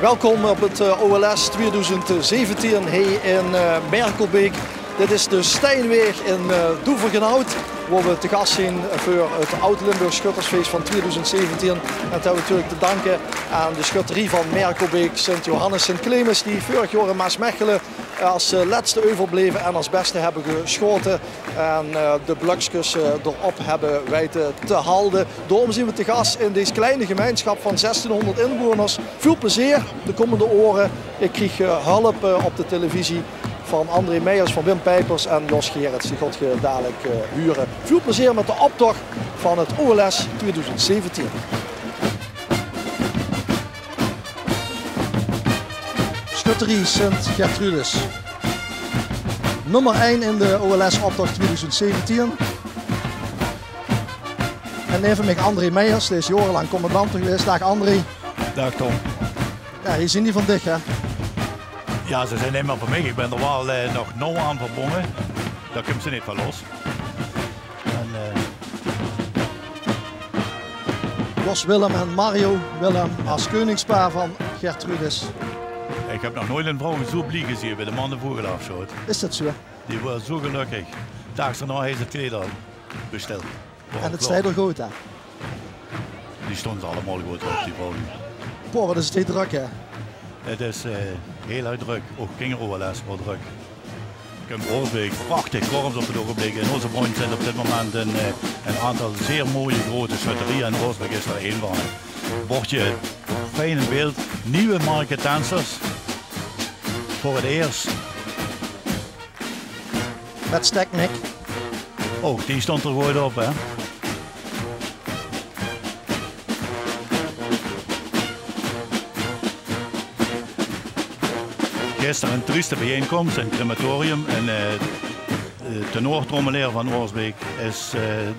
Welkom op het OLS 2017 hier in Merkelbeek. Dit is de Steinweg in Doevergenhout, waar we te gast zijn voor het Oud-Limburg Schuttersfeest van 2017. En dat hebben we natuurlijk te danken aan de schutterie van Merkelbeek, Sint-Johannes, Sint-Clemens, die vorig jaar in Maasmechelen als laatste overbleven en als beste hebben geschoten. En de blukskus erop hebben weten te houden. Daarom zijn we te gast in deze kleine gemeenschap van 1600 inwoners. Veel plezier de komende oren. Ik kreeg hulp op de televisie van André Meijers, van Wim Pijpers en Jos Gerrits. Die gaat je dadelijk huren. Veel plezier met de optocht van het OLS 2017. Schutterie Sint-Gertrudis. Nummer 1 in de OLS-optocht 2017. En even met André Meijers, deze is jarenlang commandant geweest. Dag André. Dag Tom. Ja, hier zien die van dicht, hè? Ja, ze zijn helemaal van mij. Ik ben er wel nog nauw aan verbonden. Daar komt ze niet van los. En, Jos Willem en Mario Willem als koningspaar van Gertrudis. ik heb nog nooit een vrouw zo blij gezien bij de man de vogel afschoot. Is dat zo? Die was zo gelukkig. Daags daarna heeft het kleed al besteld. En het staat er goed, hè? Die stonden allemaal goed op, die vrouw. Boah, wat is het hier druk, hè? Het is heel uit druk. Ook Kinger-OLS wordt druk. Ik heb Oosbeek prachtig korps op het ogenblik. In onze bond zijn op dit moment een aantal zeer mooie grote schutterieën en Oosbeek is er één van. Word je fijn in beeld, nieuwe marketensters voor het eerst. Met Steknik. Oh, die stond er goed op, hè. Gisteren een trieste bijeenkomst in het crematorium. En de tenortrommelaar van Oosbeek is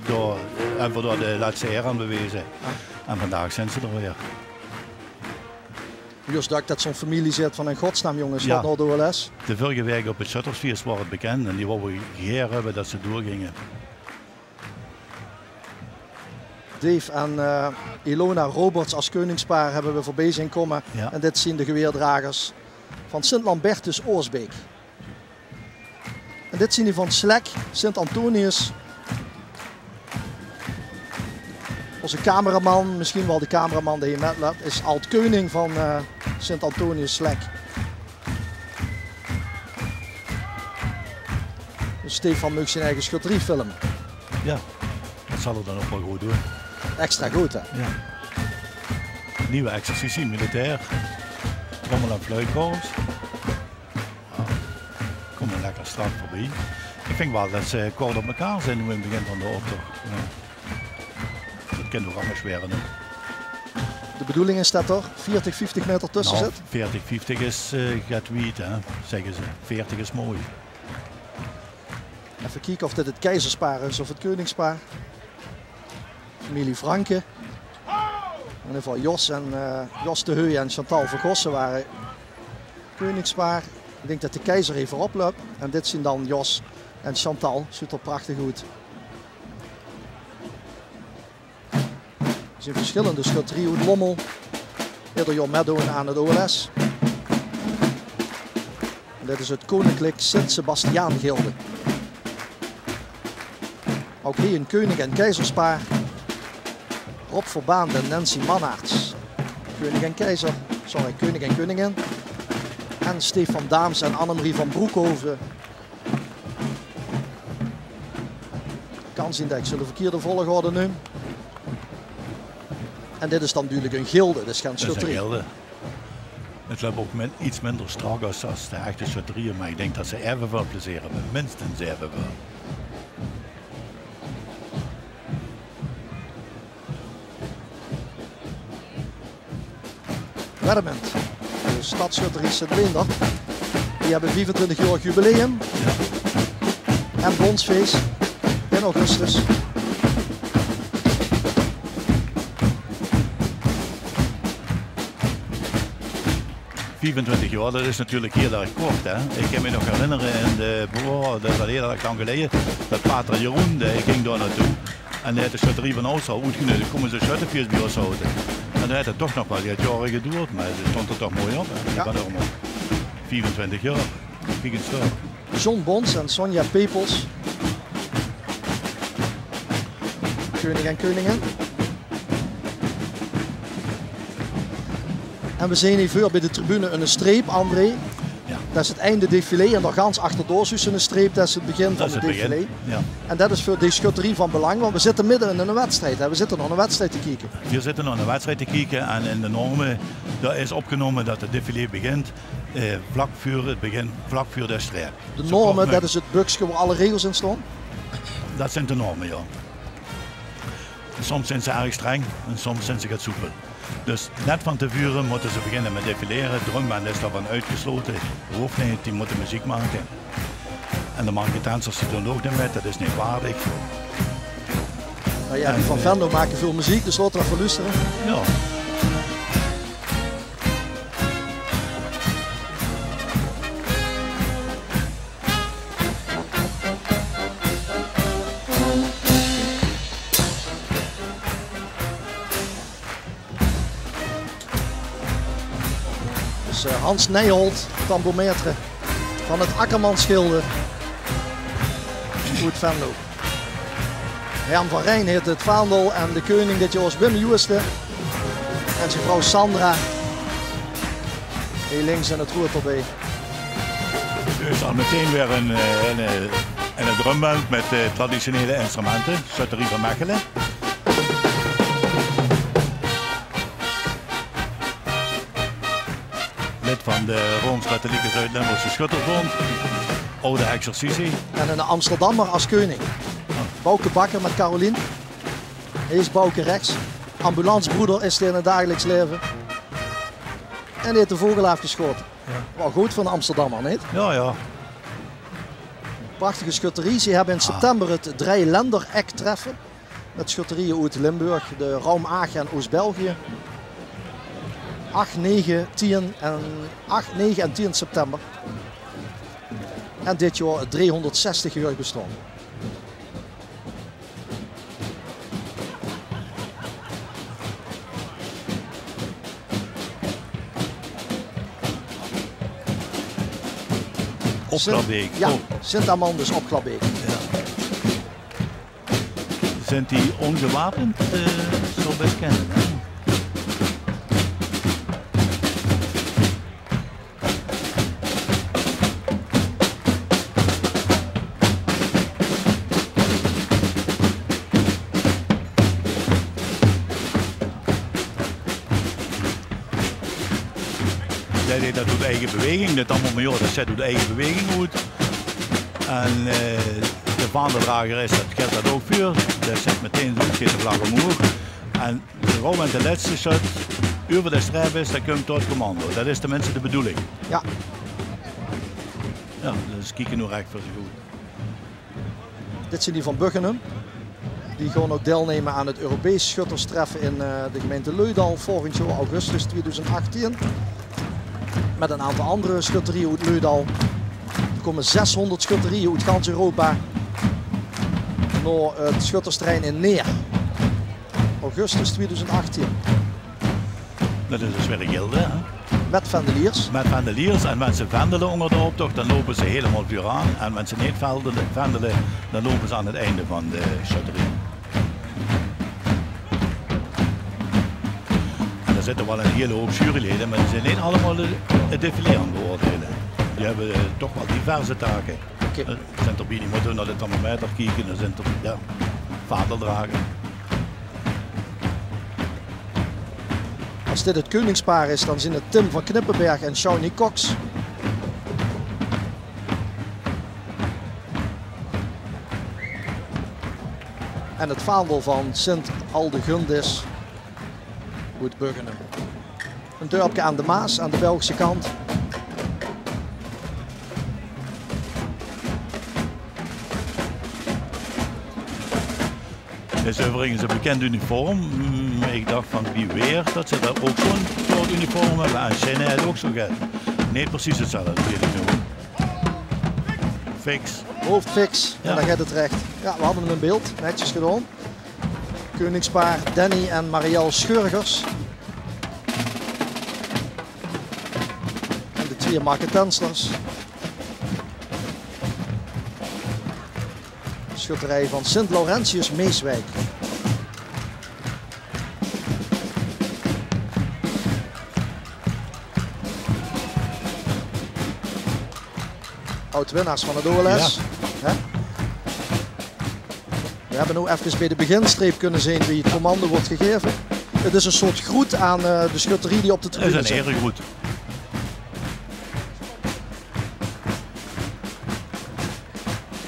door de laatste heren bewezen. En vandaag zijn ze er weer. Juist dacht dat zo'n familie zit van een godsnaam jongens, Ja. wat naar de OLS. De vorige week op het Schuttersfeest was het bekend en die wilden geheer hebben dat ze doorgingen. Dave en Ilona Roberts als koningspaar hebben we voorbij zien komen. Ja. En dit zien de geweerdragers van Sint-Lambertus Oosbeek. En dit zien die van Slek, Sint-Antonius. Onze cameraman, misschien wel de cameraman die je met laat, is Alt-Keuning van Sint-Antonius Slek. Dus Stefan mag zijn eigen schutterie filmen. Ja, dat zal er dan ook wel goed doen. Extra goed, hè? Ja. Nieuwe exercitie, militair. Trommel en fluitkorps. Ja. Kom er lekker strak voorbij. Ik vind wel dat ze kort op elkaar zijn nu in het begin van de optocht. Ja. Dat kan ook anders weer. De bedoeling is dat er 40, 50 meter tussen Nou, zit. 40, 50 is gaat wiet, hè, zeggen ze. 40 is mooi. Even kijken of dit het keizerspaar is of het koningspaar. Familie Franke. In ieder geval Jos en Jos de Heuye en Chantal Vergossen waren koningspaar. Ik denk dat de keizer even oploopt. En dit zien dan Jos en Chantal. Ziet er prachtig uit. Er zijn verschillende schutterieën uit Lommel. Eerder jaar meedoen aan het OLS. En dit is het Koninklijk Sint-Sebastiaan Gilde. Ook hier een koning- en keizerspaar. Rob Verbaan en Nancy Mannaerts. Koning en keizer, sorry, koning en koningin. En Stefan Daams en Annemarie van Broekhoven. Ik kan zien dat ik ze de verkeerde volgorde neem. En dit is dan natuurlijk een gilde, dus geen Dat is een schutterie. gilde. Het loopt ook iets minder strak als de echte schutterieën, maar ik denk dat ze evenveel plezier hebben. Minstens evenveel. Wedement, de stadsschutterie Sint-Leender. Die hebben 25-jarig jubileum. En Bondsfeest in augustus. ...25 jaar, dat is natuurlijk heel erg kort. Hè? Ik kan me nog herinneren, dat is al heel erg lang geleden... ...dat Pater Jeroen, ik ging daar naartoe... En hij had de schutterie van ons al uitgenodigd, komen ze schutterfeest bij ons houden. En dan had het toch nog wel jaren geduurd, maar het stond er toch mooi op. Hè. Die waren allemaal 24 jaar. Kijk eens daar. John Bons en Sonja Pepels. Koning en koningin. En we zien hier voor bij de tribune een streep, André. Ja. Dat is het einde défilé en daar gans achterdoor is een streep, dat is het begin van het défilé. Ja. En dat is voor de schutterie van belang, want we zitten midden in een wedstrijd. Hè. We zitten nog een wedstrijd te kijken. We zitten nog een wedstrijd te kijken en in de normen daar is opgenomen dat het défilé begint vlak voor de streep. De normen, dat is het boekje waar alle regels in staan? Dat zijn de normen, ja. Soms zijn ze erg streng en soms zijn ze wat soepel. Dus net van tevoren moeten ze beginnen met defileren. De drumband is daarvan uitgesloten. De hoeft niet, die moeten muziek maken. En de marketeensers doen ook niet met, dat is niet waardig. Nou ja, die van Venlo maken veel muziek, dus laten we even luisteren. Ja. Hans Nijholt, tambourmetre van het Akkermansgilde uit Venlo. Herm van Rijn heet het vaandel en de koning dit jaar is Wim Joeste en zijn vrouw Sandra. Hier links in het roer erbij. Dus dan meteen weer een drumband met traditionele instrumenten, schutterie van Mechelen. Van de Rooms-Katholieke Zuid-Limburgse Schuttersbond, oude exercitie. En een Amsterdammer als koning. Bouke Bakker met Carolien. Hij is Bouke rechts. Ambulancebroeder is hij in het dagelijks leven. En hij heeft de vogel afgeschoten. Ja. Wel goed van de Amsterdammer, niet? Ja, ja. Prachtige schutterie. Ze hebben in september het Drijlender-Eck treffen. Met schutterieën uit Limburg, de Raum-Aachen en Oost-België. 8, 9 en 10 september. En dit jaar het 360-jarig bestaan. Opklapbeek. Ja, Sint-Amandus Opklapbeek. Ja. Zijn die ongewapend? Zo best kennen. Hè? Dat doet de eigen beweging, dat allemaal maar dat zet doet de eigen beweging uit. En de vaandeldrager is, dat geldt dat ook voor. Dat zet meteen zo, geeft de vlag omhoog. En gewoon met de laatste shot over de streep is, dat komt tot commando. Dat is tenminste de bedoeling. Ja. Ja, dus kijken nu recht voor zich goed. Dit zijn die van Buggenum. Die gewoon ook deelnemen aan het Europees schutterstreffen in de gemeente Leudal volgend jaar augustus 2018. Met een aantal andere schutterieën uit Leudal. Er komen 600 schutterieën uit gans Europa naar het schuttersterrein in Neer. Augustus 2018. Dat is dus weer een gilde, hè? Met vendeliers. Met vendeliers en mensen vendelen onder de optocht, dan lopen ze helemaal vooraan. En mensen niet vendelen, dan lopen ze aan het einde van de schutterie. Er zitten wel een hele hoop juryleden, maar ze zijn niet allemaal het défilé aan beoordelen. Die hebben toch wel diverse taken. Okay. Er zijn er bij die moeten naar de thermometer kijken, er zijn er vaderdragen. Als dit het koningspaar is, dan zijn het Tim van Knippenberg en Shawnee Cox. En het vaandel van Sint Aldegundis uit Buggenum. Een dorpje aan de Maas, aan de Belgische kant. Het is overigens een bekend uniform. Ik dacht van wie weer dat ze daar ook zo'n soort uniform hebben. En China heeft ook zo gehad. Nee, precies hetzelfde, weet ik nu. Fix. Hoofdfix, Ja. en dan gaat het recht. Ja, we hadden hem in beeld, netjes gedaan. Koningspaar Danny en Marielle Schurgers. En de 2 Marketenslers. Schutterij van Sint Laurentius Meeswijk. Oud-winnaars van het OLS. Ja. We hebben nu even bij de beginstreep kunnen zien wie het commando wordt gegeven. Het is een soort groet aan de schutterie die op de tribune zit. Het is een eregroet.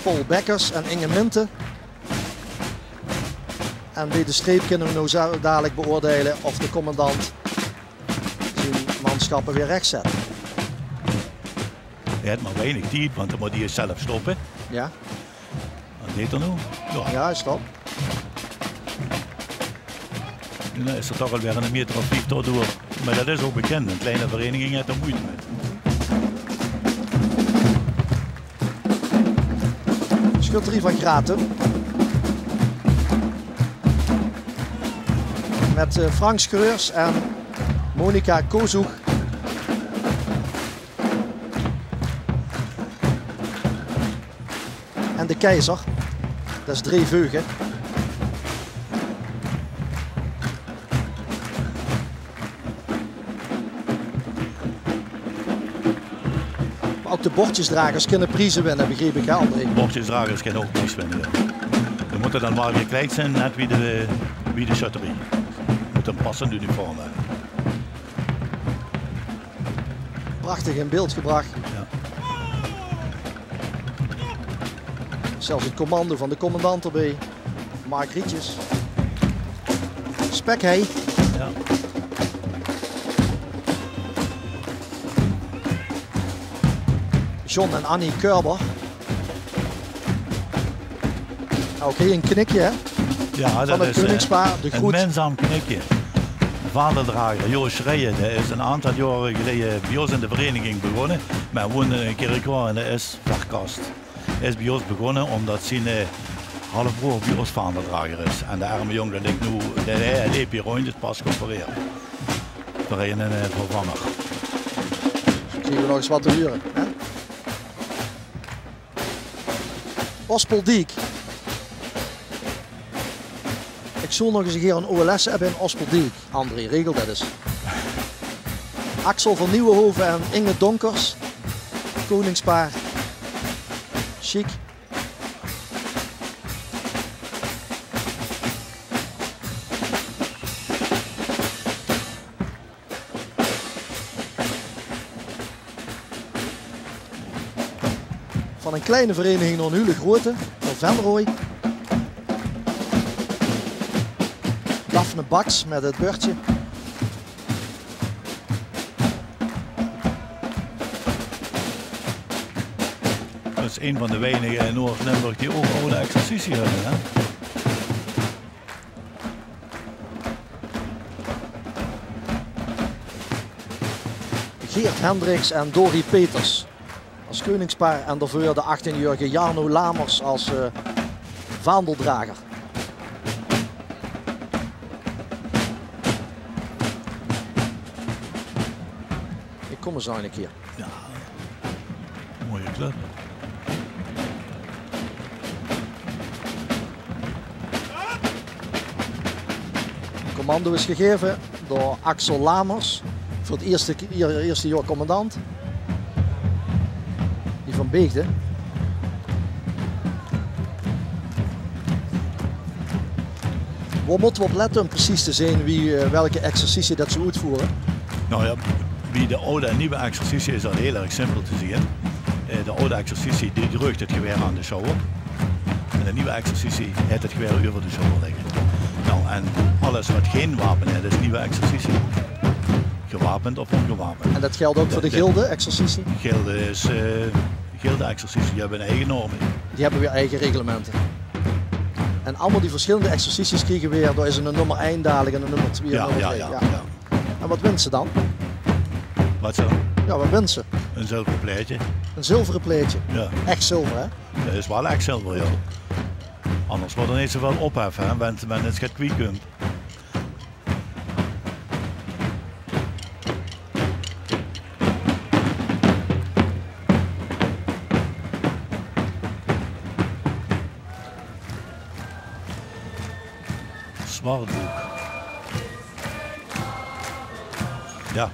Paul Bekkers en Inge Minten. En bij de streep kunnen we nu zo dadelijk beoordelen of de commandant zijn manschappen weer recht zet. Hij heeft maar weinig tijd, want dan moet hij zelf stoppen. Ja. Wat deed er nu? Ja, hij stopt. Nu is er toch alweer een meter of 5 door. Maar dat is ook bekend. Een kleine vereniging heeft er moeite met. Schutterie van Graten. Met Frank Schreurs en Monika Kozoeg. En de Keizer. Dat is Dree Veugen. Maar ook de bordjesdragers kunnen prijzen winnen, begreep ik, hè, André? Bordjesdragers kunnen ook prijs winnen. We moeten dan maar gekleed zijn, net wie de schutterie. We moeten een passend uniform hebben. Prachtig in beeld gebracht. Ja. Zelfs het commando van de commandant erbij. Mark Rietjes. Spekhey. Ja. John en Annie Kerber. Oké, een knikje, hè? Ja, van dat het is Koningspaar. De een groet. menzaam knikje. Vaderdrager Joost Schreijen, dat is een aantal jaren geleden bij ons in de vereniging begonnen. Maar woonde in Kerkrade en dat is verkast. Hij is bij ons begonnen omdat zijn halfbroer bij ons vaderdrager is. En de arme jongen ligt nu, hij leeft hier rondjes pas geopereerd. Voor een vervanger. Krijgen we nog eens wat te huren, hè? Ospeldiek. Ik zal nog eens een keer een OLS hebben in Ospeldiek. André, regel dat eens. Axel van Nieuwenhoven en Inge Donkers. Koningspaar. Chic. Van een kleine vereniging naar een hele grote, van Venrooy. Daphne Baks met het beurtje. Dat is een van de weinigen in Noord-Limburg die ook oude exercitie hebben. Hè? Geert Hendricks en Dori Peters als koningspaar en daarvoor de 18-jarige Jarno Lamers als vaandeldrager. Ik kom eens een keer. Ja, mooie club. Commando is gegeven door Axel Lamers voor het eerste jaar commandant. Die van Beegde. Waar moeten we op letten om precies te zien welke exercitie dat ze uitvoeren? Nou ja, bij de oude en nieuwe exercitie is dat heel erg simpel te zien. De oude exercitie die drukt het geweer aan de shower. En de nieuwe exercitie heeft het geweer over de shower liggen. Nou, en alles wat geen wapen heeft, is nieuwe exercitie. Gewapend of ongewapend. En dat geldt ook voor de gilde-exercitie? Gilde is gilde-exercitie, die hebben een eigen normen. Die hebben weer eigen reglementen. En allemaal die verschillende exercities krijgen weer, daar is een nummer 1 dadelijk en een nummer 2 en een nummer 3. Ja. En wat wint ze dan? Wat zo? Ja, wat wint ze? Een zilveren pleetje. Een zilveren pleetje. Ja. Echt zilver, hè? Dat is wel echt zilver, ja. Anders wordt er niet zoveel ophef, hè, want men het gaat kwijt kunt. Zwartboek. Ja.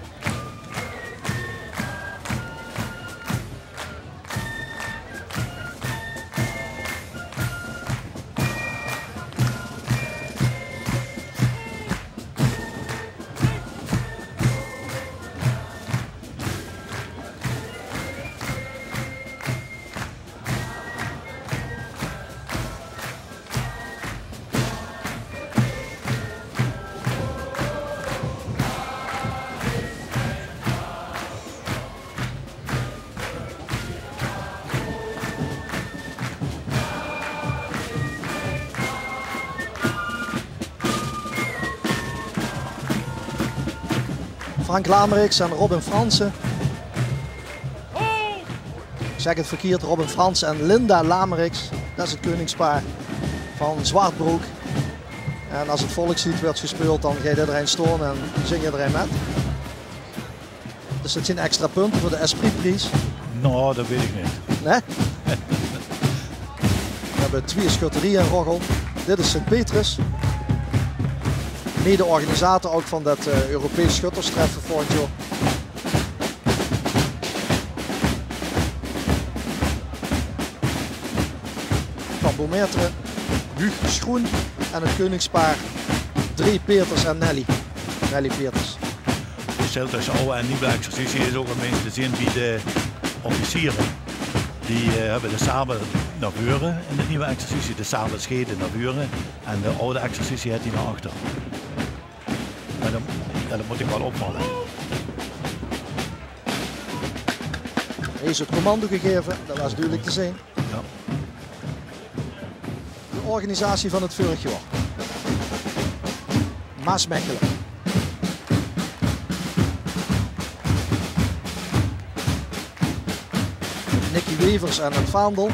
Frank Lameriks en Robin Fransen. Ik zeg het verkeerd, Robin Fransen en Linda Lameriks. Dat is het koningspaar van Zwartbroek. En als het volkslied werd gespeeld, dan ga je iedereen storen en zing je iedereen met. Dus dat zijn extra punten voor de Espritprijs. Nou, dat weet ik niet. Nee? We hebben 2 schutterieën in Roggel. Dit is Sint-Petrus. Mede-organisator ook van dat Europees schutterstreffen volgend jaar. Van Bometeren, Huug Schroen en het koningspaar Drie Peters en Nelly Peters. Het verschil tussen oude en nieuwe exercitie is ook een beetje te zien bij de officieren. Die hebben de sabel naar voren in de nieuwe exercitie, de sabelscheden naar voren en de oude exercitie heeft die naar achter. Maar dat moet ik wel opvallen. Er is het commando gegeven, dat was duidelijk te zien. Ja. De organisatie van het vorig jaar. Maasmechelen. Nicky Wevers en het vaandel.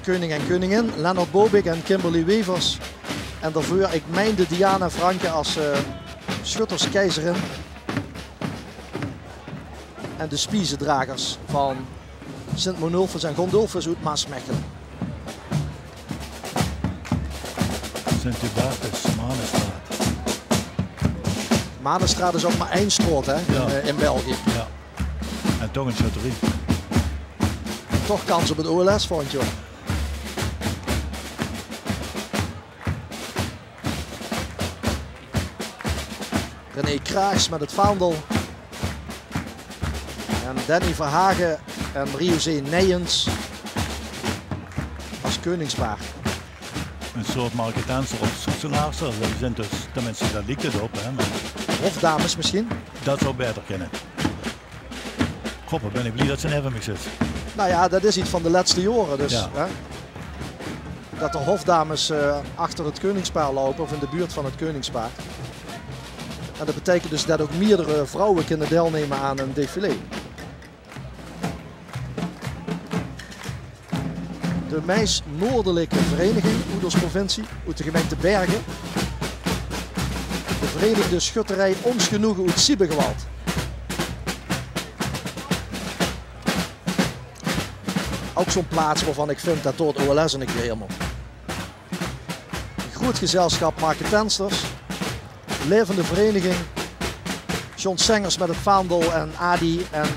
Koning en koningin, Lennart Bobik en Kimberly Wevers. En daarvoor, ik meende Diana Franke als schutterskeizerin. En de spiezendragers van Sint-Monulfus en Gondolfus uit Maasmechelen. Sint-Hubertus, Manestraat. Manestraat is ook maar één stroot, hè, Ja. in België. Ja. En toch een schutterie. Toch kans op het OLS volgend jaar. René Kraags met het vaandel. En Danny Verhagen en Riozé Nijens als koningspaar. Een soort marketenser of soetselaarster. Die zijn dus, tenminste daar lijkt het op. Hè, maar Hofdames misschien. dat zou beter kennen. Goh, ben ik blij dat ze even mee zit. Nou ja, dat is iets van de laatste jaren. Dus, Ja. hè, dat de hofdames achter het koningspaar lopen of in de buurt van het koningspaar. En dat betekent dus dat ook meerdere vrouwen kunnen deelnemen aan een défilé. De meest noordelijke vereniging uit onze provincie, uit de gemeente Bergen. De Verenigde Schutterij Ons Genoegen uit Siebegewald. Ook zo'n plaats waarvan ik vind dat door het OLS en ik weer helemaal. Een groot gezelschap marketensters. Levende vereniging. John Sengers met het vaandel en Adi en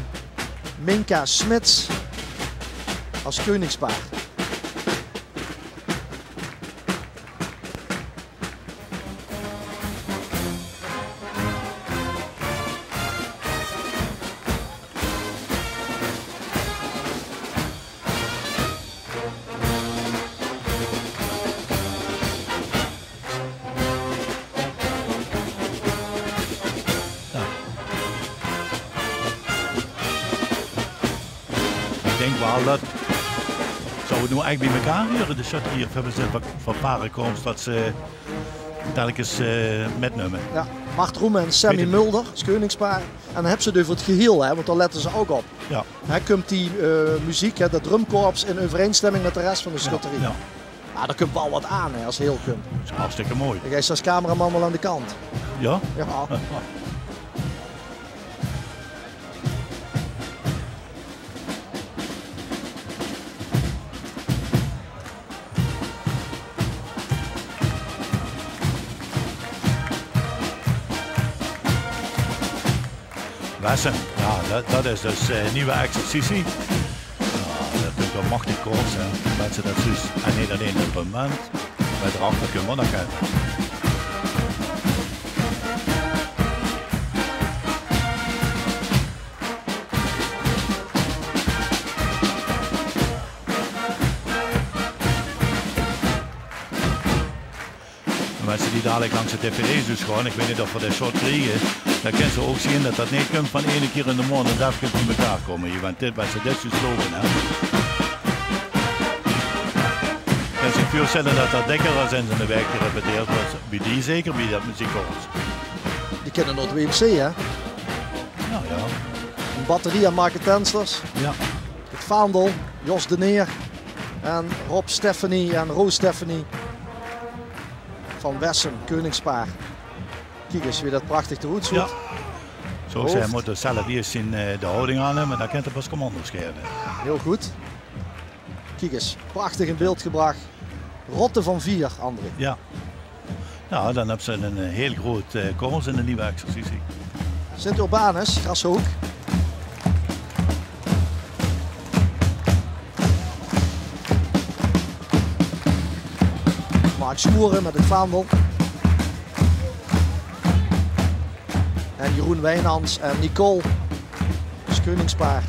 Minka Smits als koningspaar. Ja, dat zou het nu eigenlijk bij elkaar huren. De shot hier hebben ze van Parenkomst dat ze telkens metnemen. Ja, Mart Roemen en Sammy Mulder, als koningspaar. En dan hebben ze het over het geheel, hè, want daar letten ze ook op. Ja. Hè, komt die muziek, hè, dat drumkorps in overeenstemming met de rest van de schutterie. Ja. Ja, daar komt wel wat aan, hè, als heel komt. Dat is hartstikke mooi. Dan ga je als cameraman wel aan de kant. Ja? Ja. Wessen, ja, dat is dus nieuwe exercitie. Ja, dat is wel machtig koers, hè. Mensen dat dus, en niet alleen op een moment, maar erachter kunnen we nog gaan. Mensen die dadelijk langs de tv's dus gewoon, ik weet niet of we dat shot krijgen, dan kunnen ze ook zien dat dat niet komt van ene keer in de maand en daar kunt bij elkaar komen. Je bent dit bij ze dit dus lopen, hè. En ze voorstellen dat dat dikker als in de werk gerepeteerd wordt, bij die zeker, bij dat muziekkorps. Die kennen nog het WMC, hè? Ja, ja. Een batterie aan Marke Tenslers. Ja. Het vaandel, Jos de Neer en Rob Stephanie en Roos Stephanie van Wessem, koningspaar. Kijk eens wie dat prachtig de roet zoet. Ja. Zo zij moeten zelf eerst in de houding aan maar dan kent het pas commando's geven. Heel goed. Kijk eens, prachtig in beeld gebracht. Rotte van 4, André. Ja. Nou, dan hebben ze een heel groot korps in de nieuwe exercitie. Sint-Urbanus, Grashoek. Mark Smoeren met het vaandel. En Jeroen Wijnands en Nicole, dus koningspaar.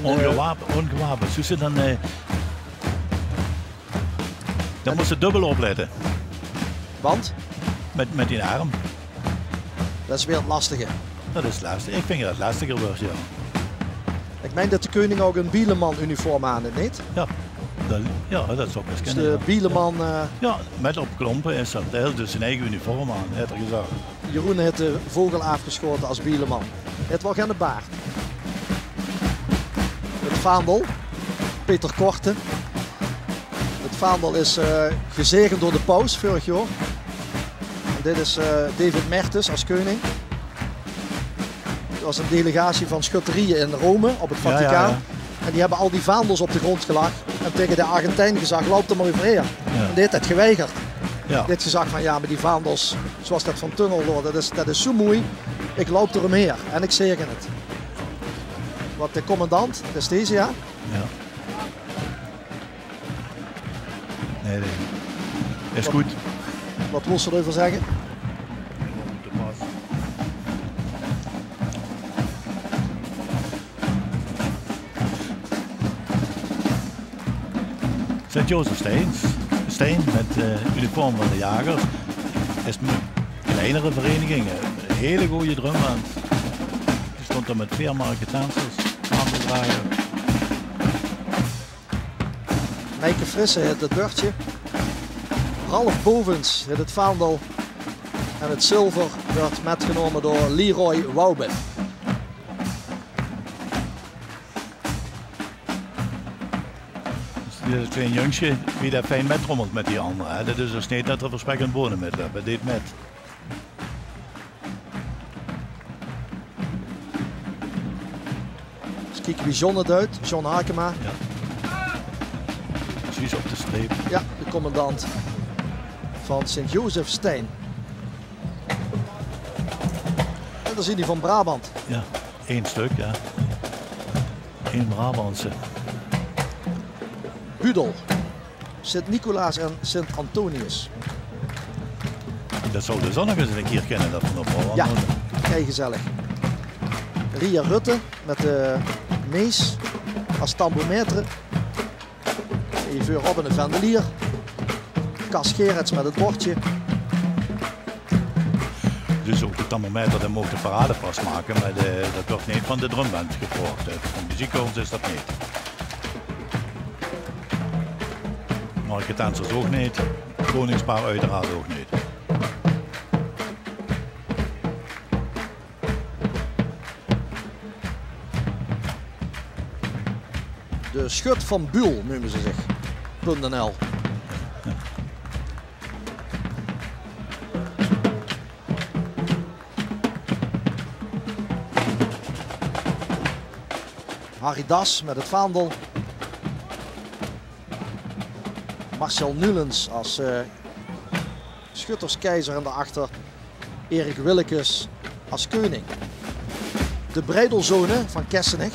Ongewapend. Dus ze dan moet ze dubbel opletten. Want? Met die arm. Dat is weer het lastige. Dat is lastig. Ik vind dat het lastiger wordt, ja. Ik meen dat de koning ook een Bieleman uniform aan heeft, niet? Ja, dat is ook best dus kennen. de Bieleman... Ja, met op klompen is dat. Hij heeft dus zijn eigen uniform aan, heeft er gezegd. Jeroen heeft de vogel afgeschoten als Bieleman. Het was aan de baard. Het vaandel, Peter Korte. Het vaandel is gezegend door de paus vorig jaar. En dit is David Mertens als koning. Het was een delegatie van schutterieën in Rome op het Vaticaan. Ja, ja. En die hebben al die vaandels op de grond gelegd. En tegen de Argentijn gezegd, loop er maar over her. Ja. En dit heeft het geweigerd. Ja. Dit gezegd van ja, maar die vaandels, zoals dat van Tunnel, dat is zo mooi. Ik loop er omheen en ik zegen het. Wat de commandant, dat is deze, ja? Ja. Nee. Is goed. Wat wil ze erover zeggen? Sint-Jozef Steen met uniform van de jagers. Is een kleinere vereniging, een hele goede drumband. Die stond er met 2 Marke Tenslers aan te draaien. Meike Frisse heeft het beurtje. Ralf Bovens heeft het vaandel. En het zilver werd metgenomen door Leroy Waube. Dit is een jongetje die dat fijn metrommelt met die anderen. Dat is dus niet dat er verspekkend bonen met hebben. Dit met. Dus kijk wie John het uit, John Hakema. Ja. Precies op de streep. Ja, de commandant van Sint-Jozef Steen. En dan zie je van Brabant. Ja, 1 stuk, ja. 1 Brabantse. Budel, Sint-Nicolaas en Sint-Antonius. Dat zou de zon nog eens een keer kennen, dat van op. Ja, kijk gezellig. Ria Rutte met de Mees als tambourmetre. Even Robin de Vendelier. Cas Gerets met het bordje. Dus ook de thermometer dat mocht de paradepas maken, maar dat wordt niet van de drumband gevolgd. Van de ziekenhuis is dat niet. Marketensers ook niet, Koningspaar uiteraard ook niet. De schut van Buul noemen ze zich. .nl. Harry Das met het vaandel. Marcel Nulens als schutterskeizer en daarachter Erik Willekes als koning. De Breidelzone van Kessenich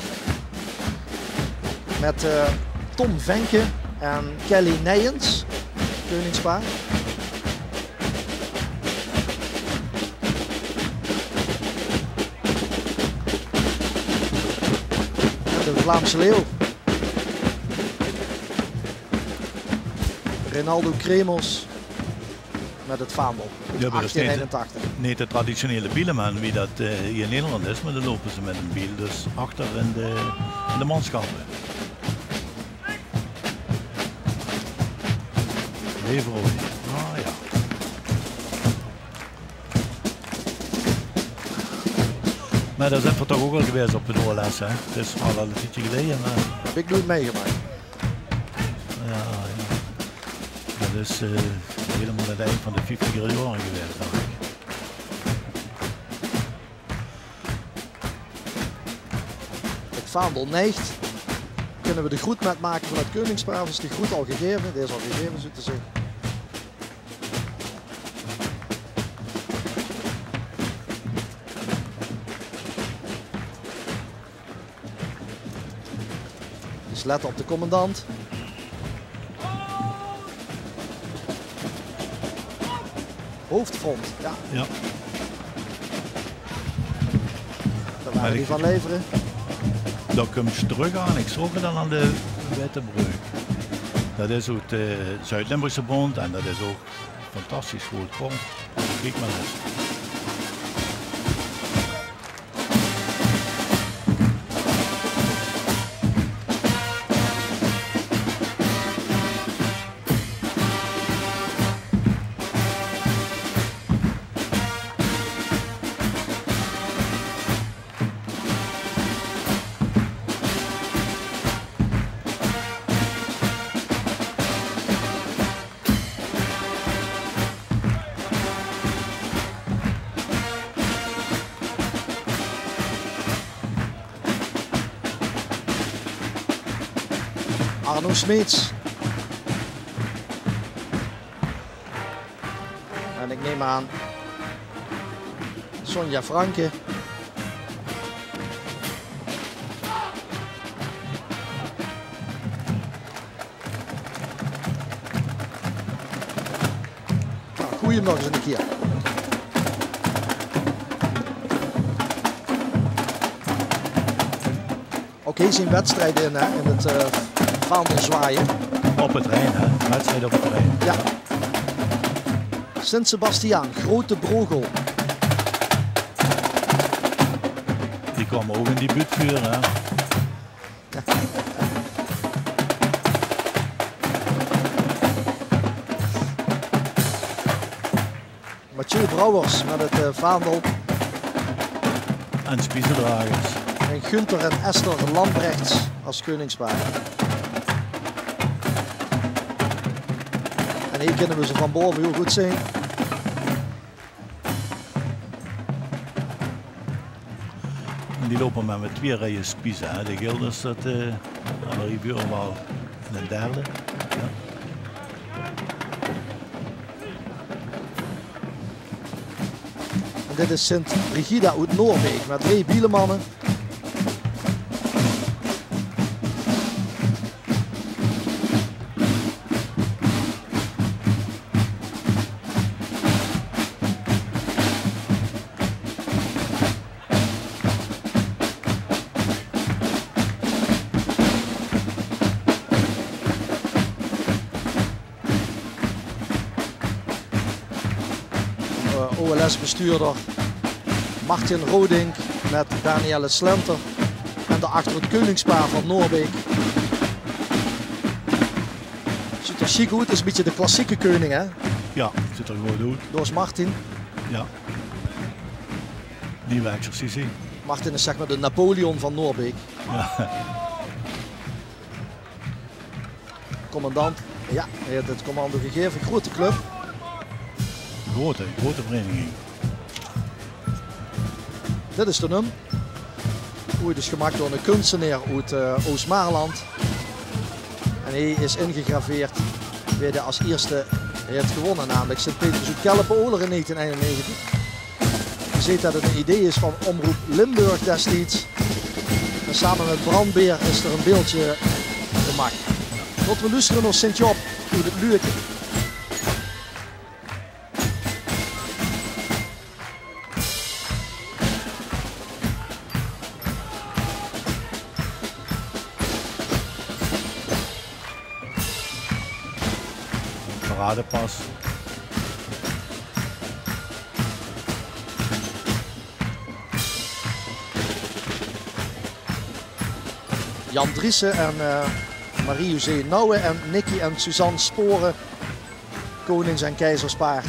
met Tom Venke en Kelly Nijens, koningspaar. En de Vlaamse leeuw. Rinaldo Kremers met het vaandel. Ja, maar dat is 1881. niet de traditionele bieleman wie dat hier in Nederland is, maar dan lopen ze met een biel dus achter in de manschappen. Leverooy. Ah ja. Maar daar zijn we toch ook al geweest op de OLS, hè? Het is al een tijdje geleden, maar... Heb ik nooit meegemaakt. Ja. Dat is helemaal het eind van de 50er jaren geweest, dacht ik. Het vaandel neigt. Kunnen we de groet met maken van het koningspaar? Of is de groet al gegeven? Deze is al gegeven, zo te zeggen. Dus let op de commandant. Hoofdfront, ja. Ja. Daar waren die van leveren. Dat komt je terug aan, ik zag het dan aan de Wettenbreuk. Dat is ook de Zuid-Limburgse bond en dat is ook fantastisch goed. Kom, kijk maar eens. Arno Smeets. En ik neem aan Sonja Franke. Nou, goeie hem nog eens een keer. Ook hier zien wedstrijden in het vaandel zwaaien. Op het terrein, hè? Wedstrijd op het terrein. Ja. Sint-Sebastiaan, Grote Brogel. Die komen ook in die buurtvuur, hè? Ja. Mathieu Brouwers met het vaandel. En spiezeldragers. En Gunther en Esther Lambrechts als koningspaar. En hier kunnen we ze van boven heel goed zien. En die lopen maar met 2 rijen spiezen, hè? De Gilders, dat aan de rivier wel een derde. Ja. En dit is Sint Brigida uit Noorbeek met 3 bielemannen. OLS-bestuurder Martin Rodink met Danielle Slenter. En daarachter het koningspaar van Noorbeek. Ziet er chic uit, het is een beetje de klassieke koning, hè? Ja, ziet er goed uit. Doos Martin. Ja. Nieuwe exercitie. Martin is zeg maar de Napoleon van Noorbeek. Ja. Commandant. Ja, hij heeft het commando gegeven. Grote club. Grote vereniging. Dit is de num. Ooit is gemaakt door een kunstenaar uit Oost-Maarland. En hij is ingegraveerd wie hij als eerste heeft gewonnen, namelijk Sint-Petrus uit Kelpen-Oler in 1991. Je ziet dat het een idee is van Omroep Limburg destijds. En samen met Brandbeer is er een beeldje gemaakt. Tot we luisteren naar Sint-Job uit het Luik. Paradepas. Jan Driessen en Marie-José Nouwe en Nicky en Suzanne Sporen. Konings- en keizerspaar.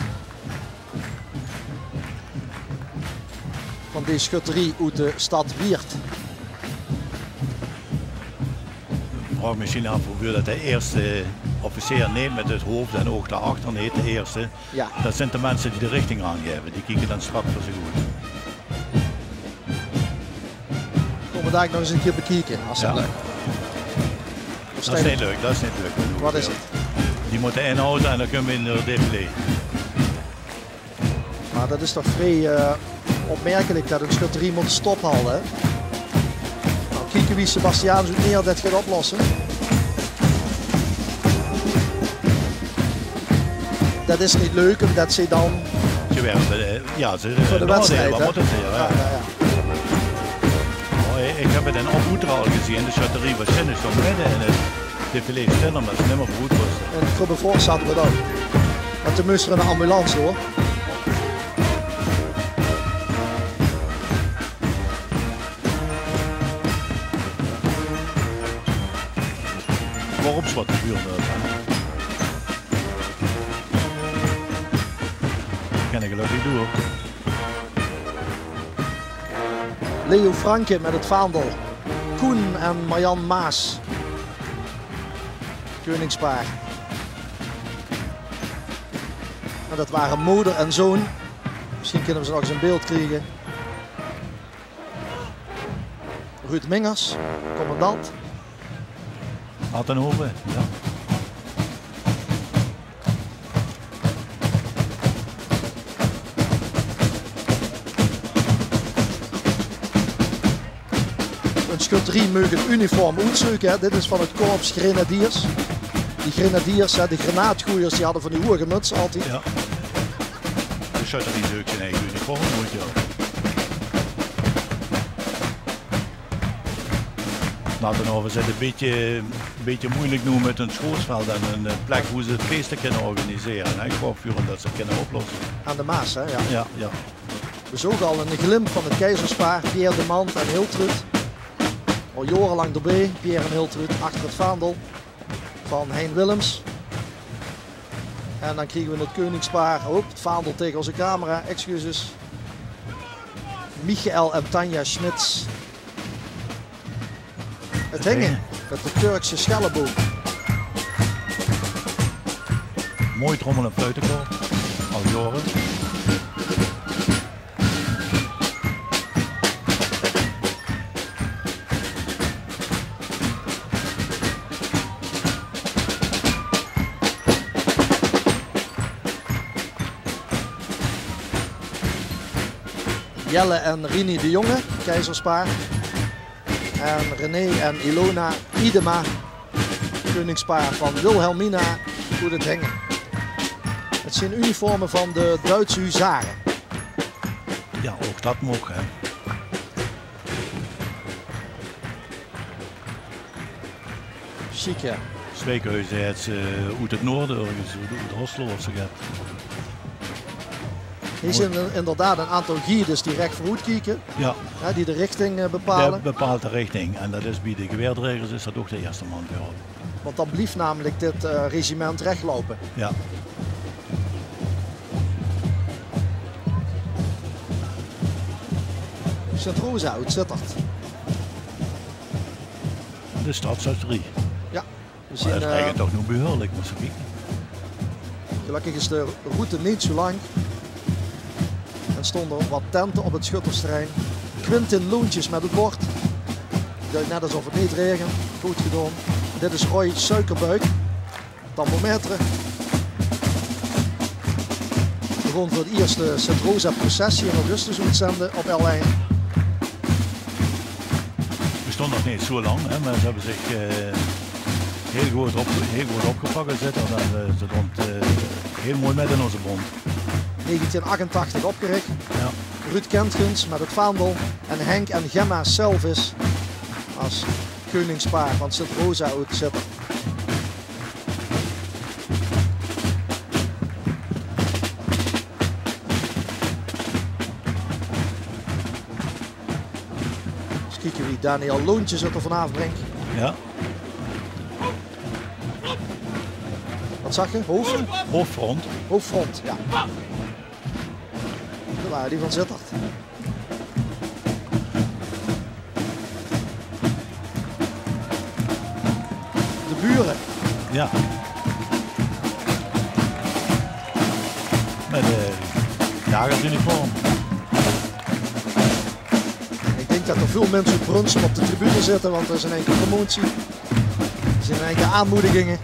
Van deze schutterie uit de stad Wiert. Ik vraag me misschien af hoe dat de eerste officier neemt met het hoofd en ook daarachter heet de eerste. Ja. Dat zijn de mensen die de richting aangeven. Die kijken dan strak voor zich goed. Komen we daar nog eens een keer bekijken als dat lukt. Dat is niet leuk, dat is niet leuk. Wat is het? Die moeten inhouden en dan kunnen we in de défilé. Maar dat is toch vrij opmerkelijk dat een schutterie moet stophouden. Nou, kijken wie Sebastiaan zo neer dat gaat oplossen. Dat is niet leuk omdat ze dan Ze werken, ja, voor de wedstrijd. Wat moet het zijn? Ja. Ik heb het in Opvoeter al gezien, de schutterie was zinnig zo midden in het défilé stil omdat ze niet meer goed was. En voor de voor zaten we dan. Want toen moest er een ambulance hoor. Korps wat de buurt kan ik gelukkig doen. Leo Franke met het vaandel. Koen en Marjan Maas. Koningspaar. En dat waren moeder en zoon. Misschien kunnen we ze nog eens in beeld krijgen. Ruud Mingers, commandant. Attenhoven, ja. Een schutterie mag het uniform uitzoeken. Dit is van het korps Grenadiers. Die Grenadiers, de granaatgooiers, die hadden van die hoge muts altijd. Ja. De schutterie zoekt zijn eigen uniform, moet je ook. Attenhoven zit een beetje moeilijk nu met een schootsveld en een plek hoe ze het feesten kunnen organiseren. Ik hoop dat ze het kunnen oplossen. Aan de Maas, hè? Ja. Ja. We zogen al een glimp van het keizerspaar, Pierre de Mant en Hiltrud. Al jarenlang erbij, Pierre en Hiltrud achter het vaandel van Hein Willems. En dan krijgen we het koningspaar, het vaandel tegen onze camera, excuses. Michael en Tanja Schmitz. Het hingen met de Turkse schellenboom. Mooi trommel en fluitenkoor, al jaren. Jelle en Rini de Jonge, keizerspaar. En René en Ilona Idema, koningspaar van Wilhelmina, voor het hengen. Het zijn uniformen van de Duitse huzaren. Ja, ook dat mag, hè. Chic, ja. Zweekhuizen uit het noorden, ergens uit Oslo of zo gaat. Hier zijn inderdaad een aantal guides die recht vooruit kijken. Ja. Hè, die de richting bepalen. Dat bepaalt de richting. En dat is bij de geweerdregels is dat ook de eerste man weer op. Want dan blijft namelijk dit regiment rechtlopen. Ja. Sint-Rosa uit Sittard. De stadsarterie. Ja, we Maar zien, dat lijkt toch nog behoorlijk, moet je kijken. gelukkig is de route niet zo lang. En stonden wat tenten op het schuttersterrein. Quintin Loontjes met het bord. Net alsof het niet regent. Goed gedaan. Dit is Roy Suikerbuik. Thermometeren. We gaan voor het eerste Sint-Rosa processie in augustus uitzenden op L1. We stonden nog niet zo lang, hè, maar ze hebben zich heel goed opgevangen zitten. En ze stond heel mooi met in onze bond. 1988 opgericht. Ja. Ruud Kentgens met het vaandel. En Henk en Gemma Selvis als koningspaar van Sint-Rosa uit Sittard. Eens kijken wie Daniel Loontjes er vanavond brengt. Ja. Wat zag je? Hoofd? Hoofdfront. Hoofdfront, ja. Dat waren die van Sittard. De buren. Ja. Met de jagersuniform. Ik denk dat er veel mensen uit Brunsum op de tribune zitten, want er is in één keer promotie. Er zijn in één keer aanmoedigingen.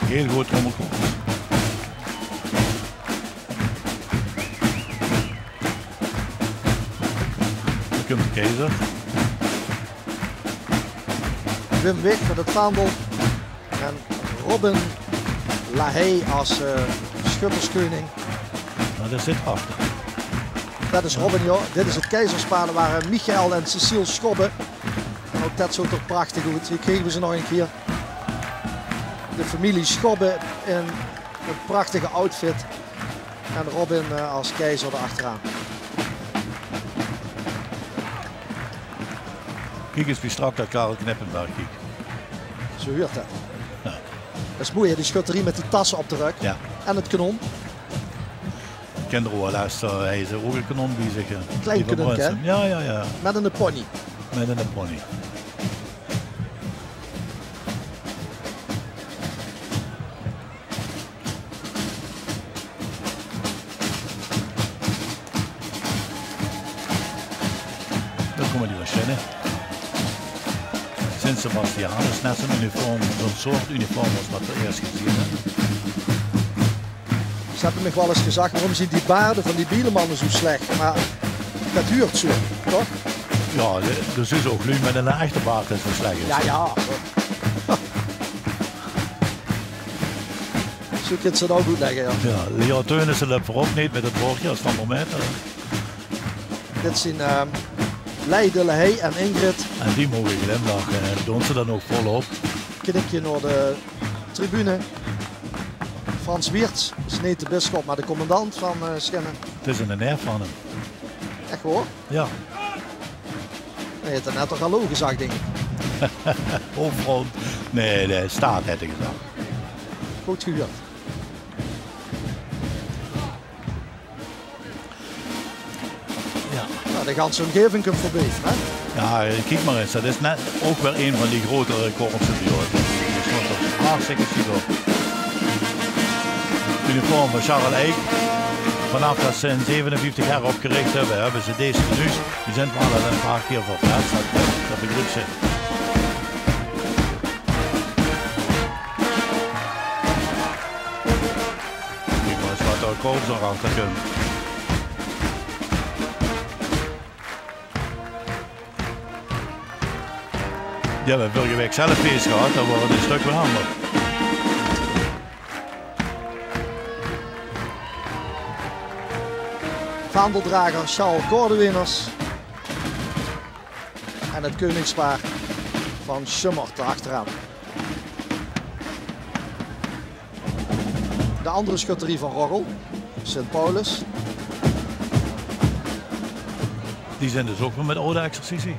Heel goed trommelkoffers. Dan komt de keizer. Wim Wig met het vaandel. En Robin Lahey als schutterskoning. Nou, dat zit achter. Dat is Robin, joh. Dit is het keizerspaar. Dat waren Michael en Cecile Schobbe. En ook dat zo toch prachtig goed. Hier kregen we ze nog een keer. De familie Schobbe in een prachtige outfit. En Robin als keizer erachteraan. Kijk eens wie strak dat Karel Knippenberg kijkt. Zo huurt dat. Ja. Dat is mooi, hè? Die schutterie met die tassen op de rug. Ja. En het kanon. Kinderen wel luisteren, hij is ook een kanon bij zich. Klein Die van kanon, hè? Brunsum. Ja, ja, ja. Met een pony. Met een pony. Dan komen die machinnen. Sint Sebastianus, net zo'n uniform, zo'n soort uniform als wat we eerst gezien hebben. Ze hebben me wel eens gezegd, waarom zien die baarden van die bielemannen zo slecht? Maar dat huurt zo, toch? Ja, de zus ook nu met een echte baard is zo slecht. Is. Ja, ja. Zo kun je het ook goed leggen, ja. Ja, Leo Teunissen loopt voorop niet met het bordje als thermometer. Dit zijn Leide, Lahey en Ingrid. En die mogen glimlachen en doen ze dan ook volop. Knikje naar de tribune. Frans Wiertz is niet de bisschop, maar de commandant van Schinnen. Het is een neef van hem. Echt hoor. Ja. Hij heeft er net toch hallo gezegd, denk ik. Hoofdfront. Nee, staat had ik gezegd. Goed gehuurd. Ja. Nou, de ganse omgeving komt voorbij. Hè? Ja, kijk maar eens. Dat is net ook weer een van die grotere korpsen die hoort. Die stond er hartstikke ziek op. Het uniform van Charles Eyck. Vanaf dat ze in 57 jaar opgericht hebben ze deze tenues. Die zijn wel al een paar keer verplaatst. Dat begrip ze. Kijk maar eens wat er korps nog achter komt. Die hebben we vorige week zelf feest gehad, dan wordt het een stuk behandeld. Vaandeldrager Charles Kordewinners. En het koningspaar van Schummert achteraan. de andere schutterie van Roggel, Sint Paulus. Die zijn dus ook weer met oude exercitie.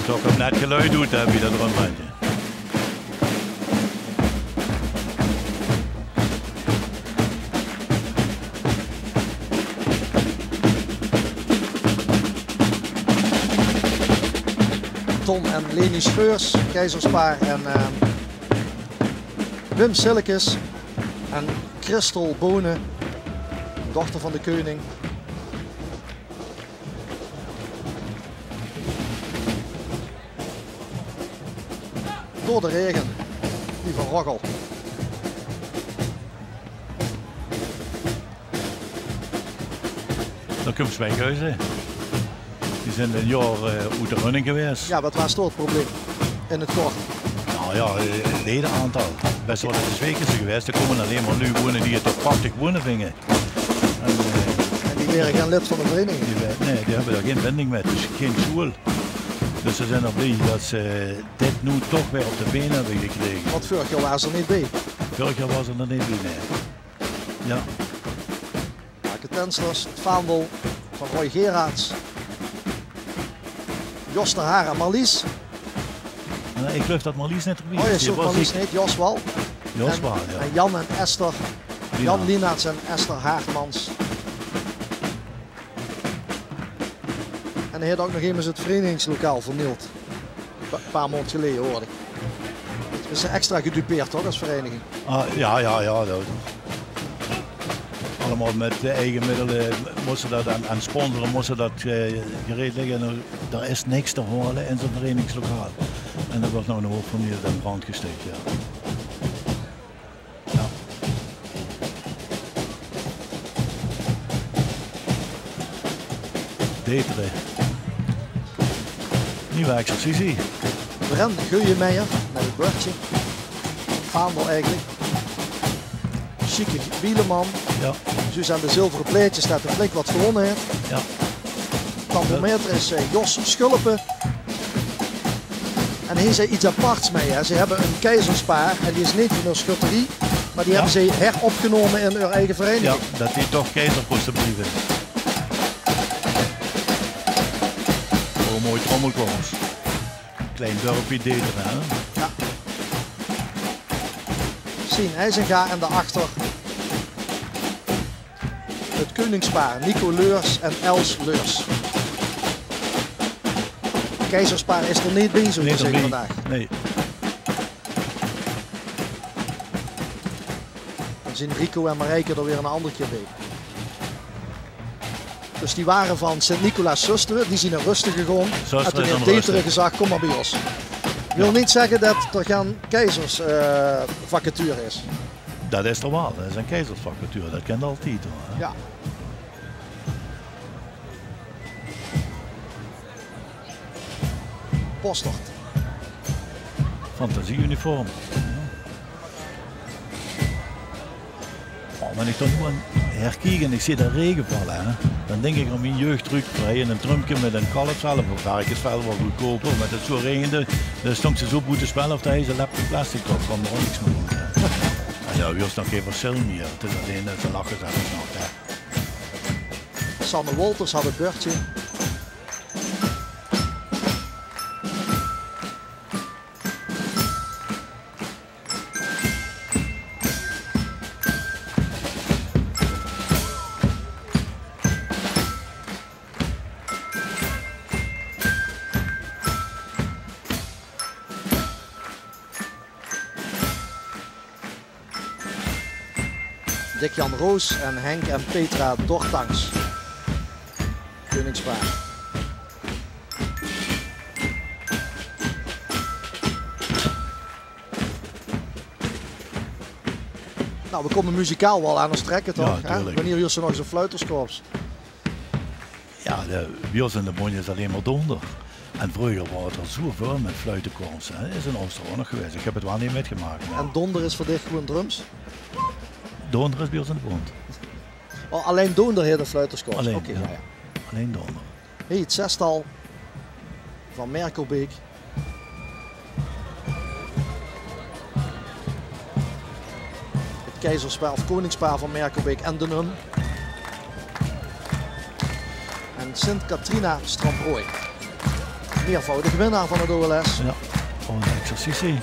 Toch hem net geluid doet, heb je dat rondje. Ton en Leni Scheurs, Keizerspaar en Wim Silkes en Christel Bonen, dochter van de koning. Door de regen, die van Roggel. Dan komt Zwijghuizen. Die zijn een jaar uit de running geweest. Ja, wat was toch het probleem in het kort? Nou ja, ledenaantal. Best wel eens weken geweest. Er komen alleen maar nu wonen die het toch prachtig wonen vingen. En die leren geen lid van de vereniging? Nee, die hebben daar geen binding met. Dus geen school. Dus ze zijn er blij dat ze dit nu toch weer op de benen hebben gekregen. Want vorig jaar waren ze er niet bij. Vorig jaar was er nog niet bij, nee. Ja. Marke Tenslers, het vaandel van Roy Gerards. Jos de Haar en Marlies. Nou, ik geloof dat Marlies net erbij is. Oh, je zoekt Marlies niet, Jos wel. Jos wel, ja. En Jan en Esther. Jan Lienaerts en Esther Haartmans. En hij had ook nog eens het verenigingslokaal vernield. Een paar maanden geleden hoorde ik. Dus ze extra gedupeerd toch als vereniging? Ah, ja. Dat. Allemaal met eigen middelen moesten dat aan sponsoren, moesten dat gereed liggen. En er is niks te horen in zo'n verenigingslokaal. En dat wordt nou nog vernield en brand gesticht, ja. Ja. Deteren. Nieuwe exercitie. Bren Geuyenmeijer met het bordje. Vaandel eigenlijk. Chique Wieleman. Ja. Dus aan de zilveren pleetjes staat er flink wat gewonnen heeft. Ja. Tambometer is Jos Schulpen. En hier zei iets aparts mee. Hè. Ze hebben een Keizerspaar en die is niet in hun schutterie. Maar die hebben ze heropgenomen in hun eigen vereniging. Ja, dat die toch keizer moesten blijven. Oh, mooi trommelkorps. Klein dorpje Deteren, hè? Ja. Sien IJzenga en daarachter het koningspaar Nico Leurs en Els Leurs. Keizerspaar is er niet bij, zo te zeggen vandaag. Nee. Dan zien Rico en Marijke er weer een ander keer bij. Dus die waren van Sint-Nicolaas Zusteren, die zien een rustige gewoon. En toen heeft Deteren gezegd, kom maar bij ons. Wil niet zeggen dat er geen keizersvacature is. Dat is toch wel, dat is een keizersvacature, dat kent altijd hoor. Hè? Ja. Postert. Fantasieuniform. Oh, maar ik dan nu aan herkijk en ik zie de regen vallen, hè? Dan denk ik aan mijn jeugdruk vrij in een trumpje met een kalfsvel of een varkensvel wat goedkoper. Met het zo regende, dan stond ze zo goed te spelen of hij ze lap plastic op, kwam er ook niks meer doen. En ja, wie is nog geen verschil meer. Het is alleen dat ze lachen zijn nog. Sanne Wolters had het beurtje. Dick-Jan Roos en Henk en Petra Dortangs. Koningspaar. Nou, we komen muzikaal wel aan ons trekken toch? Ja, Wanneer jullie nog eens een fluiterskorps? Ja, bij ons in de bonje is alleen maar donder. En vroeger was het er zoveel met fluitenkorms. Dat is in Oosterhoorn nog geweest. Ik heb het wel niet metgemaakt. En donder is voor dit gewoon drums? Donder is bij ons in de bond. Oh, alleen donder heet de fluiterskorps? Alleen, Oké, ja. ja. Alleen donder. Hey, het zestal van Merkelbeek. Het keizerspaar of koningspaar van Merkelbeek en de Nun. En Sint-Katrina Stramprooi. Meervoudig winnaar van het OLS. Ja, gewoon een exercitie.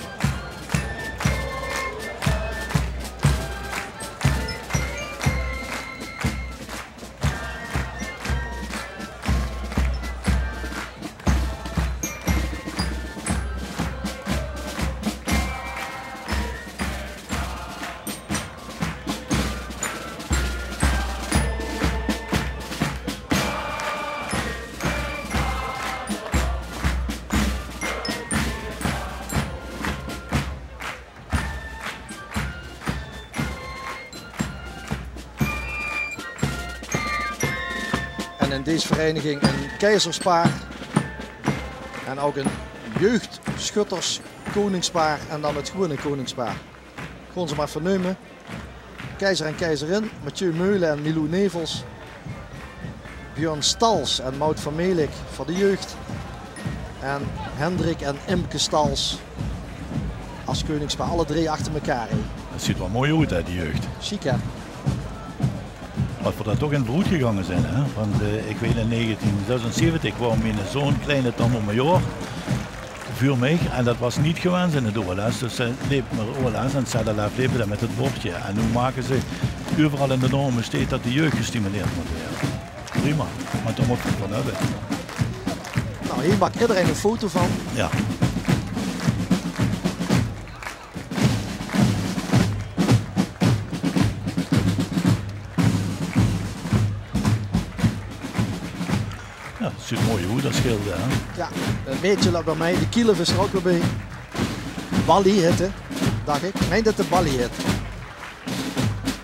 En in deze vereniging een keizerspaar en ook een jeugdschutters koningspaar en dan het gewone koningspaar. Gewoon ze maar vernemen. Keizer en keizerin, Mathieu Meulen en Milou Nevels. Björn Stals en Maud van Melik voor de jeugd. En Hendrik en Imke Stals als koningspaar, alle drie achter elkaar. Hè. Het ziet wel mooi uit, hè, die jeugd. Chic, hè? Wat we daar toch in het bloed gegangen zijn. Hè? Want ik weet in 1976 kwam mijn zo'n kleine Tammo Major vuur mee. En dat was niet gewenst in het OLS. Dus ze leeft met OLS en Zadelaar leven dan met het bordje. En nu maken ze overal in de normen steeds dat de jeugd gestimuleerd moet worden. Prima, maar daar moet je van hebben. Nou, hier maakt iedereen een foto van. Ja. Ja, het ziet mooi hoe dat scheelde. Hè? Ja, een beetje bij mij. De Kielev is er ook weer bij. Bali hitte, dacht ik. Ik meen dat de Bali hit.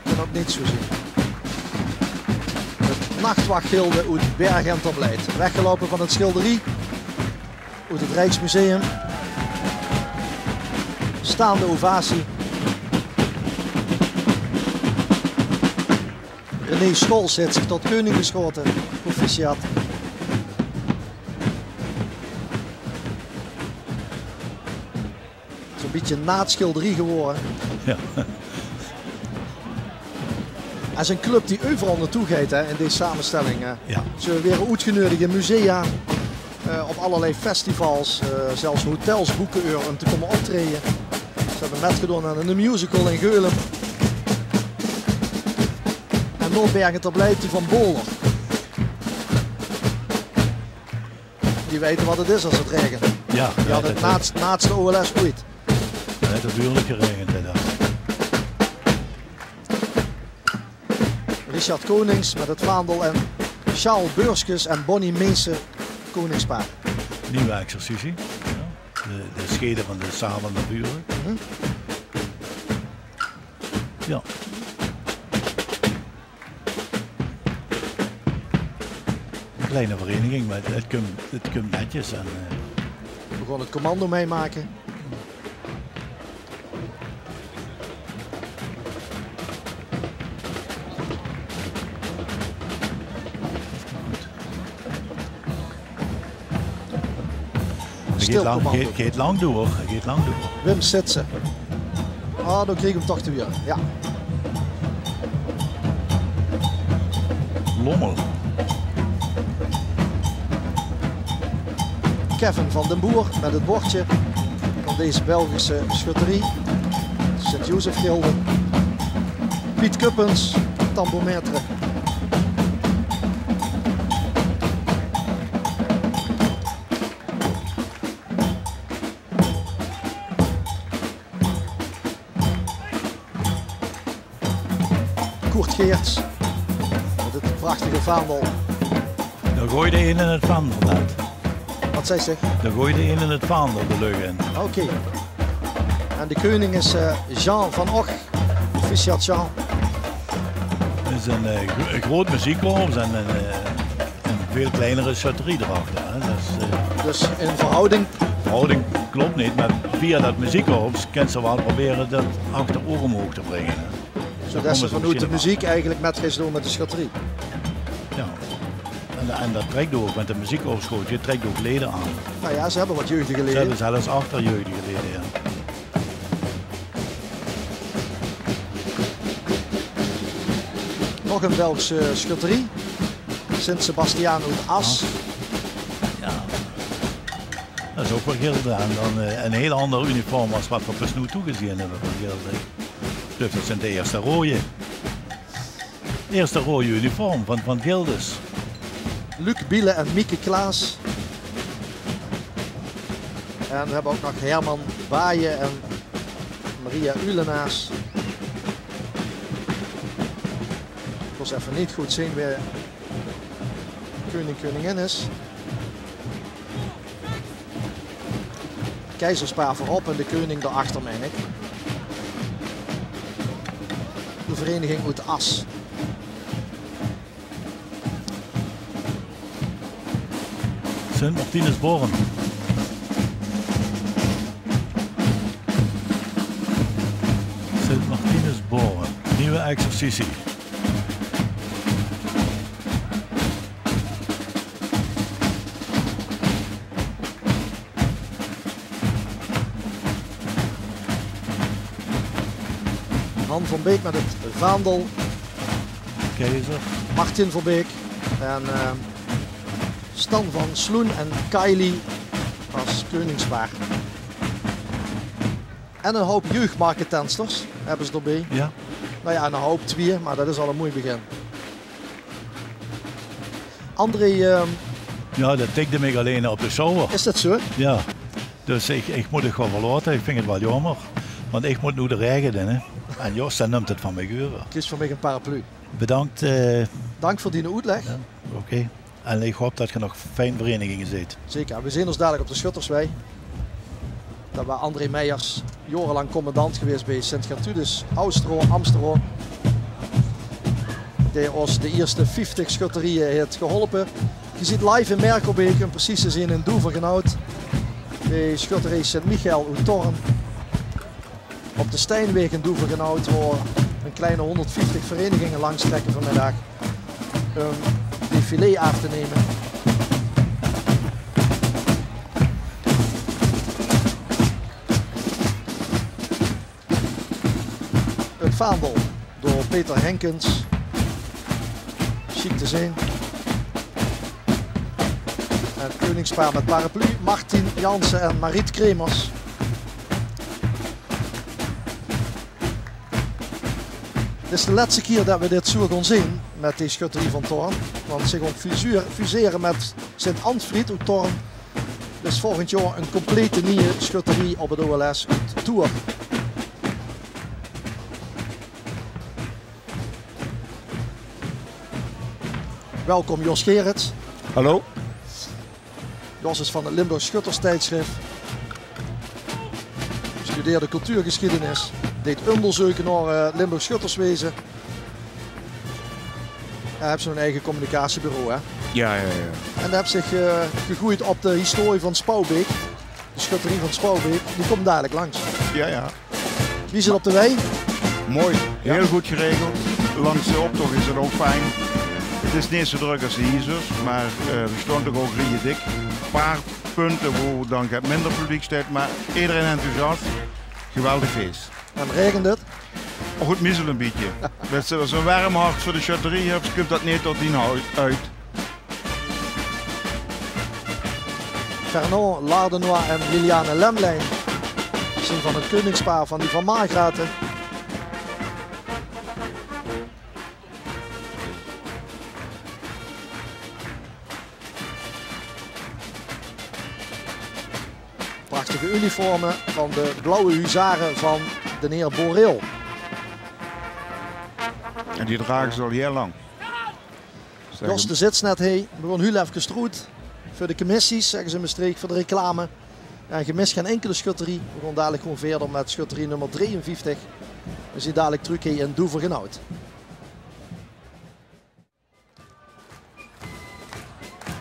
Ik kan ook niet zo zien. Het nachtwachtgilde uit Berg en Terbleit. Weggelopen van het schilderie. Uit het Rijksmuseum. Staande ovatie. René Scholz heeft zich tot koning geschoten. Proficiat. Zo'n beetje na het schilderie geworden. Ja. En zijn club die overal naartoe gaat, hè, in deze samenstelling. Ja. Ze weer uitgenodigd in musea, op allerlei festivals, zelfs hotels boeken om te komen optreden. Ze hebben metgedaan aan een musical in Geulen. En Noordbergen Terbleit van Bolder. Die weten wat het is als het regent. Ja, Die had het naast OLS ooit. Het heeft natuurlijk geregend. Hè, Richard Konings met het vaandel en Charles Beurskes en Bonnie Meese koningspaar. Nieuwe exercitie. Ja. De scheden van de samen natuurlijk. Ja. Een kleine vereniging, maar het komt netjes. En, We gaan het commando meemaken. Gaat lang door. Wim Sitsen. Ah, dan kreeg ik hem toch te weer. Ja. Lommel. Kevin van den Boer met het bordje van deze Belgische schutterie. Sint-Jozef-gilde. Piet Kuppens, tambourmetre. Koert Geerts met het prachtige vaandel. Dan gooi je de een in het vaandel net. Wat zei ze? Dan gooi je de een in het vaandel de lucht in. Oké. En de koning is Jean van Och. Proficiat Jean. Het is een groot muziekkorps en een veel kleinere schutterie erachter. Hè. Dus in verhouding? Verhouding klopt niet, maar via dat muziekkorps kan ze wel proberen dat achter oor omhoog te brengen. Hè. Zodat ze vanuit de muziek eigenlijk met gaan doen met de schutterie. Ja. En dat trekt ook, met de muziekkorpschoot, je trekt ook leden aan. Nou ja, ze hebben wat jeugdige leden. Ze hebben zelfs 8 jeugdige leden, ja. Nog een Belgische schutterie. Sint-Sebastiaan uit As. Ja. Dat is ook wel Gilde. En dan een heel ander uniform als wat we pas nu toegezien hebben van Gilde. Dus dat zijn de eerste rode. Eerste rode uniform van Gildes. Luc Biele en Mieke Klaas. En we hebben ook nog Herman Baaien en Maria Ulenaars. Ik was even niet goed zien wie koningin is. Keizerspaar voorop en de koning daarachter, meen ik. De vereniging uit As. Sint Martinusborn. Sint Martinusborn. Nieuwe exercitie. Han van Beek met het vaandel. Keizer. Martin van Beek. En Stan van Sloen en Kylie als koningspaar. En een hoop jeugdmarketensters hebben ze erbij. Ja. Nou ja, een hoop 2, maar dat is al een mooi begin. André... Ja, dat tikte me alleen op de shower. Is dat zo? Ja. Dus ik moet het gewoon verlaten. Ik vind het wel jammer. Want ik moet nu de regen in. Hè. En Jos, dan neemt het van mij over. Kies voor mij een paraplu. Bedankt. Dank voor die uitleg. Ja, oké. En ik hoop dat je nog fijn verenigingen ziet. Zeker. We zien ons dadelijk op de Schutterswei. Daar was André Meijers jarenlang commandant geweest bij Sint-Gertrudis, Amsterdam. Die ons de eerste 50 schutterieën heeft geholpen. Je ziet live in Merkelbeek, en precies te zien in Doevergenhout. Bij schutterij Sint-Michael uit Torren. Op de Steinweg in Doevergenhout, waar een kleine 150 verenigingen langstrekken vanmiddag. Een défilé af te nemen. Het vaandel door Peter Henkens. Chic te zien. En het koningspaar met paraplu, Martin Jansen en Mariet Kremers. Dit is de laatste keer dat we dit zo gaan zien met die schutterie van Torren. Want ze gaan fuseren met Sint-Ansfried uit Torren. Dus volgend jaar een complete nieuwe schutterie op het OLS uit Tour. Welkom Jos Gerrits. Hallo. Jos is van het Limburg Schutterstijdschrift. Studeerde cultuurgeschiedenis. Deed onderzoeken naar Limburg Schutterswezen. Hij heeft zo'n eigen communicatiebureau. Hè? Ja. En hij heeft zich gegroeid op de historie van Spouwbeek. De schutterie van Spouwbeek. Die komt dadelijk langs. Ja. Wie zit op de wei? Mooi. Heel goed geregeld. Langs de optocht is het ook fijn. Het is niet zo druk als de Iezers, maar we staan toch ook redelijk dik. Een paar punten waar dan gaat minder publiek staat, maar iedereen enthousiast. Geweldig feest. En regent het? Maar goed, missel een beetje. Met zo'n warm hart voor de schutterie hebt, komt dat niet tot die uit. Fernand Lardenois en Liliane Lemlijn zijn van het koningspaar van die van Margraten. Prachtige uniformen van de blauwe huzaren van de heer Boreel. En die dragen ze al heel lang. Jos de zits net heen. We gaan heel even stroet. Voor de commissies, zeggen ze in Maastricht, voor de reclame. En gemis geen enkele schutterie. We gaan dadelijk gewoon verder met schutterie nummer 53. We zien dadelijk terug in Doevergenhout.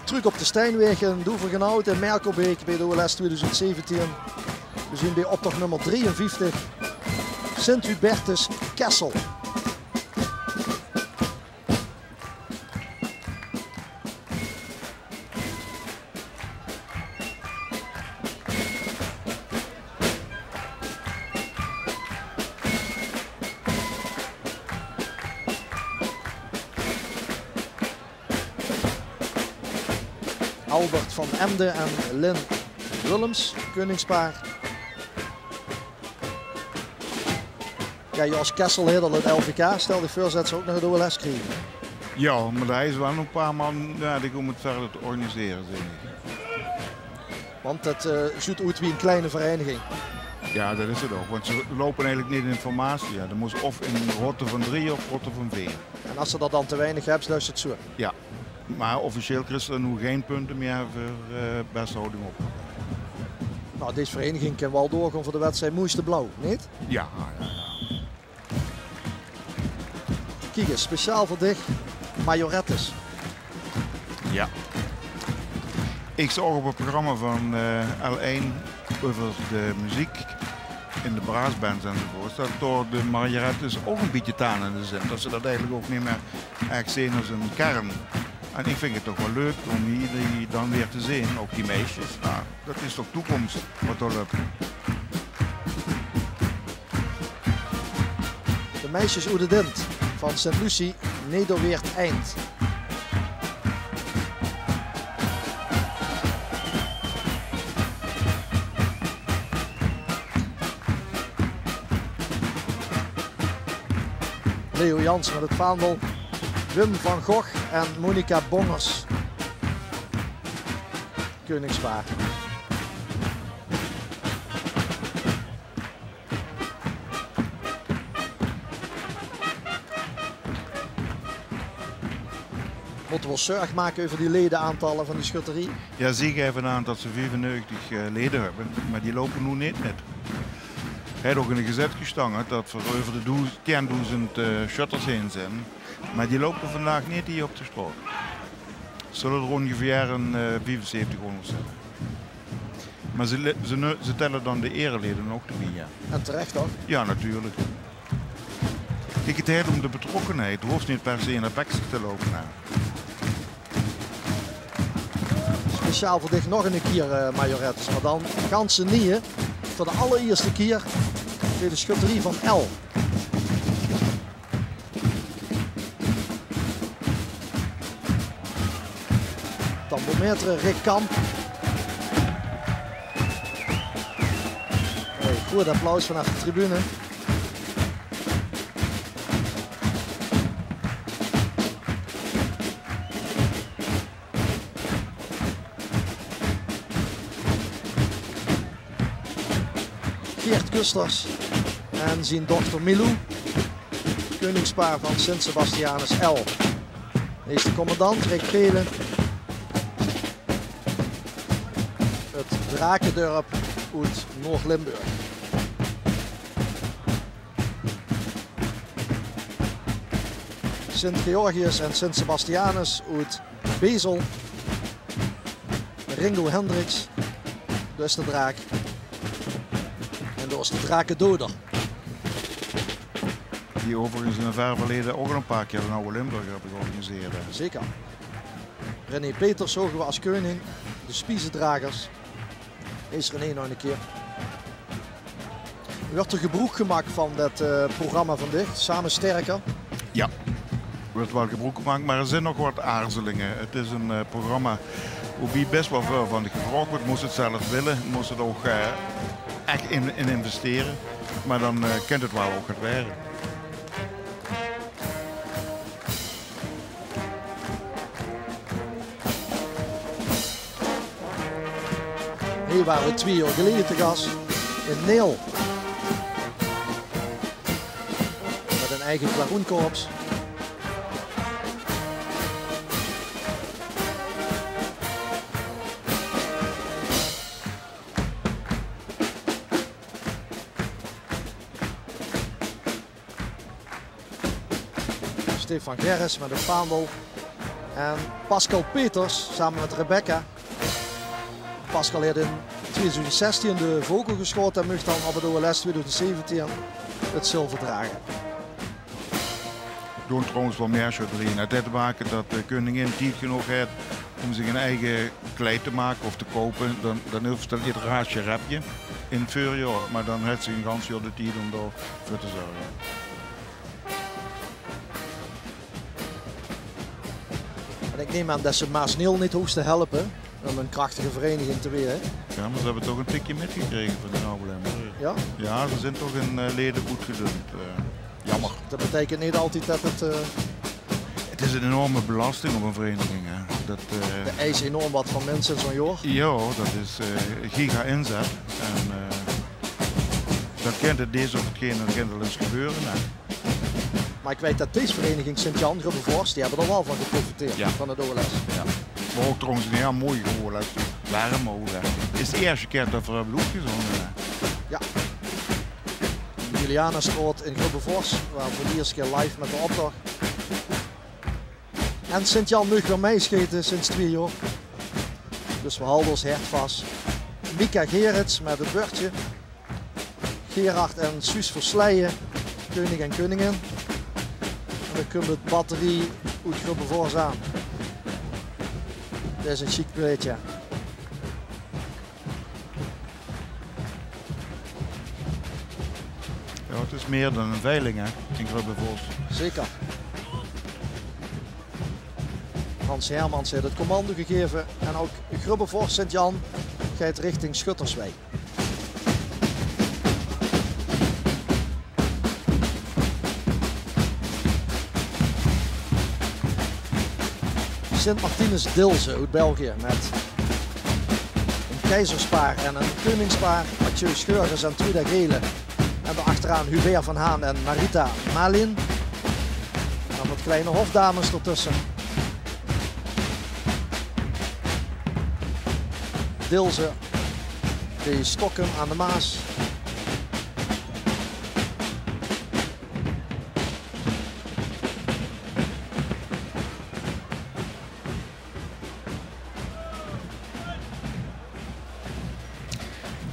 terug op de Steinweg in Doevergenhout en Merkelbeek bij de OLS 2017. We zien bij optocht nummer 53 Sint-Hubertus Kessel. Albert van Emden en Lynn Willems, koningspaar. Kijk je als Kesselhidder het LVK, stel je voor dat ze ook nog de OLS krijgen. Ja, maar daar is wel nog een paar man die om het verder te organiseren, zeg ik. Want het ziet uit wie een kleine vereniging. Ja, dat is het ook. Want ze lopen eigenlijk niet in informatie. Ja. Dat moest of in Rotte van 3 of Rotte van 4. En als ze dat dan te weinig hebben, dan is het zo. Ja, maar officieel krijgen ze nu geen punten meer voor beste houding op. Nou, deze vereniging kan wel doorgaan voor de wedstrijd Moeiste Blauw, niet? Ja. Kijk eens, speciaal voor dich, majorettes. Ja. Ik zag op het programma van L1 over de muziek in de braasbands enzovoort, dat door de majorettes ook een beetje tanende zijn. Dat ze dat eigenlijk ook niet meer echt zien als een kern. En ik vind het toch wel leuk om die dan weer te zien, ook die meisjes. Nou, dat is toch toekomst wat er lukt. De meisjes Oede Dint van Sint-Lucie, Nederweert Eind. Leo Jans met het vaandel, Wim van Gogh en Monica Bongers. Koningspaar. Moeten we zorg maken over die ledenaantallen van die schutterie? Ja, zie ik even aan dat ze 95 leden hebben, maar die lopen nu niet met. Hij heeft ook in de gezet gestangen dat we over de 10.000 shutters heen zijn. Maar die lopen vandaag niet hier op de straat. Zullen er ongeveer een 7500 zijn. Maar ze tellen dan de ereleden ook erbij. Ja. En terecht toch? Ja, natuurlijk. Kijk, het gaat om de betrokkenheid. Het hoeft niet per se in de bek te lopen. Speciaal voor dich nog een keer majorettes, maar dan ganse nieuwe. Voor de allereerste keer weer de schutterie van L. Tambourmetre Rick Kamp. Hey, goed applaus vanaf de tribune. Geert Kusters en zijn dochter Milou, koningspaar van Sint Sebastianus L. Eerste commandant Rick Pelen. Het Drakendorp uit Noord-Limburg. Sint Georgius en Sint Sebastianus uit Bezel. Ringo Hendricks, dat is de draak. En dat is de drakendoder. Die overigens in een ver verleden ook al een paar keer een oude Limburger hebben georganiseerd. Zeker. René Peters zogen we als koning. De Spiezendragers. Is René nog een keer. Er werd er gebruik gemaakt van dat programma van dit. Samen sterker. Ja, er wordt wel gebruik gemaakt, maar er zijn nog wat aarzelingen. Het is een programma waarbij best wel veel van de gevraagd wordt. Moest het zelf willen, moest het ook echt in investeren. Maar dan kent het wel ook het werken. Hier waren we 2 jaar geleden te gast in Neel. Met een eigen klaroenkorps. Stefan Gerrits met een vaandel. En Pascal Peters samen met Rebecca. Pascal heeft in 2016 de vogel geschoten en mag dan op het OLS 2017 het zilver dragen. Doen trouwens wel meer erin. Het heeft te maken dat de koningin tijd genoeg heeft om zich een eigen kleed te maken of te kopen. Dan hoeft het niet een raasje rapje in het voorjaar, maar dan heeft ze een gans jaar de tijd om daarvoor te zorgen. En ik neem aan dat ze Maasneel niet hoeft te helpen om een krachtige vereniging te weer. Ja, maar ze hebben toch een tikje metgekregen van de Oude. Ja? Ja, ze zijn toch in leden goed gedund. Jammer. Dat betekent niet altijd dat het... Het is een enorme belasting op een vereniging. Hè. De eis enorm wat van mensen in zo'n jaar. Ja, dat is giga inzet. En dat kent het deze of hetgeen, dat kent wel eens gebeuren. Hè. Maar ik weet dat deze vereniging Sint-Jan, Grubbevorst, die hebben er wel van geprofiteerd, Ja. van het OLS. Ja. Maar ook trouwens een heel mooi OLS. Waarom OLS? Het is de eerste keer dat we hebben opgezongen. Ja. Juliana Stroot in Grubbevorst, waar voor de eerste keer live met de optocht. En Sint-Jan mag weer meescheten sinds 2 jaar. Dus we houden ons hart vast. Mika Gerrits met het beurtje. Gerard en Suus Versleijen, koning en koningin. En dan komt het batterie uit Grubbevorst aan. Dit is een chic plaatje. Ja, het is meer dan een veiling hè, in Grubbevorst. Zeker. Hans Hermans heeft het commando gegeven en ook Grubbevorst Sint-Jan gaat richting Schutterswijk. Sint-Martinus Dilze uit België met een keizerspaar en een koningspaar. Mathieu Scheurens en Truda Gele. En daarachteraan Hubert van Haan en Marita Malin. En dan wat kleine hofdames ertussen. Dilze, de Stokken aan de Maas.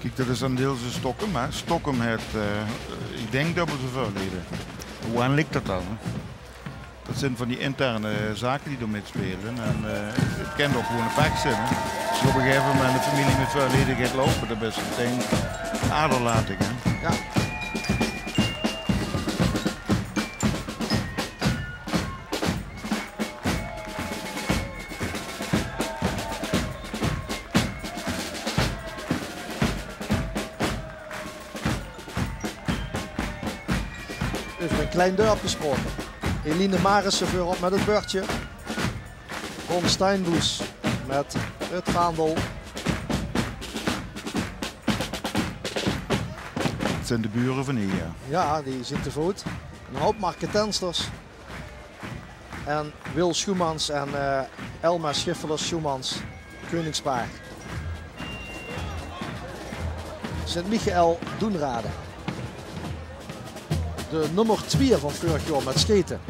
Kijk, dat is een Dilse Stokken, maar Stokken heeft, ik denk dubbel zoveel leden. Hoe ligt dat dan? Hè? Dat zijn van die interne zaken die ermee spelen. En het kan ook gewoon een pack zijn. Hè? Als je op een gegeven moment een familie met veel leden gaat lopen, dan is het meteen een aderlating. Hè? Ja. Even een klein dorp gesproken. Eline Marissen voorop met het beurtje. Ron Steinboes met het vaandel. Het zijn de buren van hier. Ja, die zit te voet. Een hoop marketensters. En Wil Schoemans en Elma Schiffelers Schoemans. Koningspaar. Sint-Michael Doenrade. De nummer 2 van vorig jaar met scheten.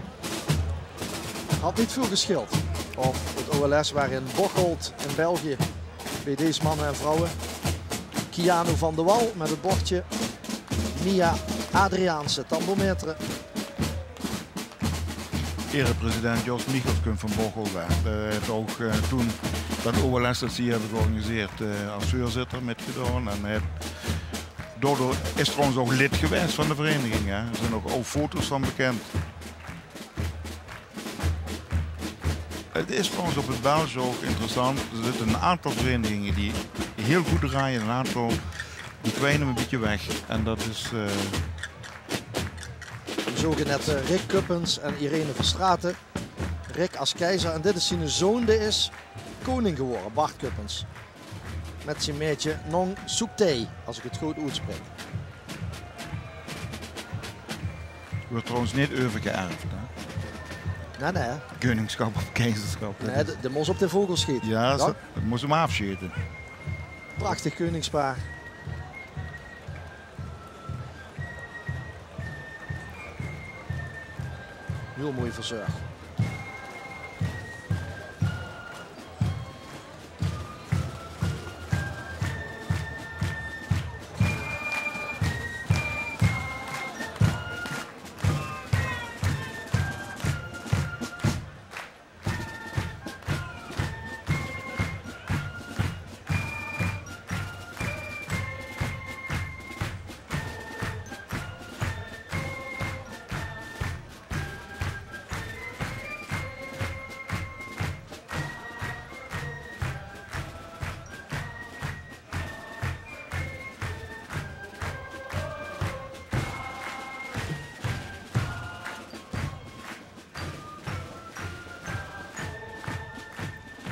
Had niet veel geschild. Of het OLS waarin Bocholt in België. Bij deze mannen en vrouwen. Kiano van de Wal met het bordje. Mia Adriaanse tambourmetre. Erepresident Jos Michels komt van Bocholt. Hij heeft ook toen dat OLS dat ze hier hebben georganiseerd als voorzitter metgedaan. En hij daardoor is trouwens ook lid geweest van de vereniging. Hè. Er zijn ook al foto's van bekend. Het is trouwens op het Belgisch ook interessant. Er zitten een aantal verenigingen die heel goed draaien, een aantal die kwijnen een beetje weg. En dat is... We zogen net Rick Kuppens en Irene Verstraeten. Rick als keizer en dit is zijn zoon, die is koning geworden, Bart Kuppens. Met zijn meetje Nong Soektei, als ik het goed uitspreek. Wordt trouwens niet overgeërfd. Hè? Nee. Koningschap of keizerschap. Nee, de moest op de vogel schieten. Ja, dat moest hem afschieten. Prachtig koningspaar. Heel mooi verzorgd.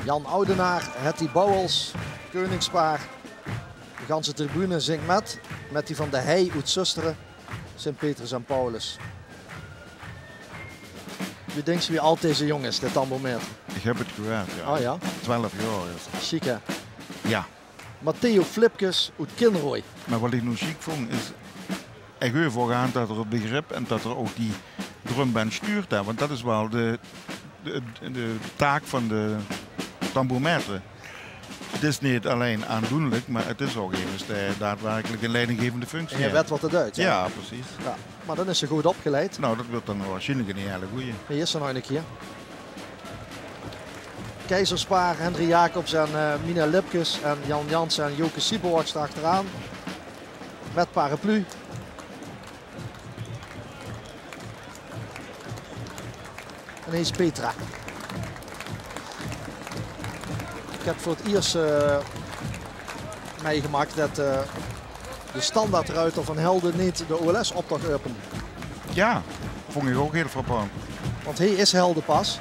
Jan Oudenaar, Hetty Bouwels, Koningspaar. De ganse tribune zingt met die van de Hei uit Zusteren, Sint-Petrus en Paulus. Wie denkt wie oud deze jongen is, dit tambourmeter? Ik heb het gehoord, ja. Oh ja? 12 jaar is het. Chic hè? Ja. Matteo Flipkes uit Kinrooi. Maar wat ik nu chic vond is, ik wil voorgaan dat er het begrip en dat er ook die drumband stuurt daar. Want dat is wel de taak van de tambourmeter. Het is niet alleen aandoenlijk, maar het is ook even daadwerkelijk een leidinggevende functie. En je weet wat het uit. Ja, precies. Ja, maar dan is ze goed opgeleid. Nou, dat wordt dan waarschijnlijk een hele goeie. Hier is ze nog een keer. Keizerspaar, Henry Jacobs en Mina Lipkes en Jan Jansen en Joke Siebelwachs achteraan. Met paraplu. En hier is Petra. Ik heb voor het eerst meegemaakt dat de standaardruiter van Helden niet de OLS-optocht opende. Ja, vond ik ook heel frappant. Want hij is Heldenpas.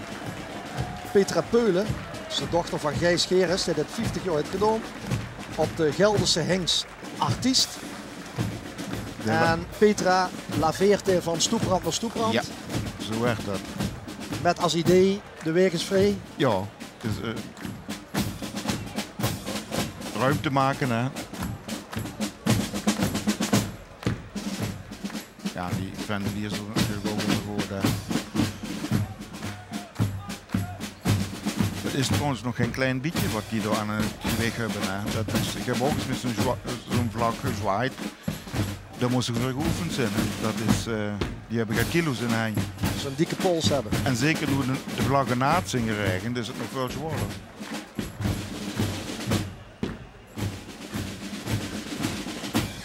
Petra Peulen, is de dochter van Gijs Geres, die dit 50 jaar heeft gedaan. Op de Gelderse Hengst artiest. Ja, en Petra laveert van stoeprand naar stoeprand. Ja, zo werkt dat. Met als idee, de weg is vrij. Ja, dus, ruimte maken, hè. Ja, die fan die is er natuurlijk ook ondergoed. Het is trouwens nog geen klein beetje wat die er aan het weg hebben. Hè. Dat is, ik heb ook eens met zo'n vlak gezwaaid. Daar moest ik voor geoefend zijn. Dat is, die hebben geen kilo's in heen. Zo'n dikke pols hebben. En zeker toen de vlaggen na het zingen regent, is het nog veel zwaarder.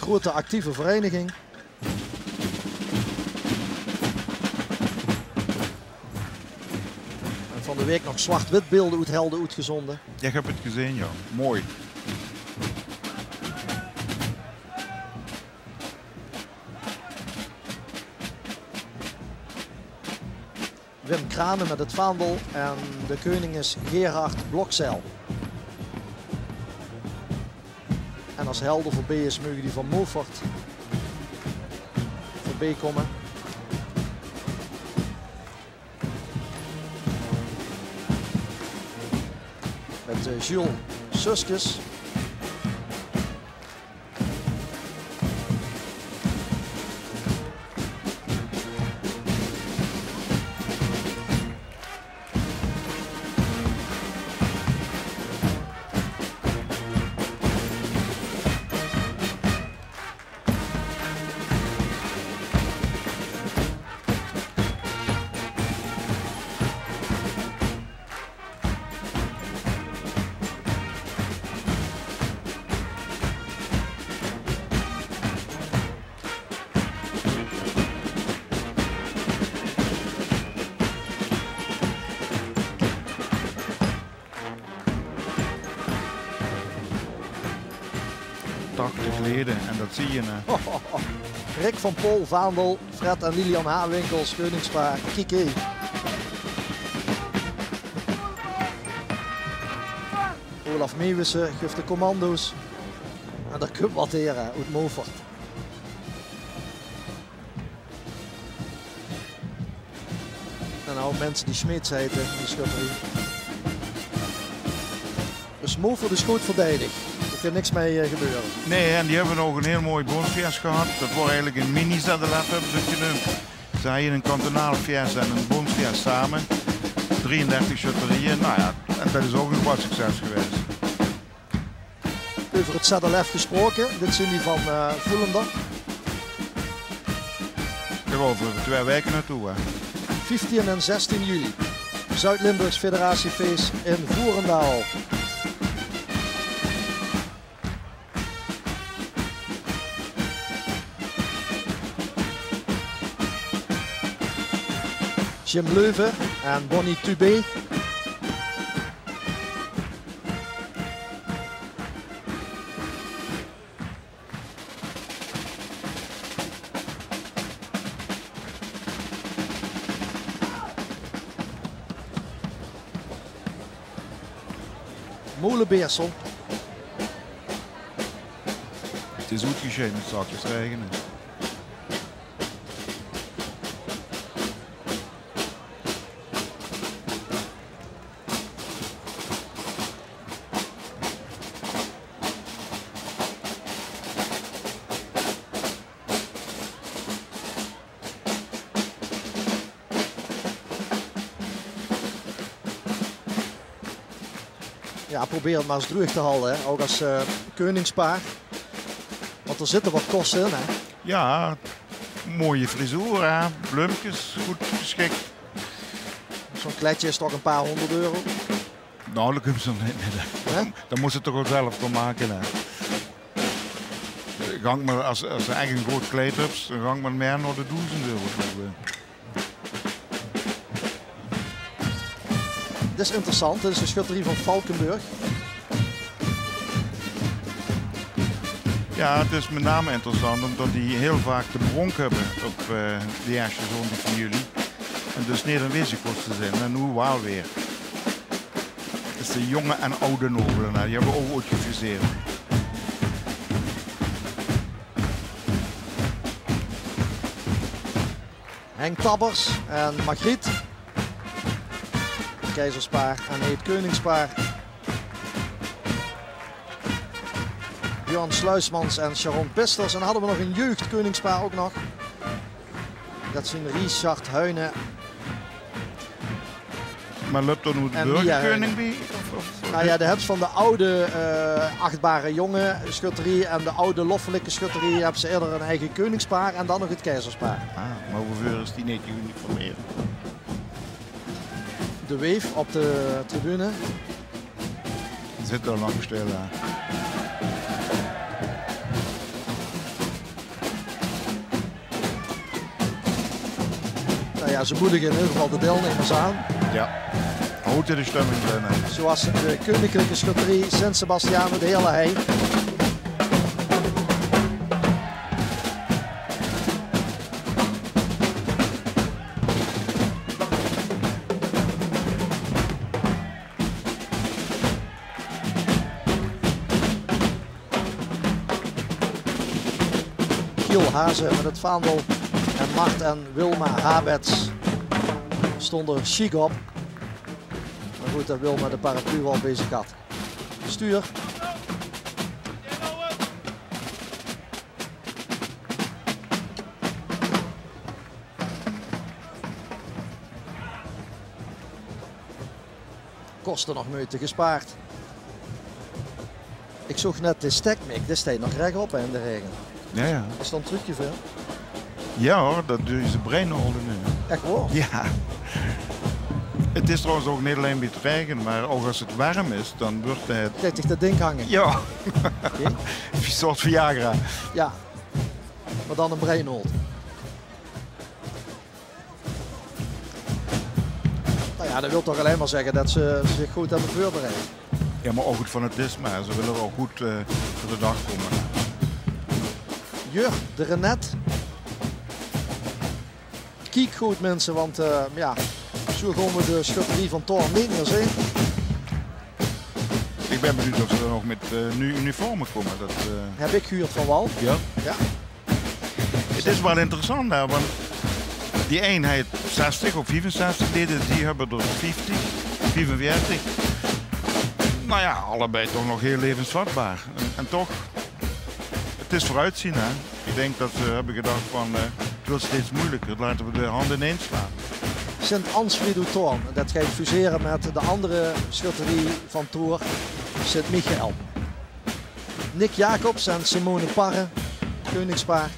Grote actieve vereniging. En van de week nog zwart-wit beelden uit Helden uitgezonden. Ja, ik heb het gezien, ja. Mooi. Wim Kranen met het vaandel en de koning is Gerard Blokzeil. En als Helden voorbij is, mogen die van Moffert voorbij komen. Met Jules Suskes. Leden en dat zie je. Rick van Pol, Vaandel, Fred en Lilian Hawinkels, Koningspaar, Kike. Olaf Meeuwissen geeft de commando's. En daar komt wat heren uit Moffert. En nou mensen die Smeets heten, die schutterie. Dus Moffert is goed verdedigd. Er kan niks mee gebeuren. Nee, en die hebben nog een heel mooi bondsfeest gehad. Dat wordt eigenlijk een mini-ZLF hebben ze genoemd. Ze hadden een kantonale feest en een bondsfeest samen. 33 schutterieën. Nou ja, en dat is ook een wat succes geweest. Over het ZLF gesproken. Dit zijn die van Vullender. Ik ga over 2 weken naartoe. Hè. 15 en 16 juli. Zuid-Limburgs Federatiefeest in Voerendaal. Jim Leuven en Bonnie Tubé. Molenbeersel. Het is goed geschehen, het zakjes regenen. Ja, probeer het maar eens terug te halen, hè. Ook als koningspaar. Want er zitten wat kosten in, hè. Ja, mooie frisuur, hè? Bloempjes, goed geschikt. Zo'n kletje is toch een paar €100. Nou, dat kunnen ze niet. Dan moet ze toch wel zelf voor maken. Hè? Gang maar, als je echt een groot kleed hebt, dan gang maar meer naar de €1000. Dit is interessant, dit is de schutterie van Valkenburg. Ja, het is met name interessant omdat die heel vaak de bronk hebben op de eerste zondag van juli. En dus niet aanwezig kosten zijn. En nu wel weer. Het is de jonge en oude nobelen, die hebben we ook ooit gefuseerd. Henk Tabbers en Margriet. Keizerspaar en het Koningspaar. Björn Sluismans en Sharon Pisters. En dan hadden we nog een jeugdkoningspaar ook nog. Dat zijn Richard Huyne. Maar loopt er nu de En burgerkoning bij? Nou ja, de hebt van de oude achtbare jonge schutterie en de oude loffelijke schutterie hebben ze eerder een eigen koningspaar en dan nog het keizerspaar. Ah, maar hoeveel is die niet geuniformeerd? De Weef op de tribune. Zit er lang stil aan. Nou ja, ze moedigen in ieder geval de deelnemers aan. Ja, houdt de stemming binnen. Zoals de koninklijke schutterie Sint Sebastiaan met de hele hei. Giel Hazen met het vaandel en Mart en Wilma Habets stonden er chic op. Maar goed, dat Wilma de paraplu al bezig had. Stuur. Kosten nog moeite gespaard. Ik zocht net de stekmik, dit staat nog rechtop in de regen. Ja, ja. Is dat een trucje veel? Ja hoor, dat doen ze breinholden nu. Echt waar? Ja. Het is trouwens ook niet alleen bij het regen, maar ook als het warm is, dan wordt het... Kijk zich dat ding hangen. Ja, Okay. een soort Viagra. Ja, maar dan een breinhold. Nou ja, dat wil toch alleen maar zeggen dat ze zich goed hebben voorbereid. Ja, maar ook goed van het is, maar ze willen ook goed voor de dag komen. Jur, de Renet. Kijk goed mensen, want ja, zo gaan we de schutterie van Thorn niet meer zien. Ik ben benieuwd of ze er nog met nu uniformen komen. Dat, Heb ik gehuurd van Wal. Ja. Ja. Het is wel interessant, hè, want die eenheid 60 of 65 leden, die hebben er 50, 45. Nou ja, allebei toch nog heel levensvatbaar. En toch, het is vooruitzien, hè. Ik denk dat ze hebben gedacht van, het wordt steeds moeilijker, laten we de handen ineens slaan. Sint Ansfrido Thorn, dat gaat fuseren met de andere schutterie van Tour, Sint Michael. Nick Jacobs en Simone Parre, koningspaar.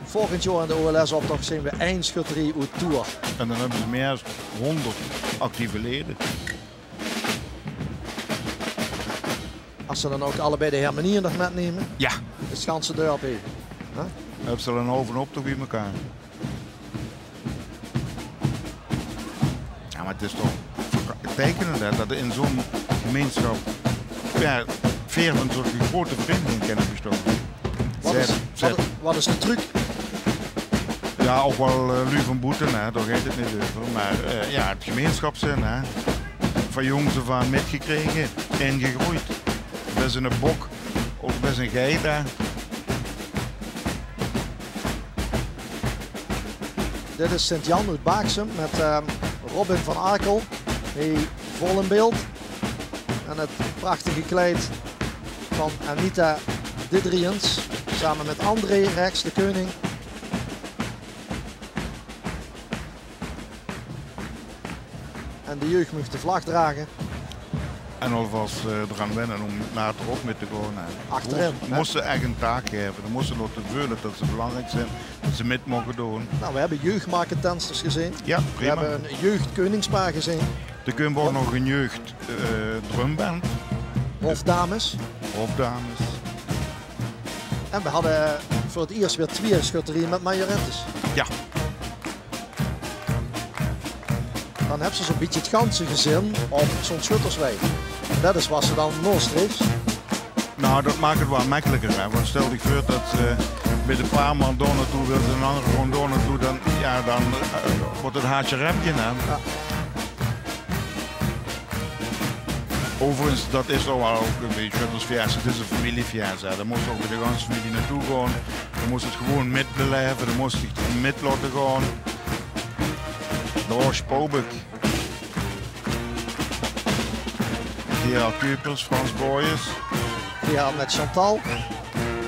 Volgend jaar in de OLS-optocht zijn we één schutterie uit Tour. En dan hebben ze meer dan 100 actieve leden. Als ze dan ook allebei de Hermenier nog metnemen, Ja. het ganse dorp even. Huh? Dan hebben ze er een hoofd en optocht bij elkaar. Ja, maar het is toch tekenend dat er in zo'n gemeenschap 24 grote vrienden kennen gestoken. Wat is de truc? Ja, ook wel Lu van Boeten, hè, daar gaat het niet over. Maar ja, het gemeenschapszin, hè. van jongs af aan metgekregen en gegroeid. Best een bok, ook best een geit daar. Dit is Sint-Jan uit Baaksem met Robin van Arkel. Hij vol in beeld. En het prachtige kleed van Anita Didriens. Samen met André rechts, de koning. En de jeugd mag de vlag dragen. En alvast eraan wennen om later op mee te gaan. Achterin. Ze moesten echt een taak geven. Ze moesten nog te voelen dat ze belangrijk zijn. Dat ze met mogen doen. Nou, we hebben jeugdmarketensters gezien. Ja, prima. We hebben een jeugdkoningspaar gezien. Er kunnen we ook nog een jeugd drumband. Hofdames. Hofdames. En we hadden voor het eerst weer 2 schutterieën met majorettes. Ja. Dan hebben ze zo'n beetje het ganse gezin op zo'n schutterswijk. Dat is wat ze dan noordstreeks. Nou, dat maakt het wel makkelijker. Hè? Want stel je voor dat ze met een paar man door naartoe wil en een ander gewoon door naartoe, dan, ja, dan wordt het haatje rempje. Hè? Ja. Overigens, dat is toch wel ook een beetje schuttersverjaars. Het is een familieverjaars. Daar moest ook met de ganse familie naartoe gaan. Dan moest het gewoon met beleven, dan moest het met laten gaan. Roos Pobek. Gerard Kuipers, Frans Boyes. Gerard met Chantal.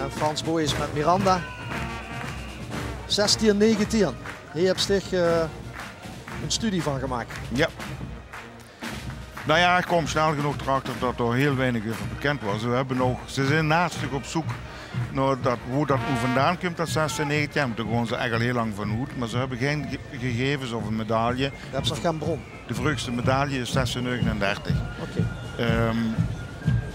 En Frans Boyes met Miranda. 16, 19. Hier heb je een studie van gemaakt. Ja. Nou ja, ik kom snel genoeg erachter dat er heel weinig over bekend was. Ze zijn naastig op zoek naar hoe dat nu vandaan komt, dat 16, 19 jaar. Daar gaan ze echt al heel lang van uit. Maar ze hebben geen gegevens of een medaille. Daar hebben ze nog geen bron. De vroegste medaille is 1639. Oké.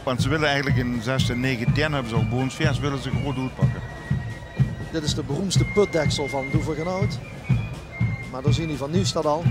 Want ze willen eigenlijk in 16, 19 hebben ze ook boonsfeest, willen ze goed uitpakken. Dit is de beroemdste putdeksel van Doevergenhout. Maar daar zien we van Nieuwstad al.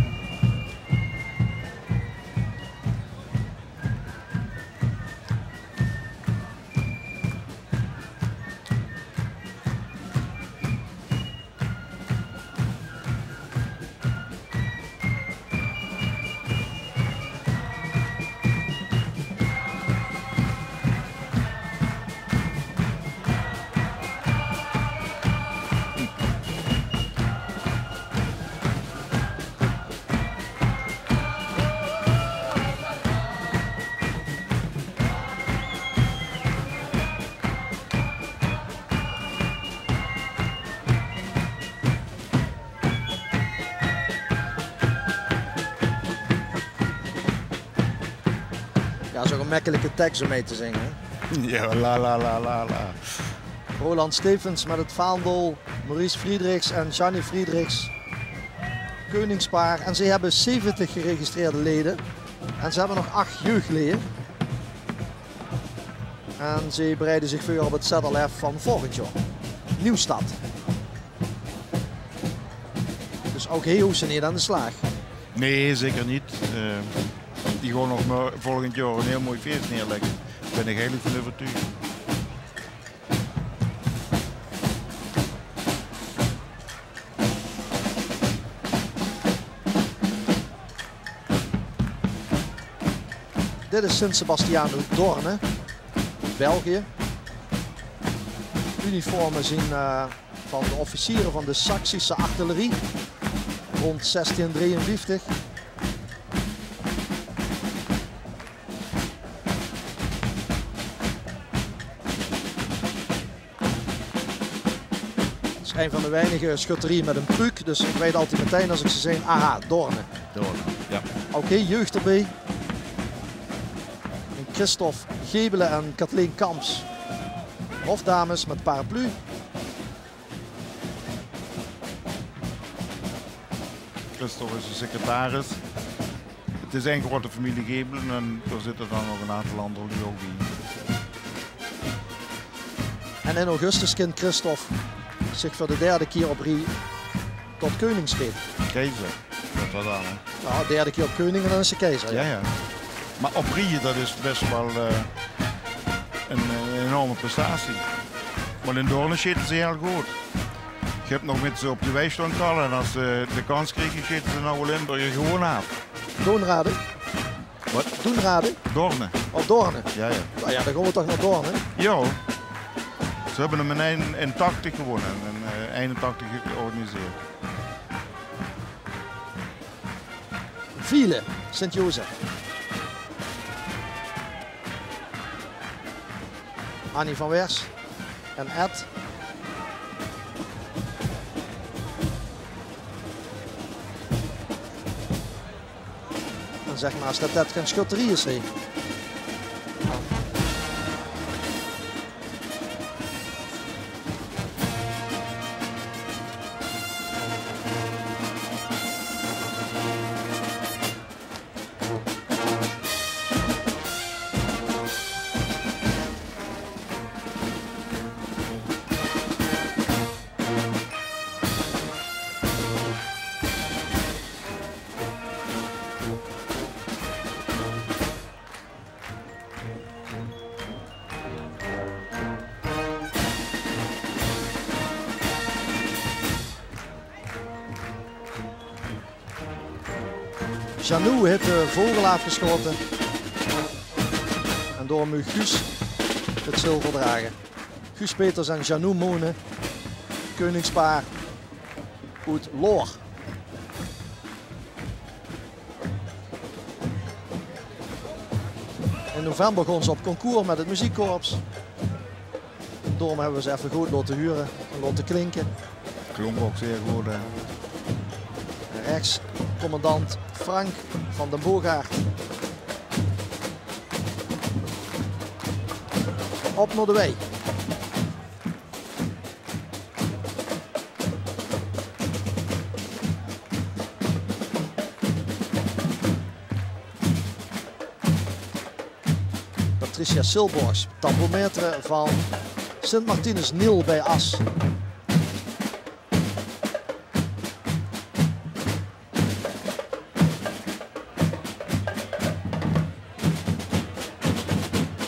Ja, zo'n gemakkelijke tekst om mee te zingen. Ja, la la la la la. Roland Stevens met het vaandel, Maurice Friedrichs en Gianni Friedrichs. Koningspaar. En ze hebben 70 geregistreerde leden. En ze hebben nog 8 jeugdleden. En ze bereiden zich voor op het ZLF van volgend jaar. Nieuwstad. Dus ook hij hoeft ze niet aan de slag. Nee, zeker niet. Die gaan nog maar volgend jaar een heel mooi feest neerleggen. Daar ben ik heilig van overtuigd. Dit is Sint-Sebastiaan uit Doorne, België. Uniformen zien van de officieren van de Saksische artillerie rond 1653. Het is een van de weinige schutterieën met een pruik, dus ik weet altijd meteen als ik ze zie, aha, Doorne. Doorne, ja. Oké, jeugd erbij. Christophe Gebelen en Kathleen Kamps. Hofdames met paraplu. Christophe is de secretaris. Het is een grote familie Gebelen en er zitten dan nog een aantal anderen die ook in. En in augustus kind Christophe zich voor de 3e keer op rij tot koning scheep. Keizer, dat was aan. Nou, 3e keer op koning en dan is ze keizer. Ja, ja. Maar op Rieën, dat is best wel een enorme prestatie. Maar in Doorne schieten ze heel goed. Je hebt nog met ze op de wijsstand kallen en als ze de kans kregen, schieten ze nou Limburg gewoon af. Doonraden. Wat? Doenrade? Dorne. Of Doorne? Ja, ja. Nou ja, dan gaan we toch naar Doorne. Ja. Ze hebben hem in 80 gewonnen en 81 georganiseerd. Viele, Sint-Jozef. Annie van Wers en Ed. En zeg maar als dat geen schutterie is. He. Janou heeft de vogel afgeschoten. En door hem Guus het zilver dragen. Guus Peters en Janou Monen. Koningspaar uit Loor. In november gaan ze op concours met het muziekkorps. Daarom hebben we ze even goed laten huren en laten klinken. Klonk ook zeer goed. Rechts commandant Frank van den Boogaard. Op naar de wei. Patricia Silborgs, tambourmetre van Sint Martinus Niel bij As.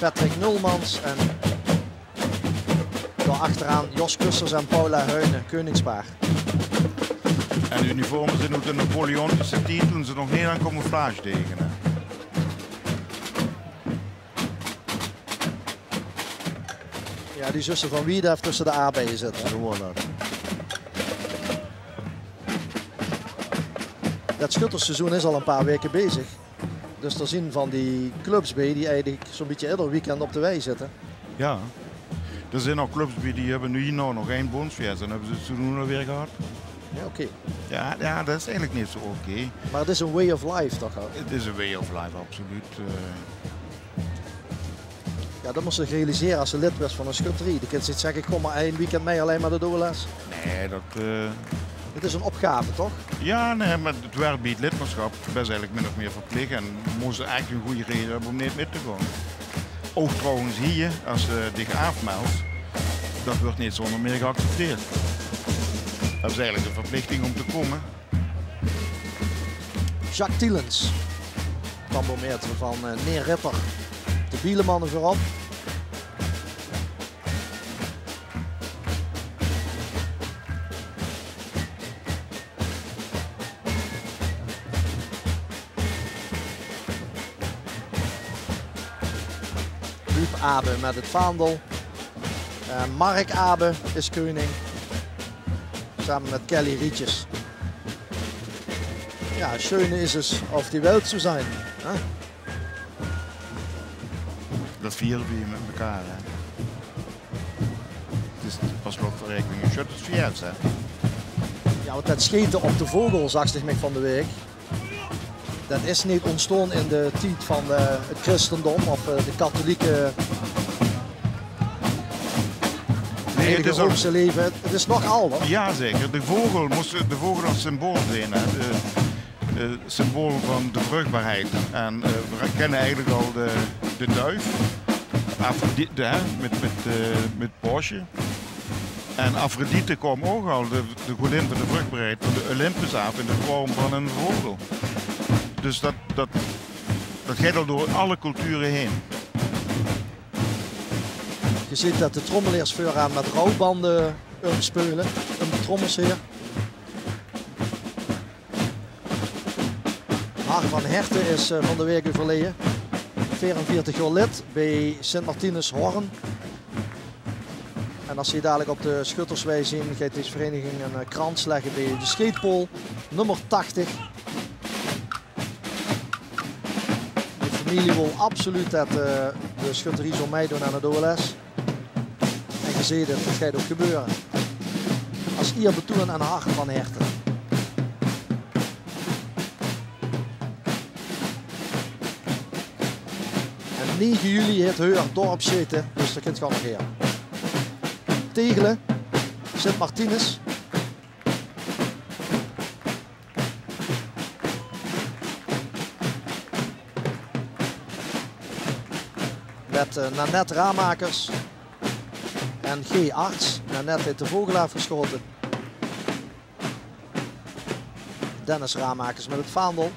Patrick Nulmans en daarachteraan Jos Kussers en Paula Heunen, Koningspaar. En de uniformen zijn ook de Napoleontische titelen, ze nog niet aan camouflage tegen. Hè. Ja, die zuster van Wiede heeft tussen de aardbeien zitten. Zo wordt dat. Dat schuttersseizoen is al een paar weken bezig. Dus er zien van die clubs bij die eigenlijk zo'n beetje ieder weekend op de wei zitten. Ja, er zijn ook clubs bij die hebben nu hier nog één bondsfeest en hebben ze het seizoen alweer gehad. Ja, oké. Ja, dat is eigenlijk niet zo oké. Maar het is een way of life toch ook? Het is een way of life, absoluut. Ja, dat moest ze realiseren als ze lid was van een schutterie. De kind zit zeggen, ik kom maar één weekend mee alleen maar de doorles. Nee, dat... Het is een opgave toch? Ja, nee, maar het werk biedt lidmaatschap best eigenlijk min of meer verplicht en moesten eigenlijk een goede reden hebben om niet mee te gaan. Ook trouwens hier, als je zich afmeldt, dat wordt niet zonder meer geaccepteerd. Dat is eigenlijk een verplichting om te komen. Jacques Tielens, tambourmeter van Neer Ripper. De Bielemannen voorop. Huub Abe met het vaandel. Mark Abe is koning. Samen met Kelly Rietjes. Ja, het schöne is dus of die wilt zo zijn. Hè? Dat vieren we met elkaar. Hè. Het is pas slot van rekening een shot verjaards. Ja, want dat schieten op de vogel, zag ik van de week. Dat is niet ontstaan in de tijd van het christendom of de katholieke Roomse leven. Het is nog ouder. Ja, zeker. De vogel moest de vogel als symbool zijn. Hè. De symbool van de vruchtbaarheid. En we kennen eigenlijk al de duif. Afrodite, met Porsche. En Afrodite kwam ook al, de godin van de vruchtbaarheid, van de Olympus af in de vorm van een vogel. Dus dat gaat al door alle culturen heen. Je ziet dat de trommelaars vooraan met rouwbanden spelen, een trommelsheer. Harm van Herten is van de week overleden. 44 jaar lid bij Sint Martinus Horn. En als je dadelijk op de schutterswij zien, gaat deze vereniging een krans leggen bij de scheetpool nummer 80. De familie wil absoluut dat de schutterie zo meedoen aan het OLS. En gezien dat gaat ook gebeuren. Als eer betonen aan Harm van Herten. En 9 juli het Heur dorp zitten, dus dat kunt gewoon nog hier. Tegelen, Sint Martinus. Met Nanette Ramakers en G. Arts. Nanette heeft de vogelaar verschoten. Dennis Ramakers met het vaandel.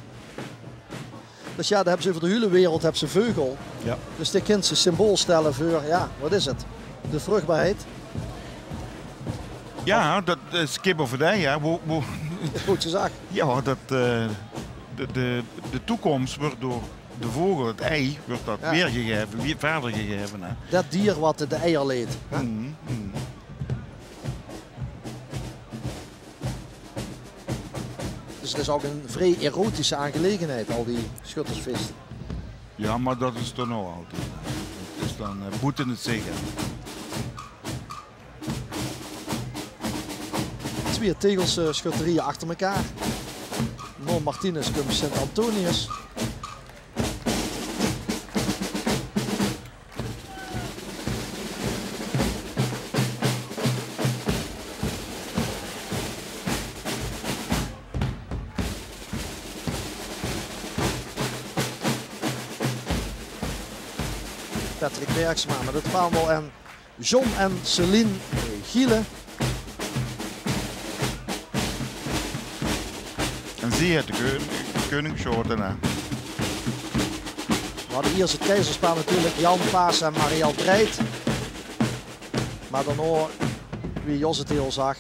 Dus ja, daar hebben ze voor de hele wereld hebben ze Veugel. Ja. Dus dit kind ze symbool stellen voor, ja, wat is het? De vruchtbaarheid. Ja, dat is kippenverdij, ja. Goed gezegd. Ja, dat de toekomst wordt door de vogel, het ei, wordt dat weergegeven, weer verder gegeven. Hè. Dat dier wat de eier leed. Dus het is ook een vrij erotische aangelegenheid, al die schuttersvisten. Ja, maar dat is toch nog altijd. Het is dan boeten het zeggen. 2 tegels schutterieën achter elkaar. Noor Martinus komt Sint Antonius. Patrick Bergsma met het vaandel en John en Celine Gielen. En zie je de koningsshorten. We hadden hier het keizerspaar natuurlijk, Jan Paas en Marielle Breit. Maar daarna, wie Jos het heel zag,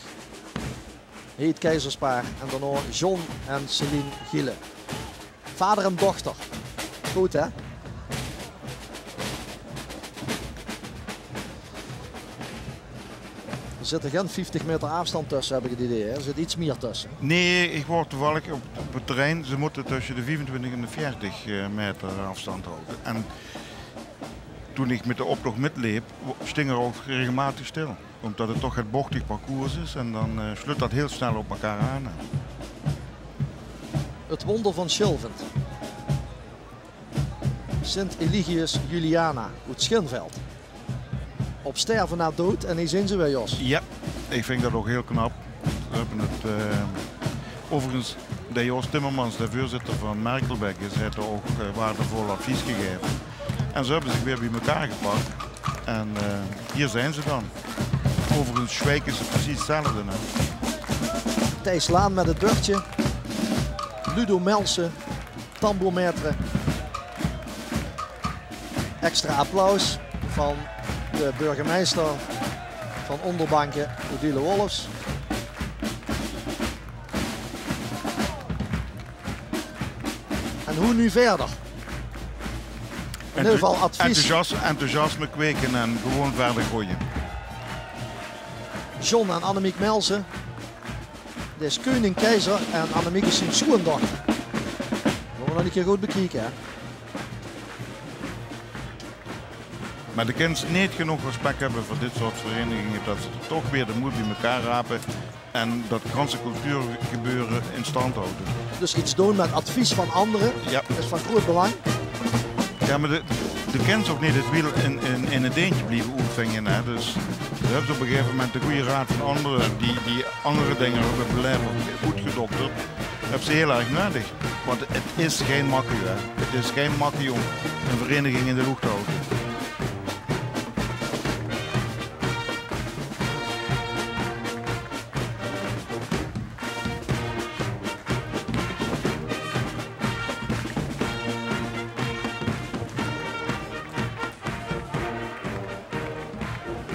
heet keizerspaar. En daarna John en Celine Gielen. Vader en dochter. Goed hè? Er zit er geen 50 meter afstand tussen, heb ik het idee. Hè? Er zit iets meer tussen. Nee, ik word toevallig op het terrein. Ze moeten tussen de 25 en de 40 meter afstand houden. En toen ik met de optocht mitleep, sting er ook regelmatig stil. Omdat het toch het bochtig parcours is en dan sluit dat heel snel op elkaar aan. Het wonder van Schilvent. Sint Eligius Juliana uit Schinveld. Op sterven na dood en hier zijn ze weer, Jos. Ja, ik vind dat ook heel knap. We hebben het, overigens, de Jos Timmermans, de voorzitter van Merkelbeek, heeft er ook waardevol advies gegeven. En ze hebben zich weer bij elkaar gepakt. En hier zijn ze dan. Overigens zwijken ze precies hetzelfde. Hè. Thijs Laan met het beurtje. Ludo Melsen, tambourmetre. Extra applaus van de burgemeester van Onderbanken, Odile Wolfs. En hoe nu verder? In ieder geval advies. Enthousiasme kweken en gewoon verder gooien. John en Annemiek Melsen. Dit is koning keizer en Annemiek is zijn schoendochter. Dat moeten we nog een keer goed bekijken. Hè? Maar de kinderen niet genoeg respect hebben voor dit soort verenigingen, dat ze toch weer de moed bij elkaar rapen en dat ganse cultuurgebeuren in stand houden. Dus iets doen met advies van anderen is van groot belang. Ja, maar de kinderen ook niet het wiel in het eentje blijven oefenen. Hè. Dus we hebben op een gegeven moment de goede raad van anderen die andere dingen hebben beleid goed gedokterd. Dat hebben ze heel erg nodig. Want het is geen makkie. Hè. Het is geen makkie om een vereniging in de lucht te houden.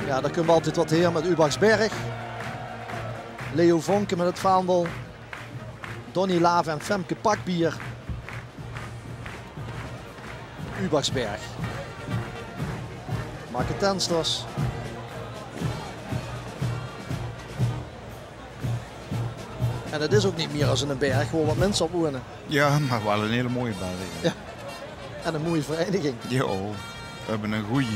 Ja, daar kunnen we altijd wat heer met Ubaxberg. Leo Vonke met het vaandel. Donny Lave en Femke Pakbier Ubachsberg. Maken tensters. En het is ook niet meer als in een berg, gewoon wat mensen op wonen. Ja, maar wel een hele mooie bal. Ja. En een mooie vereniging. Ja, we hebben een goede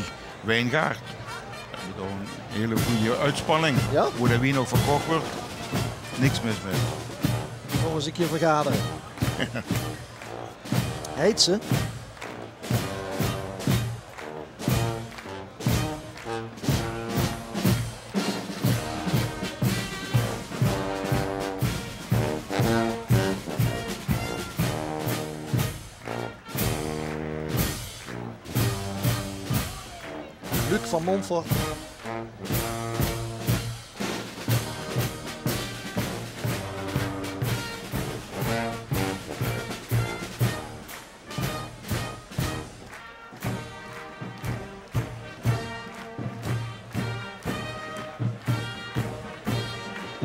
wijngaard. We hebben toch een hele goede uitspanning. Ja? Hoe dat wien ook verkocht wordt, niks mis mee. Nog eens een keer vergaderen. Heet ze? Luc van Montfort.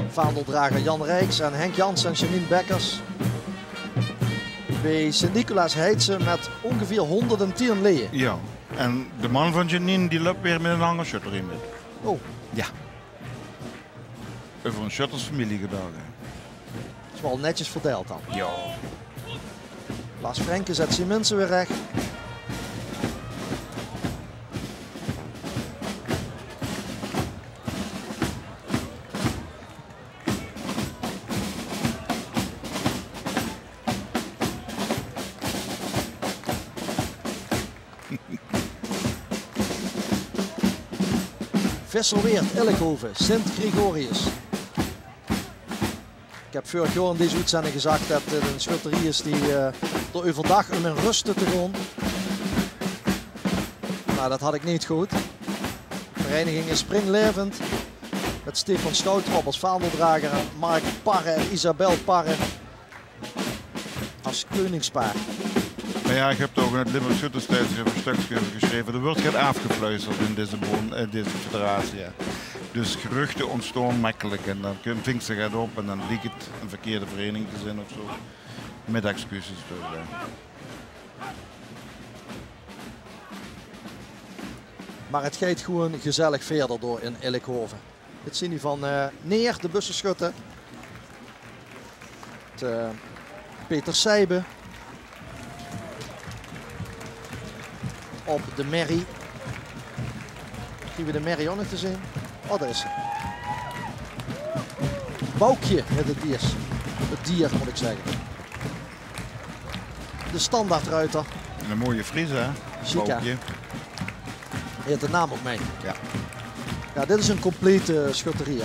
Vaandeldrager Jan Rijks en Henk Jans en Janine Bekkers. Bij Sint-Nicolaas Heidse met ongeveer 110 leden. Ja, en de man van Janine die loopt weer met een hanger shutter in met. Oh, Ja. Over een shuttersfamilie gedaan. dat is wel netjes verdeeld dan. Ja. Lars Frenke zet zijn mensen weer recht. Visselweert, Ilkhoven, Sint-Gregorius. Ik heb vorig jaar in deze uitzending gezegd dat het een schutterie is die door overdag om in rust te gaan. Nou, dat had ik niet goed. De vereniging is springlevend. Met Stefan Schoutrop als vaandeldrager en Mark Parre en Isabel Parre als koningspaar. Maar ja, ik heb toch in het Limburg Schutters tijdschrift een stukje geschreven. Er wordt geen afgefluisterd in deze federatie. Ja. Dus geruchten ontstaan makkelijk en dan vinkt ze het op en dan liep het een verkeerde vereniging te zijn of zo. Met excuses. Dus, Maar het gaat gewoon gezellig verder door in Ilkhoven. Dit zien die van Neer, de bussenschutter. Peter Seibe. Op de merrie. Zien we de merrie ook nog te zien? Oh, daar is ze. Boukje met het dier. Het dier moet ik zeggen. De standaardruiter. en een mooie Fries, hè? Chica. Boukje. Hij heeft de naam ook mee. Ja. Ja, dit is een complete schutterie.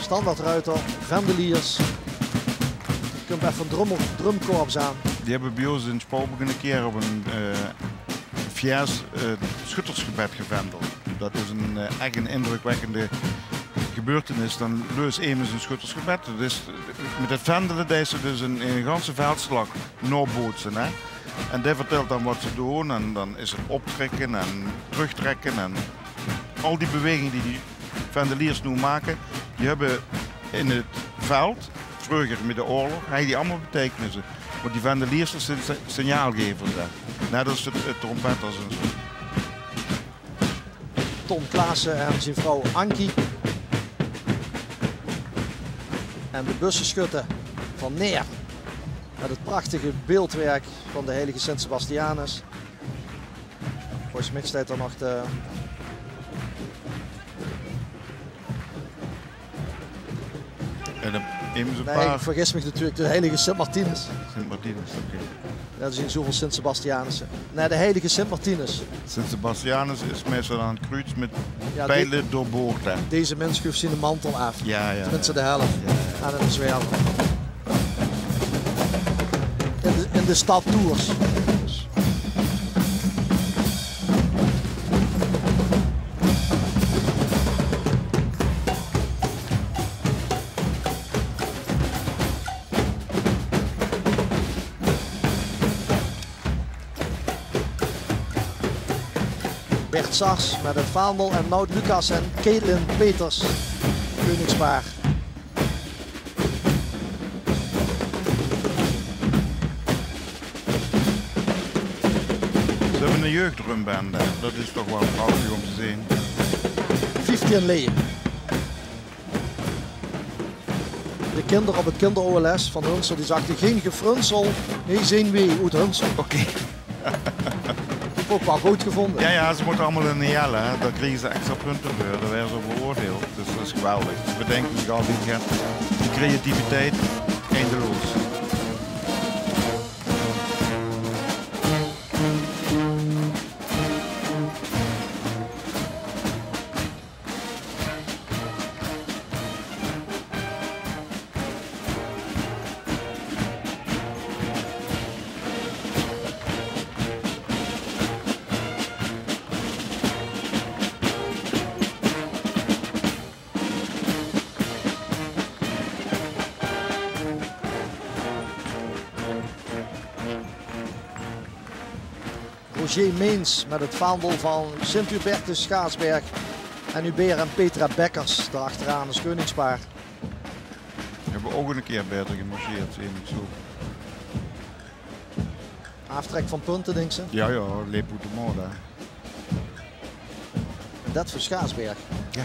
Standaardruiter, vendeliers. Je kunt even een drumkorps aan. Die hebben bij ons in Spouwburg een keer op een Fiers schuttersgebed gevendeld. Dat is echt een indrukwekkende gebeurtenis. Dan leus Emus een schuttersgebed. Dus met het vendelen deed ze dus een ganse veldslag nabootsen. Hè? En die vertelt dan wat ze doen en dan is het optrekken en terugtrekken en al die bewegingen die vendeliers nu maken, die hebben in het veld, vroeger met de oorlog, die allemaal betekenissen. Want die vendeliers zijn signaalgevers. Net als het trompetters en zo. Tom Klaassen en zijn vrouw Ankie. En de bussenschutter van Neer. Met het prachtige beeldwerk van de heilige Sint Sebastianus. Volgens mij staat er nog de... En dan even een Nee, paar... ik vergis me natuurlijk, de heilige Sint Martinus. Sint Martinus, oké. Ja, er zijn zoveel Sint Sebastianussen. Nee, de heilige Sint Martinus. Sint Sebastianus is meestal aan het kruis met Ja, pijlen doorboord. Hè. Deze mens schuift zijn mantel af. Ja, ja. Tenminste de helft. Ja, Aan het zwerven. In de stad Tours. Bert Sars met het vaandel en Nout Lucas en Caitlin Peters. Koningspaar. Ze hebben een jeugdrumband. Dat is toch wel prachtig om te zien. 15 leden. De kinderen op het kinder-OLS van Hunsel die zagen geen gefrunsel, nee zenuwee uit Hunsel. Oké. Dat heb ik ook wel goed gevonden. Ja, ze moeten allemaal in de jelle. Daar kregen ze extra punten voor. Daar werden ze beoordeeld. Dus dat is geweldig. Dus we denken zich al die creativiteit eindeloos. Roger Meens met het vaandel van Sint-Hubertus Schaatsberg en Hubert en Petra Bekkers daarachteraan als koningspaar. We hebben ook een keer beter gemarcheerd, zie ik zo. Aftrek van punten, denk ze. Ja, leep uit de moda. Dat voor Schaatsberg. Ja.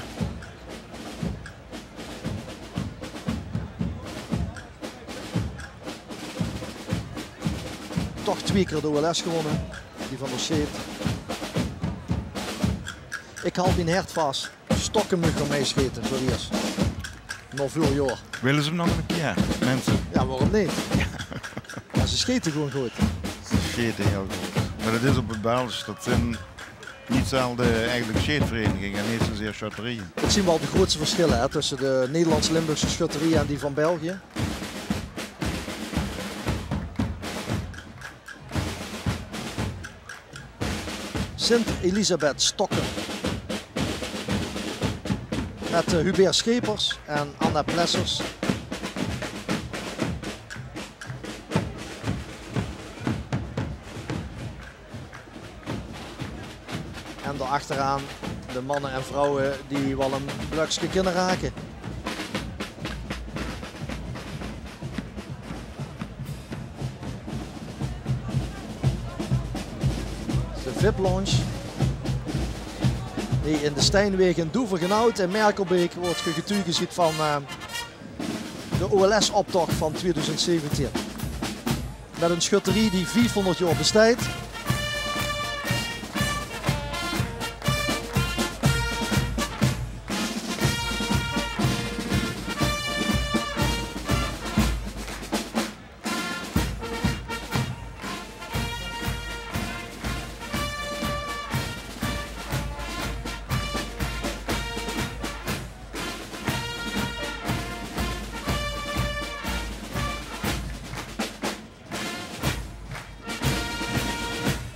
Toch 2 keer de OLS gewonnen. Die van de Scheet. Ik haal die hert vast. Stokkenmugger meescheten, zo eerst. Nog veel jaar. Willen ze hem nog een keer, mensen? Ja, waarom niet? Ja, ze scheten gewoon goed. Ze scheten heel goed. Maar dat is op het Belgisch. Dat zijn niet zelden eigenlijk scheetverenigingen en niet zozeer schutterieën. Dat zien we al de grootste verschillen hè, tussen de Nederlands-Limburgse schutterie en die van België. Sint-Elisabeth Stokken. Met Hubert Schepers en Anna Plessers. En daarachteraan de mannen en vrouwen die wel een blokje kunnen raken. De VIP-lounge die in de Stijnweg in Doevergenhout en Merkelbeek wordt getuige ziet van de OLS-optocht van 2017. Met een schutterie die 400 jaar bestaat.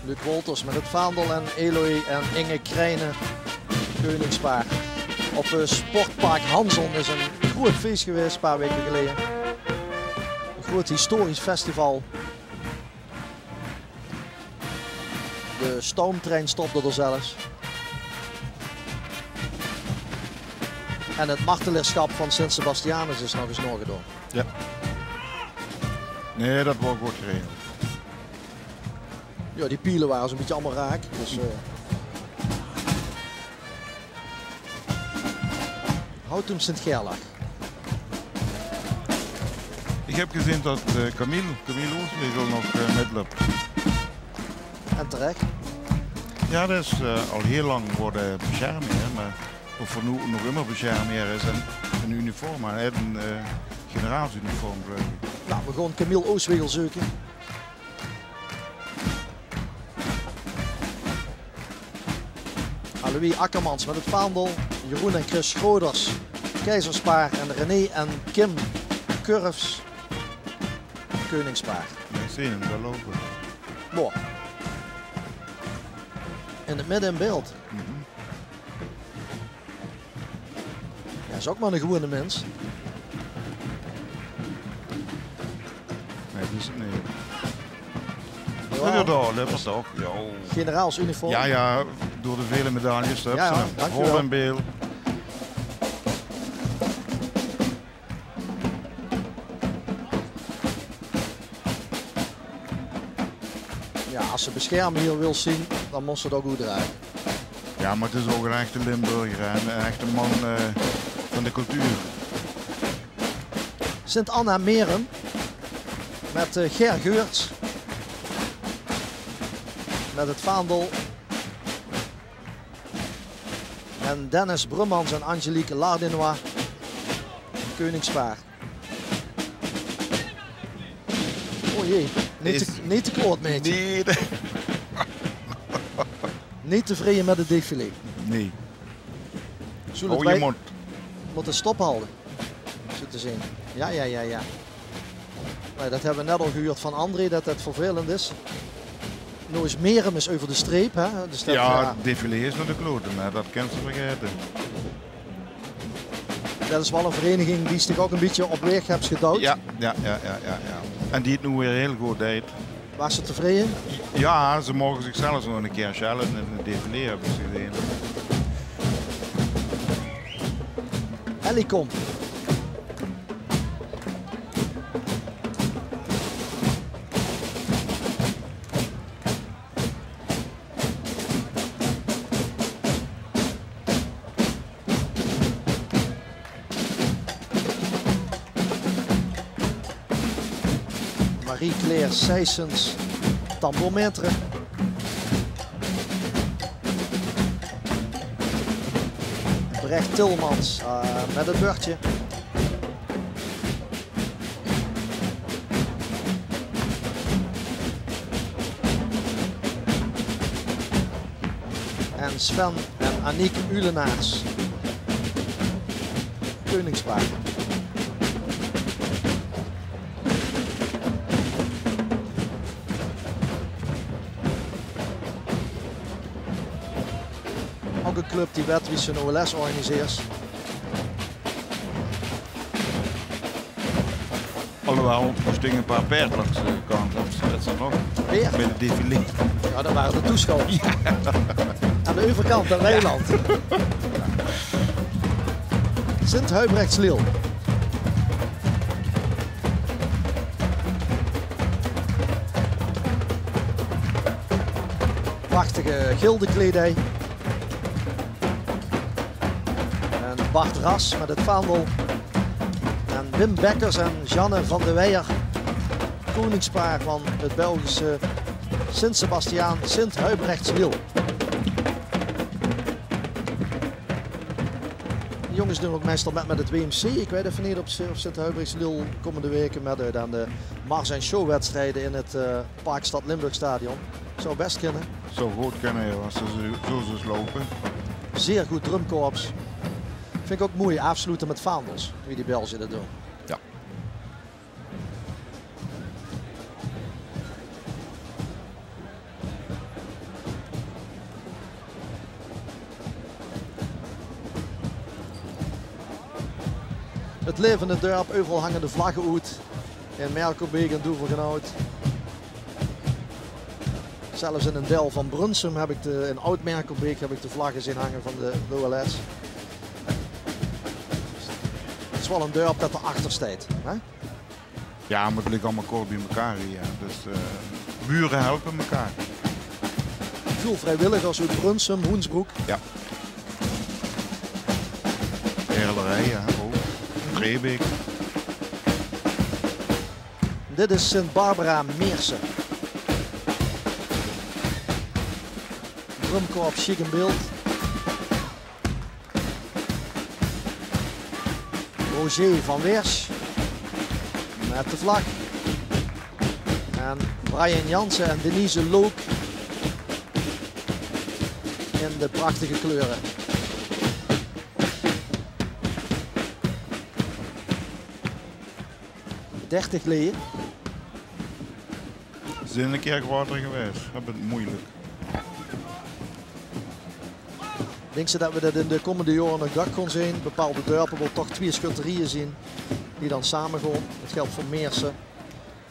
Luc Wolters met het vaandel en Eloy en Inge Krijnen, koningspaar. Op Sportpark Hanson is een groot feest geweest een paar weken geleden. Een groot historisch festival. De stoomtrein stopte er zelfs. En het martelaarschap van Sint Sebastianus is nog eens doorgedaan. Ja. Nee, dat wordt goed geregeld. Ja, die pielen waren zo'n beetje allemaal raak. Dus, Houtum Sint-Gerlach. Ik heb gezien dat Camille Oostwegel nog metloopt. En terecht. Ja, dat is al heel lang worden beschermd, maar of er nu nog immer beschermd is een uniform, maar hij heeft een generaalsuniform geloof ik. Nou, we gaan Camille Oostwegel zoeken. Louis Akkermans met het vaandel, Jeroen en Chris Schroders, Keizerspaar en René en Kim Curves, koningspaar. Ik zie hem daar lopen. Mooi. In het midden in beeld. Ja, is ook maar een gewone mens. Nee, dat is het niet. Ja, Dat was toch. Ja. generaalsuniform. Ja, door de vele medailles. Ja, dankjewel. Vol en beel. Ja, als ze bescherming hier wil zien, dan moest ze het ook goed draaien. Ja, maar het is ook een echte Limburger en een echte man van de cultuur. Sint-Anna Meren met Ger Geurts. Met het vaandel. En Dennis Brummans en Angelique Lardinois. Koningspaard. Oh jee, niet te kort, meetje. Nee. Niet tevreden met het défilé. Nee. Zullen Hou je mond. moeten stophouden. Zo te zien. Ja. Nee, dat hebben we net al gehoord van André, dat het vervelend is. Nu is Meren is over de streep. Hè? Dus dat, Ja, het défilé is naar de kloten, maar dat kan ze vergeten. Dat is wel een vereniging die zich ook een beetje op weg hebt gedouwd. Ja. En die het nu weer heel goed deed. Was ze tevreden? Ja, ze mogen zichzelf nog een keer challengen in het défilé, heb ik gezien. Ellicom. Marie-Claire Sijsens, tambourmetre. Brecht Tilmans met het beurtje. En Sven en Aniek Ulenaars. Koningspaard. Ook een club die Wedwies een OLS organiseert. Alhoewel, er stingen een paar paard langs de kant. Dat is er nog. Weer? Met het défilé. Ja, dat waren de toeschouwers. Ja. Aan de overkant, aan Weiland. Sint-Huibrechts-Liel. Prachtige gildenkledij. En Bart Ras met het vaandel. En Wim Bekkers en Janne van de Weijer. Koningspaar van het Belgische Sint-Sebastiaan Sint-Huibrechts-Liel. De jongens doen ook meestal met het WMC. Ik weet even niet op Sint-Huibrechts-Liel komende weken met aan de Mars en Show wedstrijden in het Parkstad Limburg Stadion. Zou best kunnen. Zo goed kunnen als ze zo lopen. Zeer goed drumkorps. Vind ik ook mooi afsluiten met vaandels, wie die Belgen dat doen. Ja. Het levende dorp, overal hangen de vlaggen uit. In Merkelbeek en Doevergenhout. Zelfs in een deel van Brunsum heb ik in Oud-Merkelbeek heb ik de vlaggen zien hangen van de OLS. Het is wel een dorp dat erachter staat. Hè? Ja, maar het ligt allemaal kort bij elkaar hier. Dus buren helpen elkaar. Veel vrijwilligers uit Brunsum, Hoensbroek. Ja. Erlerij, ja, ook. Rebeek. Dit is Sint-Barbara Meersen. Drumkorps chic in beeld. Roger van Weers met de vlag. En Brian Jansen en Denise Look in de prachtige kleuren. ...30 leden. Ze zijn een keer water geweest. Hebben het moeilijk. Denk ze dat we dat in de komende jaren nog dat kon zien. Bepaalde dorpen wil toch 2 schutterieën zien. Die dan samen gaan. Dat geldt voor Meersen,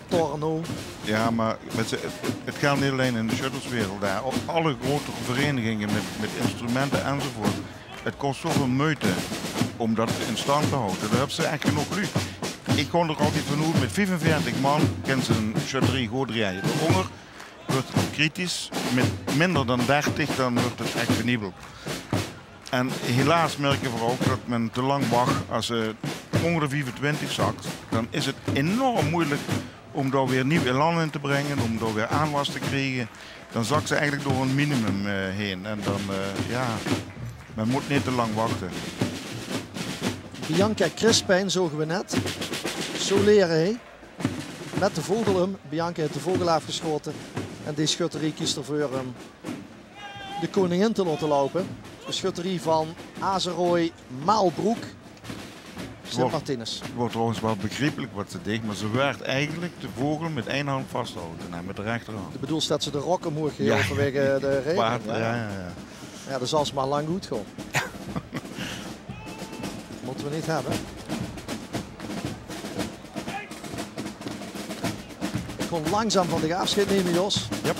Torno. Ja, maar het geldt niet alleen in de shuttleswereld daar. Op alle grote verenigingen met instrumenten enzovoort. Het kost zoveel moeite om dat in stand te houden. Daar hebben ze echt genoeg lucht. Ik kon er altijd van hoe met 45 man kan ze een shutterie goed rijden. De honger wordt kritisch. Met minder dan 30 dan wordt het echt penibel. En helaas merken we ook dat men te lang wacht. Als ze onder de 25 zakt, dan is het enorm moeilijk om daar weer nieuw elan in te brengen, om daar weer aanwas te krijgen. Dan zakt ze eigenlijk door een minimum heen. En dan, ja, men moet niet te lang wachten. Bianca Crispijn zogen we net. Zo leren hij. Met de vogelum. Bianca heeft de vogel afgeschoten. En die schutterie kiest ervoor om de koningin te laten lopen. De schutterie van Azerooi Maalbroek. Sint-Martinus. Het wordt trouwens wel begrijpelijk wat ze deed, maar ze werd eigenlijk de vogel met één hand vasthouden en met de rechterhand. De bedoelt dat ze de rok omhoog gehield vanwege de regen. Ja, dat zal ze maar lang goed gaan. Moeten we niet hebben. Gewoon langzaam van de afscheid nemen, Jos. Yep.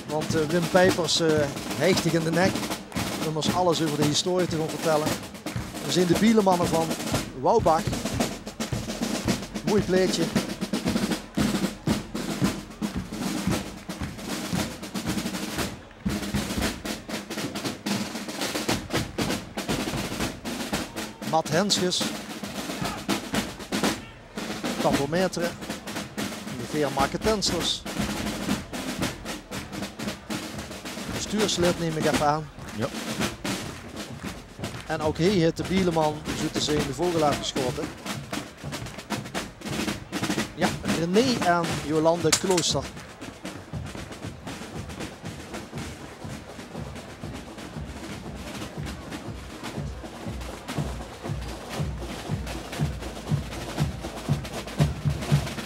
Want Wim Pijpers hechtig in de nek. Om ons alles over de historie te gaan vertellen. We zien de bielemannen van Woubach. Mooi pleetje. Matt Hensches. Tambometre. De Veer Marketensers. Bestuurslid neem ik even aan. Ja. En ook hij heeft de bieleman Zoetezee in de vogel afgeschoten. Ja, René en Jolande Klooster.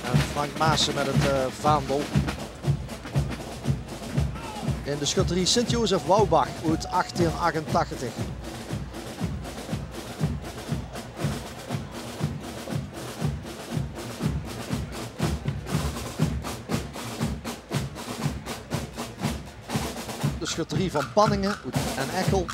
En Frank Maassen met het vaandel. In de schutterie Sint-Jozef Woubach uit 1888. De schutterie van Panningen en Echel.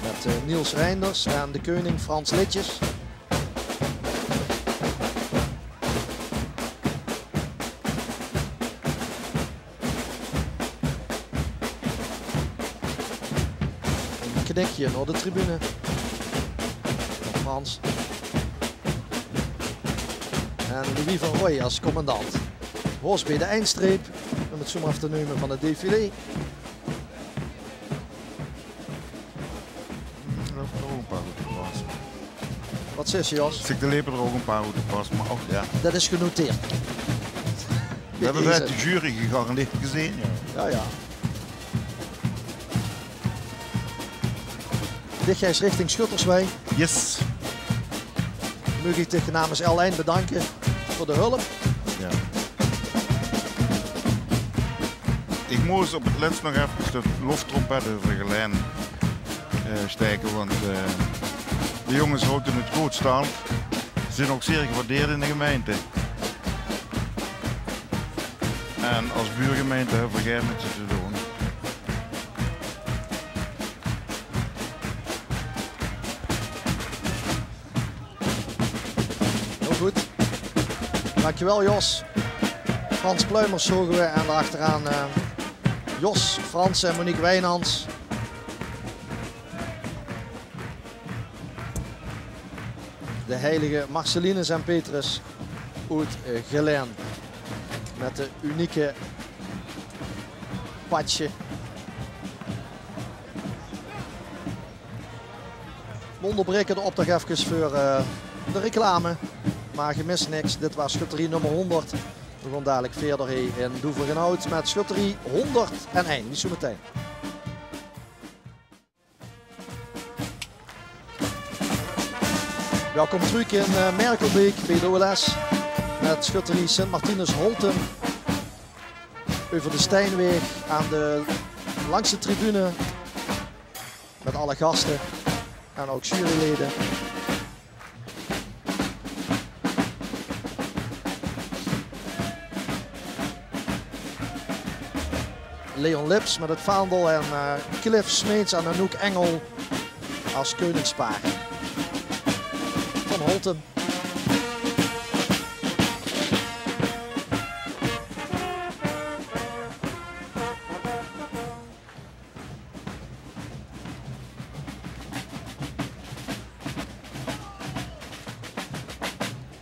Met Niels Reinders en de koning Frans Litjes. Een knikje naar de tribune. Frans. En Louis van Rooij als commandant. Horst bij de eindstreep, om het zo maar af te nemen van het défilé. Er ook een paar goed te passen. Wat zegt je, Jos? Ik de lepen er ook een paar goed te passen, maar ja. Dat is genoteerd. We hebben het uit de jury gegarandeerd gezien. Ja. Ja, ja. Lichtgijs richting Schutterswijk. Yes. Mag ik zich namens L1 bedanken voor de hulp. Ja. Ik moest op het laatst nog even de loftrompet over de lijn steken, want de jongens houden het goed staan. Ze zijn ook zeer gewaardeerd in de gemeente. En als buurgemeente hebben we geen met ze te doen. Goed. Dankjewel, Jos. Frans Pluimers zogen we en daarachteraan Jos, Frans en Monique Wijnands. De heilige Marcelinus en Petrus uit Geleen. Met de unieke patje. We onderbreken de opdracht even voor de reclame. Maar je mist niks. Dit was schutterie nummer 100. We gaan dadelijk verder in Doevergenhout met schutterie 101. Niet zo meteen. Welkom terug in Merkelbeek bij de OLS. Met schutterie Sint-Martinus Holten. Over de Steinweg aan de langste tribune. Met alle gasten en ook juryleden. Leon Lips met het vaandel en Cliff Smeets en Anouk Engel als koningspaar. Van Holten.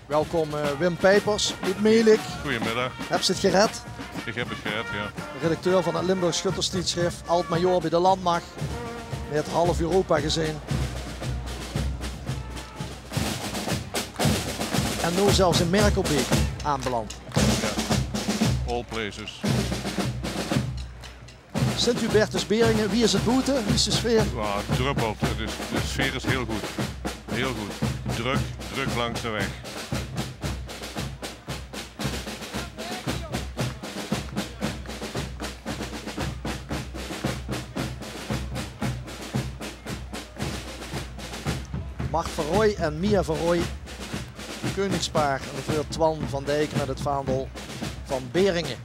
Welkom Wim Pijpers, uit Melik. Goedemiddag. Heb je het gered? Ik heb het gered, ja. Redacteur van het Limburg Schutterstijdschrift, oud-major bij de Landmacht. Met half Europa gezien. En nu zelfs in Merkelbeek aanbeland. Ja. All places. Sint-Hubertus Beringen, wie is het boete? Wie is de sfeer? Ja, het druppelt. De sfeer is heel goed. Heel goed. Druk langs de weg. Mart van Rooij en Mia van Rooij, koningspaar. En voor Twan van Dijk met het vaandel van Beringen.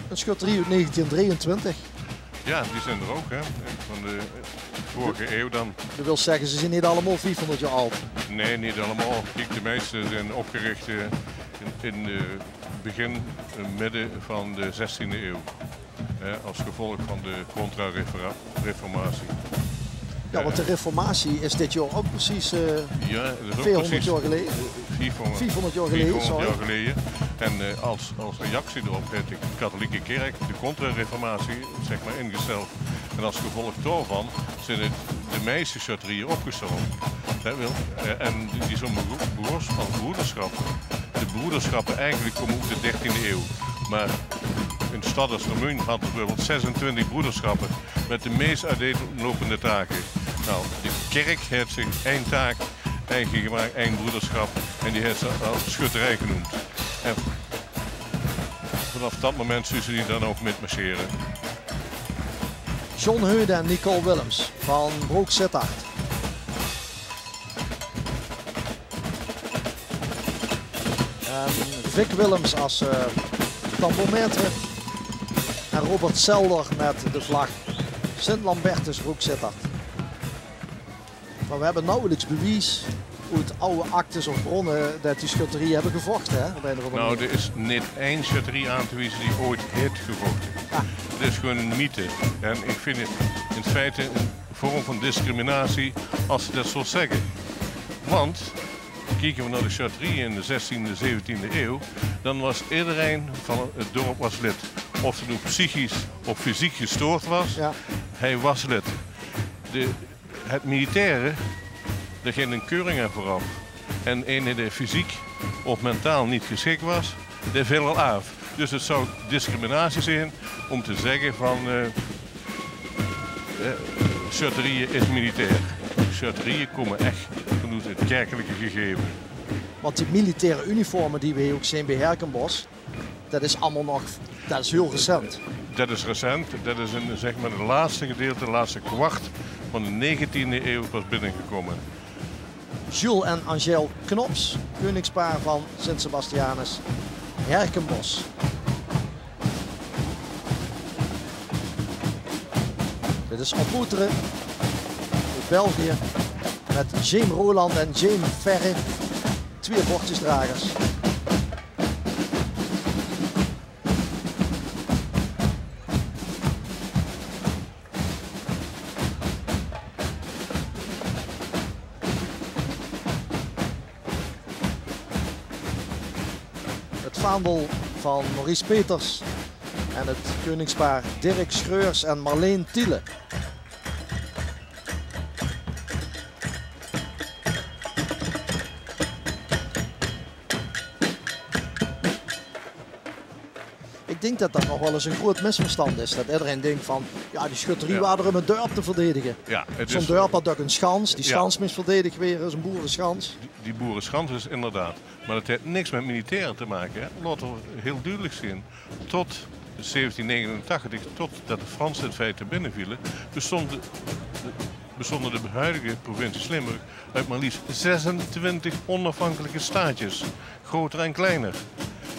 Een schutterie uit 1923. Ja, die zijn er ook, hè. Van de vorige eeuw dan. Dat wil zeggen, ze zijn niet allemaal 400 jaar oud. Nee, niet allemaal. Kijk, de meeste zijn opgericht in het begin, midden van de 16e eeuw. Als gevolg van de contra-reformatie. Ja, want de reformatie is dit jaar ook precies ja, dat is ook 400 jaar geleden. 400 jaar geleden, sorry. jaar geleden. En als reactie erop heeft de katholieke kerk de contra-reformatie zeg maar, ingesteld. En als gevolg daarvan zijn het de meeste charterieën opgestormd. En die zo'n behoors van broederschappen. De broederschappen eigenlijk komen uit de 13e eeuw. Maar een stad als Vermuyn had bijvoorbeeld 26 broederschappen met de meest uiteenlopende taken. Nou, de kerk heeft zich één taak eigen gemaakt, één broederschap en die heeft ze als schutterij genoemd. En vanaf dat moment zullen ze die dan ook met marcheren. John Heude en Nicole Willems van Broek Sittard. En Vic Willems als tambourmeester. En Robert Zelder met de vlag Sint-Lambertus Broek Sittard. Maar we hebben nauwelijks bewijs uit oude actes of bronnen dat die schutterie hebben gevochten. Hè? Nou, er is niet één schutterie aan te wijzen die ooit heeft gevochten. Het is gewoon een mythe. En ik vind het in feite een vorm van discriminatie als ze dat zo zeggen. Want, kijken we naar de schutterie in de 16e, 17e eeuw, dan was iedereen van het dorp was lid. Of hij nu psychisch of fysiek gestoord was, ja. Hij was lid. Het militaire, daar ging een keuring aan vooraf. En een die fysiek of mentaal niet geschikt was, die viel al af. Dus het zou discriminatie zijn om te zeggen van schutterieën is militair. Schutterieën komen echt vanuit het kerkelijke gegeven. Want die militaire uniformen die we hier ook zien bij Herkenbos, dat is allemaal nog, dat is heel recent. Dat is recent, dat is in zeg maar, het laatste gedeelte, de laatste kwart van de 19e eeuw pas binnengekomen. Jules en Angèle Knops, koningspaar van Sint-Sebastianus, Herkenbos. Dit is Ontmoeteren uit België met James Roland en James Ferre, twee bordjesdragers. Vaandel van Maurice Peters en het koningspaar Dirk Schreurs en Marleen Thiele. Ik denk dat dat nog wel eens een groot misverstand is. Dat iedereen denkt van, ja, die schutterie waren om een dorp te verdedigen. Ja, zo'n dorp had ook een schans, die schans misverdedigd weer, is een boerenschans. Die boerenschans is inderdaad. Maar het heeft niks met militairen te maken. Hè. Laten we heel duidelijk zien. Tot 1789, totdat de Fransen in feite binnenvielen, bestond bestonden de huidige provincies Limburg uit maar liefst 26 onafhankelijke staatjes. Groter en kleiner.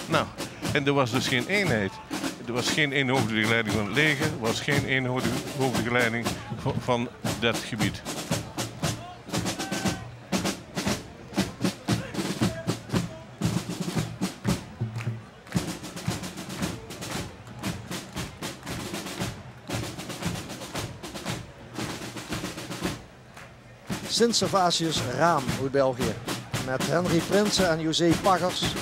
Nou, en er was dus geen eenheid. Er was geen eenhoofdige leiding van het leger. Er was geen eenhoofdige leiding van dat gebied. Sint-Servatius Raam uit België. Met Henry Prinsen en José Paggers.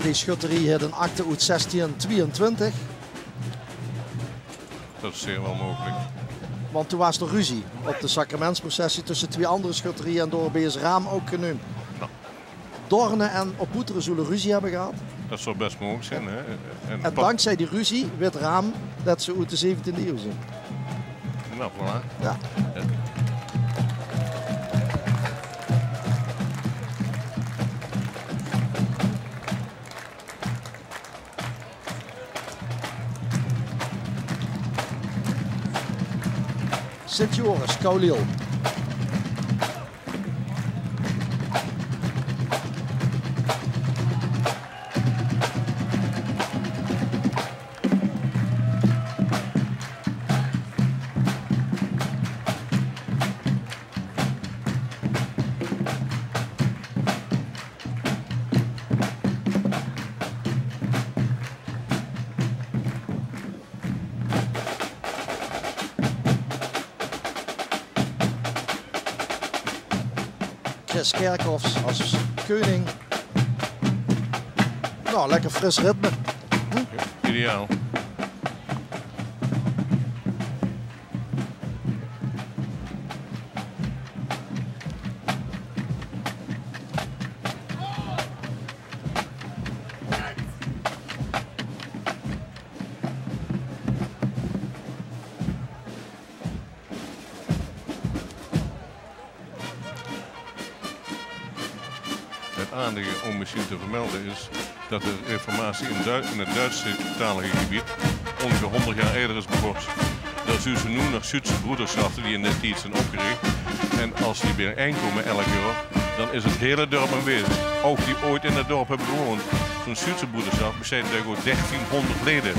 Die schutterie heeft een akte uit 1622. Dat is zeer wel mogelijk. Want toen was er ruzie op de sacramentsprocessie tussen twee andere schutterieën en door is Raam ook genoemd. Nou. Dorne en Oppoeteren zullen ruzie hebben gehad. Dat zou best mogelijk zijn. Hè? En dankzij die ruzie werd Raam dat ze uit de 17e eeuw zijn. Nou, voilà. Ja. Sint-Joris, Kouliel. Chris Kerkhoffs als koning. Nou, lekker fris ritme. Ideaal. Om misschien te vermelden is dat de reformatie in het Duits-talige gebied ongeveer 100 jaar eerder is begonnen. Dat is dus nu nog Zuidse broederschaften die in dit tijd zijn opgericht. En als die weer komen elk jaar, dan is het hele dorp aanwezig. Ook die ooit in het dorp hebben gewoond. Zo'n Zuidse broederschap bestaat tegen 1300 leden.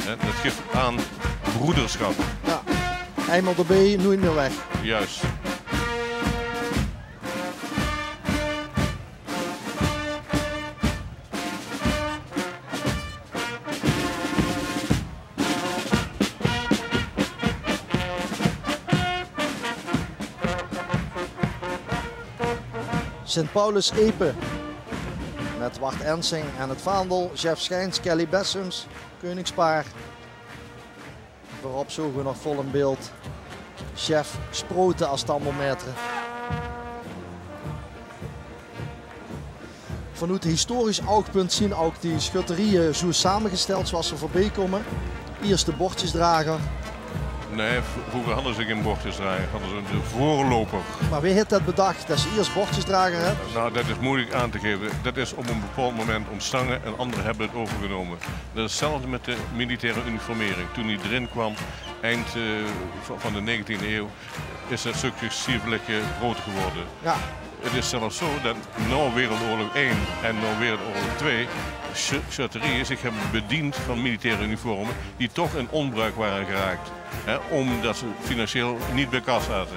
Dat geeft aan broederschap. Ja, eenmaal erbij, nooit meer weg. Juist. Sint Paulus Epe met Wart Ensing en het vaandel, Jeff Schijns, Kelly Bessums, koningspaar. Voorop zogen we nog vol in beeld Chef Sproten als standelmeter. Vanuit historisch oogpunt zien ook die schutterieën zo samengesteld zoals ze voorbij komen. Eerst de bordjesdrager. Nee, vroeger hadden ze geen bordjesdrager, hadden ze de voorloper. Maar wie heeft dat bedacht, dat je eerst bordjesdrager hebt? Nou, dat is moeilijk aan te geven. Dat is op een bepaald moment ontstangen en anderen hebben het overgenomen. Dat is hetzelfde met de militaire uniformering. Toen die erin kwam, eind van de 19e eeuw, is dat successievelijk groter geworden. Ja. Het is zelfs zo dat na Wereldoorlog 1 en na Wereldoorlog 2 schutterieën zich hebben bediend van militaire uniformen die toch in onbruik waren geraakt. Omdat ze financieel niet bij kas zaten.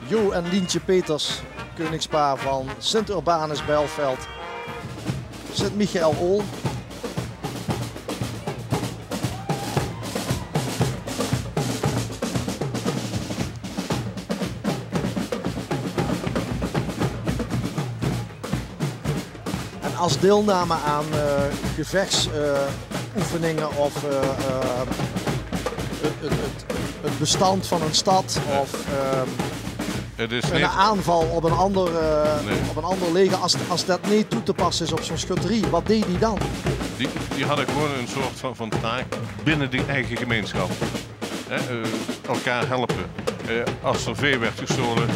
Jo en Lientje Peters, koningspaar van Sint Urbanus Bijlveld. Sint Michael Ol. als deelname aan gevechtsoefeningen of het bestand van een stad of Het is een niet... aanval op een ander leger, als dat niet toe te passen is op zo'n schutterie, wat deed die dan? Die hadden gewoon een soort van taak binnen die eigen gemeenschap. Elkaar helpen. Als er vee werd gestolen,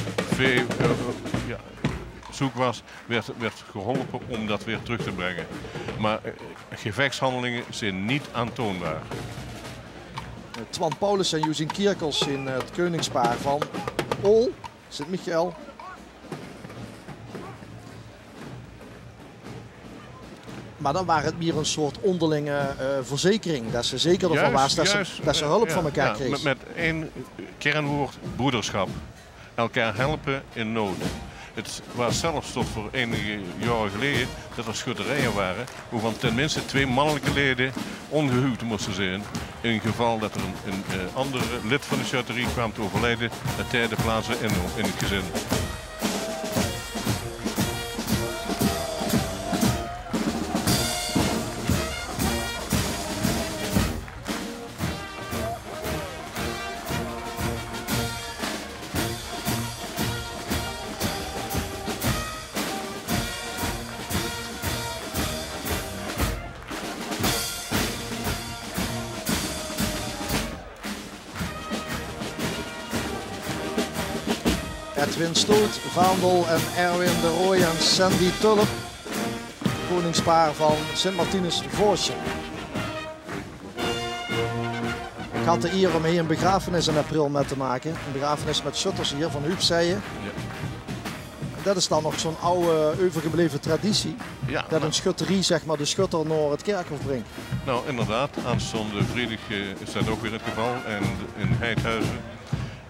zoek was, werd geholpen om dat weer terug te brengen. Maar gevechtshandelingen zijn niet aantoonbaar. Twan Paulus en Jusien Kierkels in het koningspaar van Ol, Sint-Michiel. Maar dan waren het meer een soort onderlinge verzekering. Dat ze zeker ervan was dat ze hulp van elkaar kregen. Met één kernwoord: broederschap. Elkaar helpen in nood. Het was zelfs tot voor enige jaren geleden dat er schutterijen waren waarvan tenminste 2 mannelijke leden ongehuwd moesten zijn. In geval dat er een andere lid van de schutterie kwam te overlijden met tijden plaatsen in het gezin. Edwin Stoot, Vaandel en Erwin de Rooij en Sandy Tulp. Koningspaar van Sint-Martinus Voosje. Ik had de eer om hier een begrafenis in april mee te maken. Een begrafenis met schutters hier van Huub Seijen. Ja. Dat is dan nog zo'n oude overgebleven traditie. Ja, dat een schutterie zeg maar, de schutter naar het kerkhof brengt. Nou inderdaad, aanstaande vrijdag is dat ook weer het geval. En in Heidhuizen.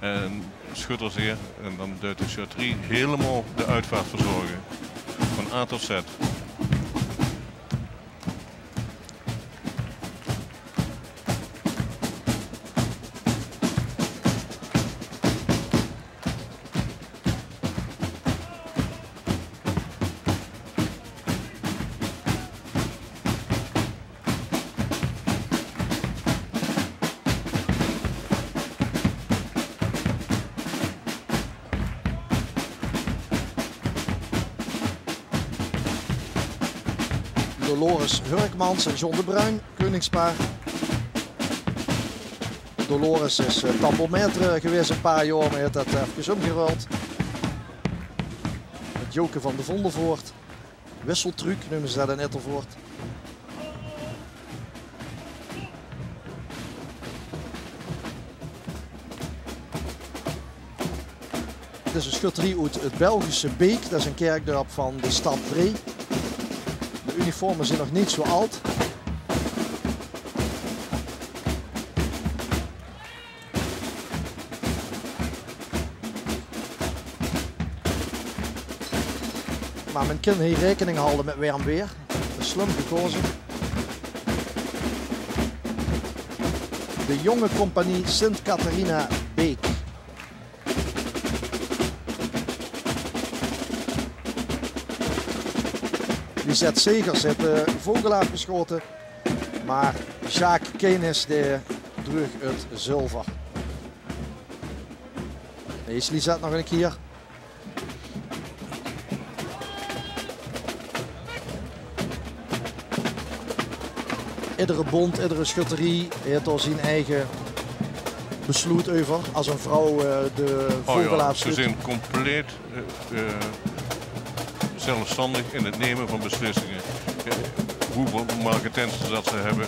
En schutters hier en dan duidt de schutterie helemaal de uitvaart verzorgen. Van A tot Z. Dolores Hurkmans en John de Bruin, koningspaar. Dolores is tambourmaître geweest een paar jaar, maar heeft dat even omgeruild. Het Joke van de Vondelvoort. Wisseltruc noemen ze dat in Ettelvoort. Het is een schutterie uit het Belgische Beek, dat is een kerkdorp van de stad Vree. De uniformen zijn nog niet zo oud. Maar men kan hier rekening houden met weer en weer. Dat is slim gekozen. De jonge compagnie Sint-Catharina Beek. Lisette Segers heeft de vogel afgeschoten, maar Jacques Kenis droeg het zilver. Hier is Lisette nog een keer. Iedere bond, iedere schutterie heeft al zijn eigen besluit over als een vrouw de vogel afschudt. Ze zijn compleet zelfstandig in het nemen van beslissingen. Hoeveel marketensen dat ze hebben,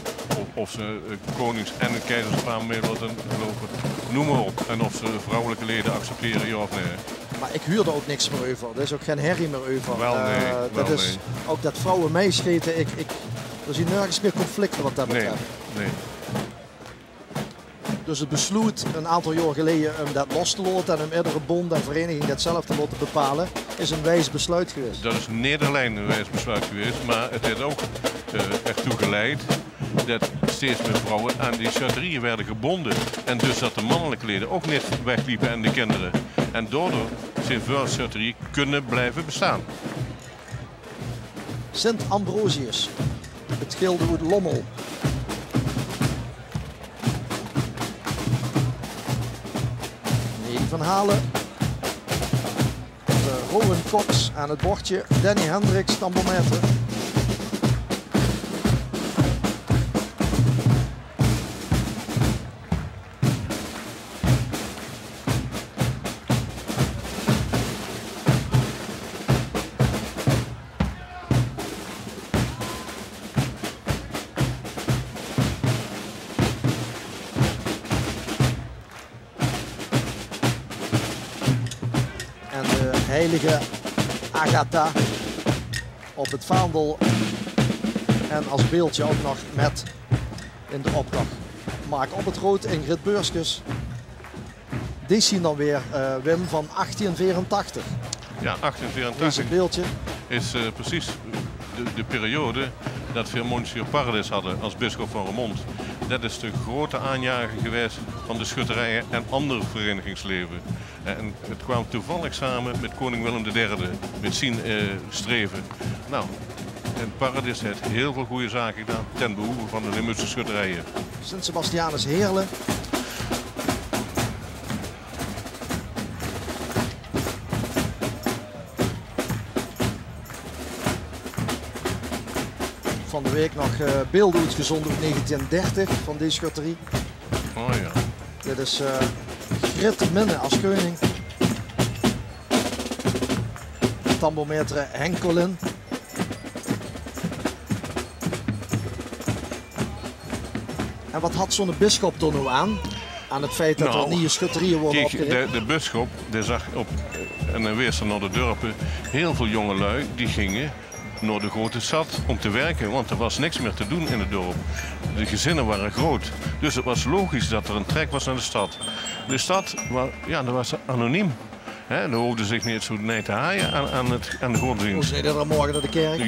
of ze konings- en een keizerspaar mee laten lopen, noem maar op. En of ze vrouwelijke leden accepteren, ja of nee. Maar ik huurde ook niks meer over. Er is ook geen herrie meer over. Wel nee. Dat is ook dat vrouwen meescheten. Er zijn nergens meer conflicten wat dat betreft. Nee. Dus het besluit een aantal jaar geleden om dat los te laten en om iedere bond en vereniging dat zelf te laten bepalen, is een wijs besluit geweest. Dat is nederlijn een wijs besluit geweest, maar het heeft ook ertoe geleid dat steeds meer vrouwen aan die schutterieën werden gebonden. En dus dat de mannelijke leden ook niet wegliepen en de kinderen. En daardoor zijn veel schutterieën kunnen blijven bestaan. Sint Ambrosius. Het Gildehoed Lommel. Nedi van Halen. De Rowan Cox aan het bordje. Danny Hendricks, tambometer. Heilige Agatha op het vaandel en als beeldje ook nog met in de opdracht. Maak op het rood Ingrid Beurskes. Die zien dan weer Wim van 1884. Ja, 1884 Deze beeldje is precies de periode dat we Monsieur Paradis hadden als bisschop van Remont. Dat is de grote aanjager geweest van de schutterijen en ander verenigingsleven. En het kwam toevallig samen met koning Willem III, met zijn streven. Nou, en Paradis heeft heel veel goede zaken gedaan ten behoeve van de Limburgse schutterijen. Sint Sebastianus Heerlen. Van de week nog beelden uitgezonden uit 1930 van deze schutterie. Oh ja. Dit is Grit Minne als koning. Tambometer Henk Colin. En wat had zo'n bisschop er nou aan? Aan het feit dat er nieuwe schutterieën worden opgericht? De bisschop die zag op en dan weerste naar de dorpen heel veel jongelui die gingen naar de grote stad om te werken, want er was niks meer te doen in het dorp. De gezinnen waren groot, dus het was logisch dat er een trek was naar de stad. De stad dat was anoniem. He, daar hoefde zich niet zo nee te haaien aan de godsdienst. Hoe zei dat er morgen naar de kerk?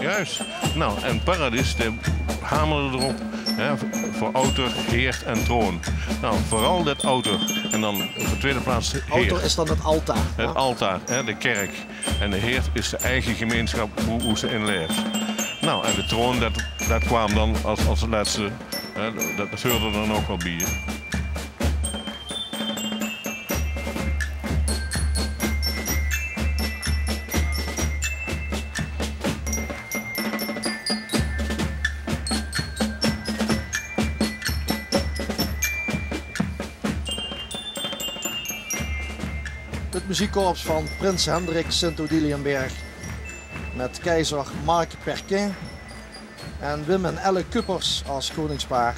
Juist. Nou, en Paradis die hamerde erop voor autor, heer en troon. Nou, vooral dat autor. En dan op de tweede plaats de heer. Autor is dan het altaar. Het altaar, de kerk. En de heer is de eigen gemeenschap hoe ze inleeft. Nou, en de troon, dat kwam dan als laatste. Dat hoorde dan ook wel bij. Het muziekkorps van Prins Hendrik Sint-Odiliënberg met keizer Marc Perquin en Wim en Elle Kuppers als koningspaar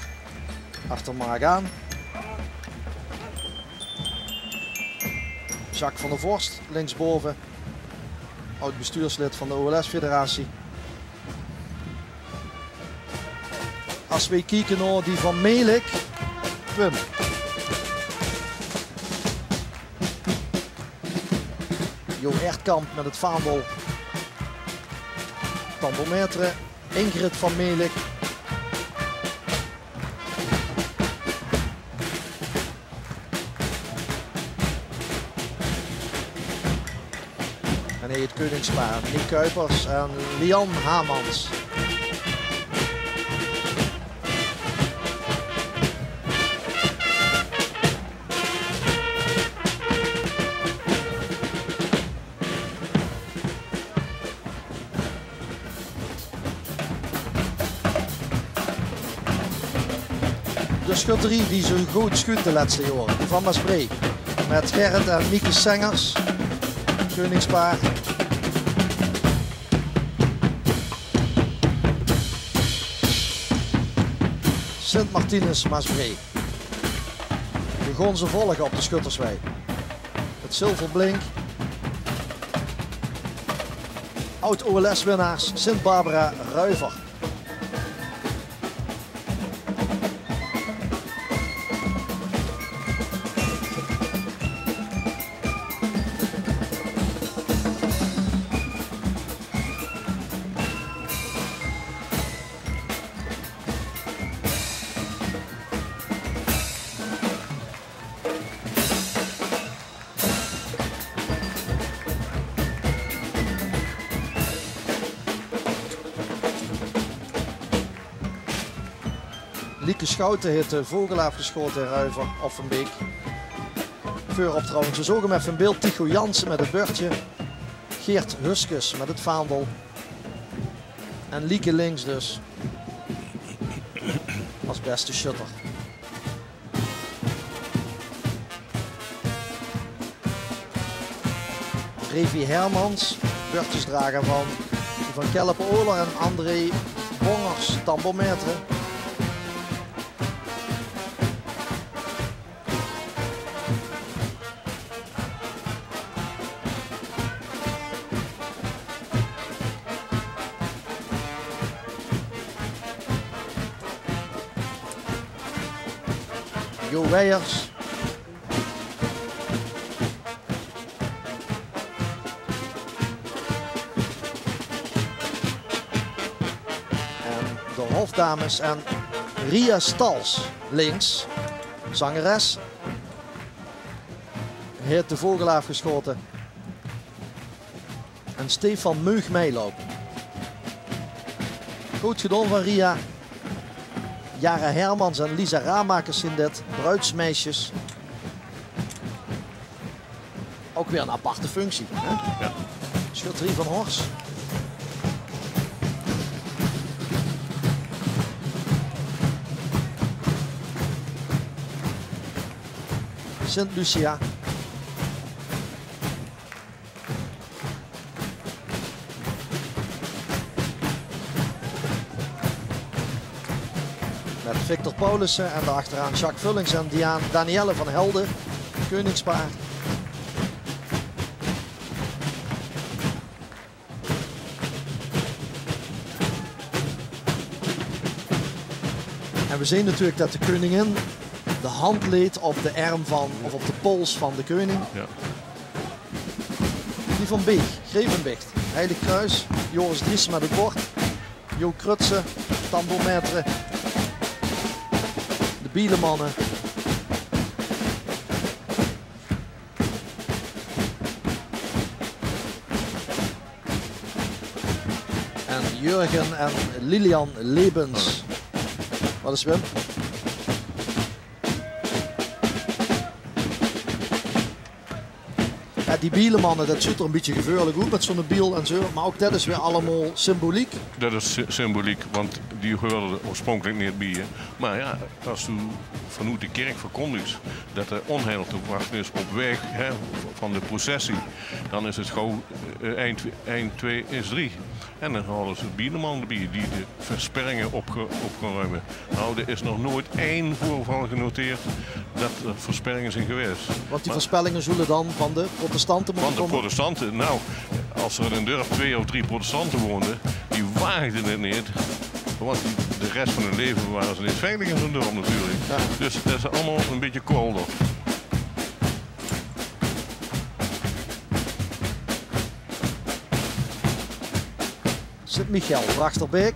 achter Marc aan. Jacques van der Vorst linksboven, oud bestuurslid van de OLS-federatie. Als we kijken naar die van Melik, Wim. Jo Ertkamp met het vaandel. Tambometre, Ingrid van Melik. En hij het koningspaar, Nick Kuipers en Lian Hamans. De schutterie die zo goed schudt de laatste jaren, van Maasbree. Met Gerrit en Mieke Sengers, koningspaar. Sint Martinus Maasbree. De gonzen volgen op de Schutterswei. Het zilverblink. Oud-OLS-winnaars Sint Barbara Ruiver. Lieke Schouten heeft de vogel afgeschoten in Ruiver, Offenbeek. Voor op trouwens, we zogen hem even in beeld. Tycho Jansen met het beurtje. Geert Huskes met het vaandel. En Lieke links dus. Als beste shutter. Revi Hermans, beurtjesdrager van Kelpen-Oler en André Bongers, tambourmetre. Jo Weijers. En de hofdames en Ria Stals links. Zangeres. Heeft de vogel afgeschoten. En Stefan Meug-Meijloop. Goed gedaan van Ria. Jara Hermans en Lisa Ramakers zien dit. Bruidsmeisjes. Ook weer een aparte functie. Hè? Ja. Schutterie van Hors. Sint Lucia. Met Victor Paulussen en daarachteraan Jacques Vullings en Danielle van Helden. Koningspaar. En we zien natuurlijk dat de koningin de hand leed op de arm van, of op de pols van de koning. Ja. Die van Beek, Grevenbecht, Heilig Kruis, Joris Dries met het bord, Jo Krutse, tambourmetre, de Bielemannen. En Jurgen en Lilian Lebens. Wat is Wim? Ja, die Bielemannen, dat ziet er een beetje gevaarlijk uit met zo'n biel en zo. Maar ook dat is weer allemaal symboliek. Dat is symboliek, want die hoorden oorspronkelijk niet bij. Maar ja, als u vanuit de kerk verkondigt dat er onheil te wachten is op weg van de processie, dan is het gewoon eind 2 is 3. En dan hadden ze Bieleman erbij die de versperringen op kan ruimen. Nou, er is nog nooit één voorval genoteerd dat er versperringen zijn geweest. Want die voorspellingen zullen dan van de protestanten moeten Van de komen. protestanten, nou, als er in een dorp 2 of 3 protestanten woonden, die waagden het niet. Want de rest van hun leven waren ze niet veilig in zo'n dorp natuurlijk. Ja. Dus dat is allemaal een beetje kolder. Sint-Michiel, Brachterbeek.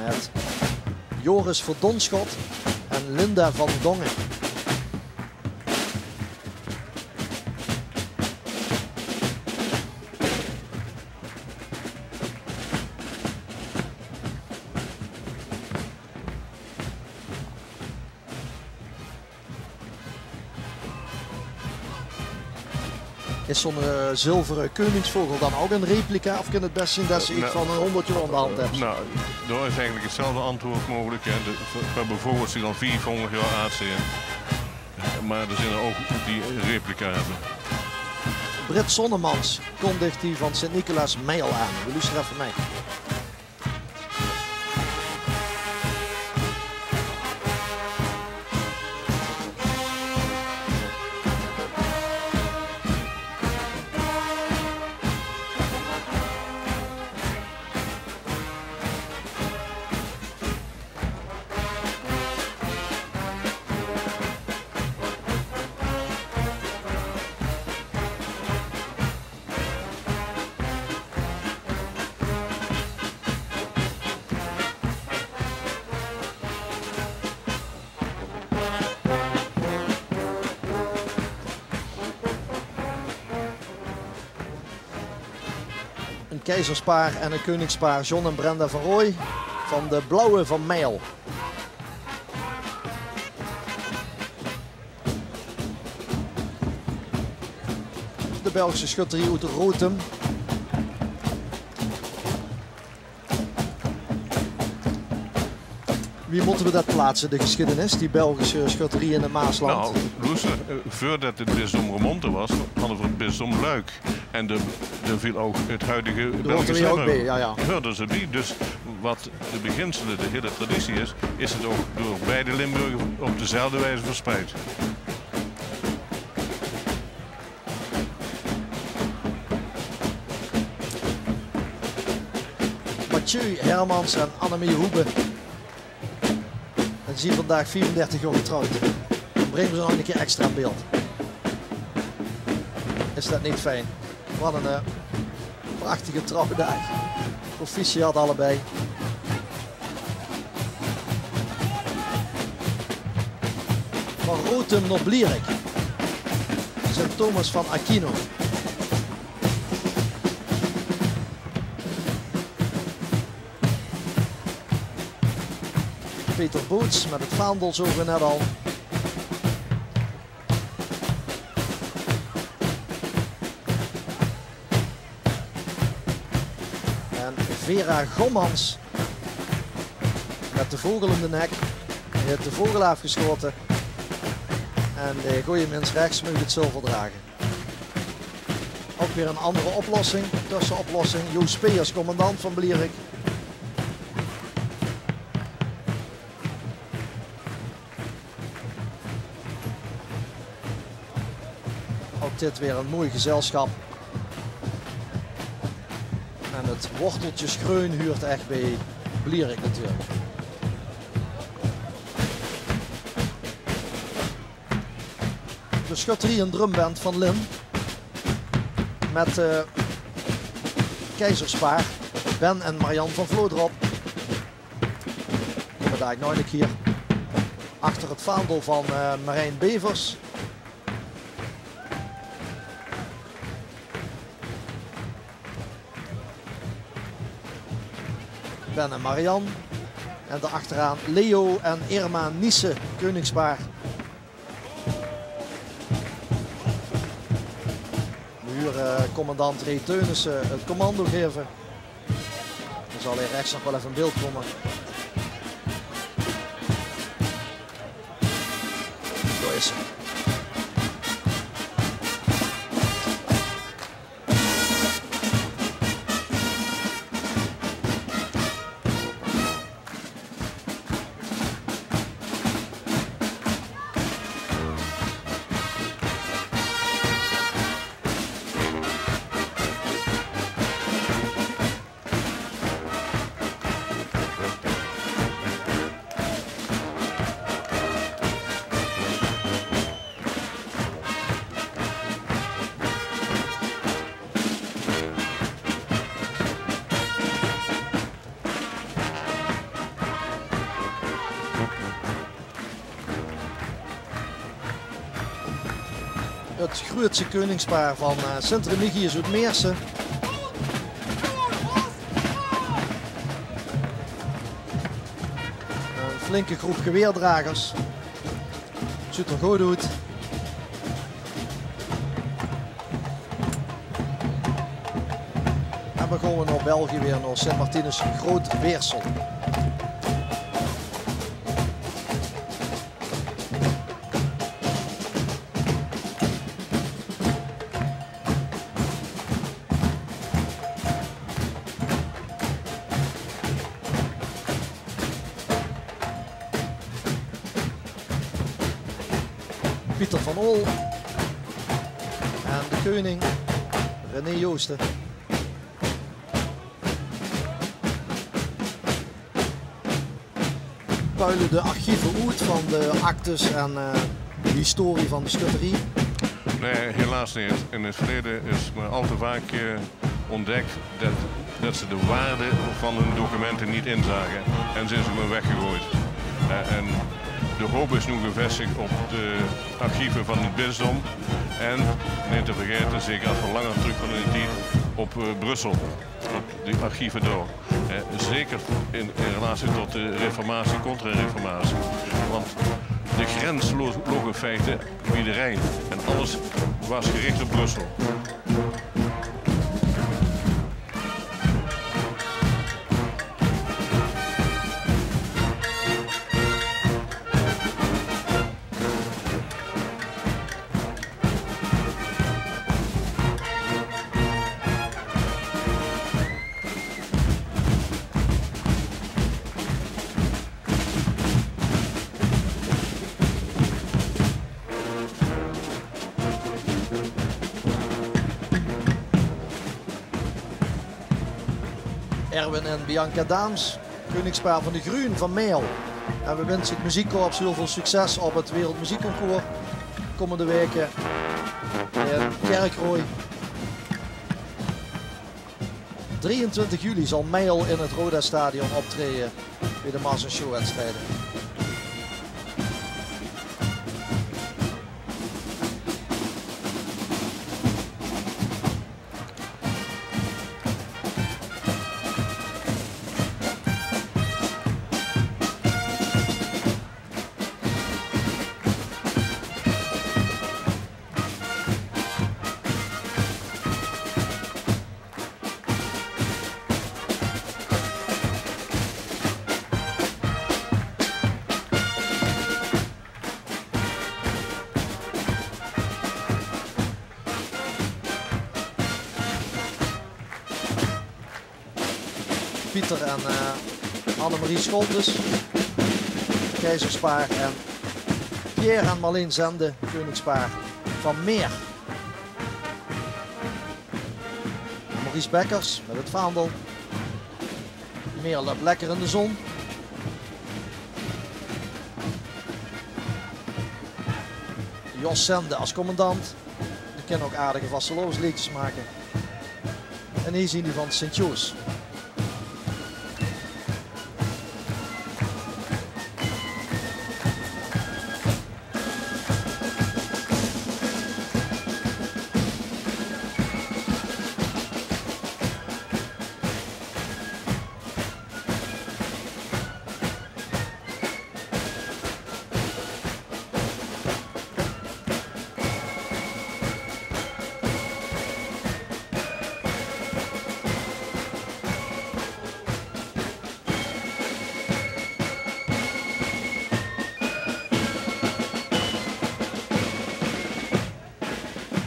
Met Joris Verdonschot en Linda van Dongen. Is zo'n zilveren koningsvogel dan ook een replica? Of kan het best zien dat ze iets van een 100 jaar aan de hand hebben? Nou, daar is eigenlijk hetzelfde antwoord mogelijk. Ja. We hebben vogels die dan 400 jaar oud zijn. Maar er zijn er ook die replica hebben. Britt Sonnemans kondigt die van Sint-Nicolaas mij al aan. We luisteren even mee. een keizerspaar en een koningspaar John en Brenda van Rooij van de Blauwe van Mijl. De Belgische schutterie uit Rotem. Wie moeten we dat plaatsen, de geschiedenis, die Belgische schutterie in het Maasland? Nou, Loester, voordat het bisdom Remonte was, hadden we het bisdom Luik. En er viel ook het huidige Belgische ook bij, ja. hoorden ze bij. Dus wat de beginselen, de hele traditie is het ook door beide Limburgen op dezelfde wijze verspreid. Mathieu Hermans en Annemie Hoebe. En zien vandaag 34 jaar getrouwd. Dan brengen we ze nog een keer extra in beeld. Is dat niet fijn? Wat een prachtige trouwdag. Proficiat allebei. Van Rotem naar Blierik. Sint Thomas van Aquino. Peter Boots met het vaandel zo net al. En Vera Gommans met de vogel in de nek. Die heeft de vogel afgeschoten. En de goeie mens rechts moet het zilver dragen. Ook weer een andere oplossing, tussenoplossing. Joost P. als commandant van Blierik. Ook dit weer een mooi gezelschap. En het worteltje Schreun huurt echt bij Blierik natuurlijk. De schutterie en drumband van Lin. Met keizerspaar Ben en Marian van Vlodrop. Komen daar nog een keer. Achter het vaandel van Marijn Bevers. Ben en Marian. En daarachteraan Leo en Irma Niesse, koningspaar. Nu commandant Ray Teunissen het commando geven. Dan zal hij rechts nog wel even in beeld komen. Zo is hij. Het grootste koningspaar van Sint-Remigius uit Meersen. Een flinke groep geweerdragers. Ziet er goed uit. En we gaan naar België weer, naar Sint-Martinus Groot Weersel. Pieter van Ol en de koning René Joosten. Puilen de archieven uit van de actes en de historie van de schutterie? Nee, helaas niet. In het verleden is me al te vaak ontdekt dat ze de waarde van hun documenten niet inzagen. En zijn ze gewoon weggegooid. En de hoop is nu gevestigd op de archieven van het bisdom. En, niet te vergeten, zeker als we langer terug gaan in de tijd, op Brussel. Op de archieven door. Zeker in relatie tot de reformatie, contra-reformatie. Want de grens loog in feite bij de Rijn. En alles was gericht op Brussel. Erwin en Bianca Daams, koningspaar van de Groen van Meel. En we wensen het muziekkorps heel veel succes op het Wereldmuziekconcours komende weken in Kerkrooij. 23 juli zal Meel in het Roda Stadion optreden bij de Mars & Show wedstrijden. Pieter en Annemarie Scholtes, keizerspaar, en Pierre en Marleen Zende, koningspaar van Meer. Maurice Bekkers met het vaandel. Meer loopt lekker in de zon. Jos Zende als commandant. Die kan ook aardige vastelovensliedjes maken. En hier zien die van Sint-Joos.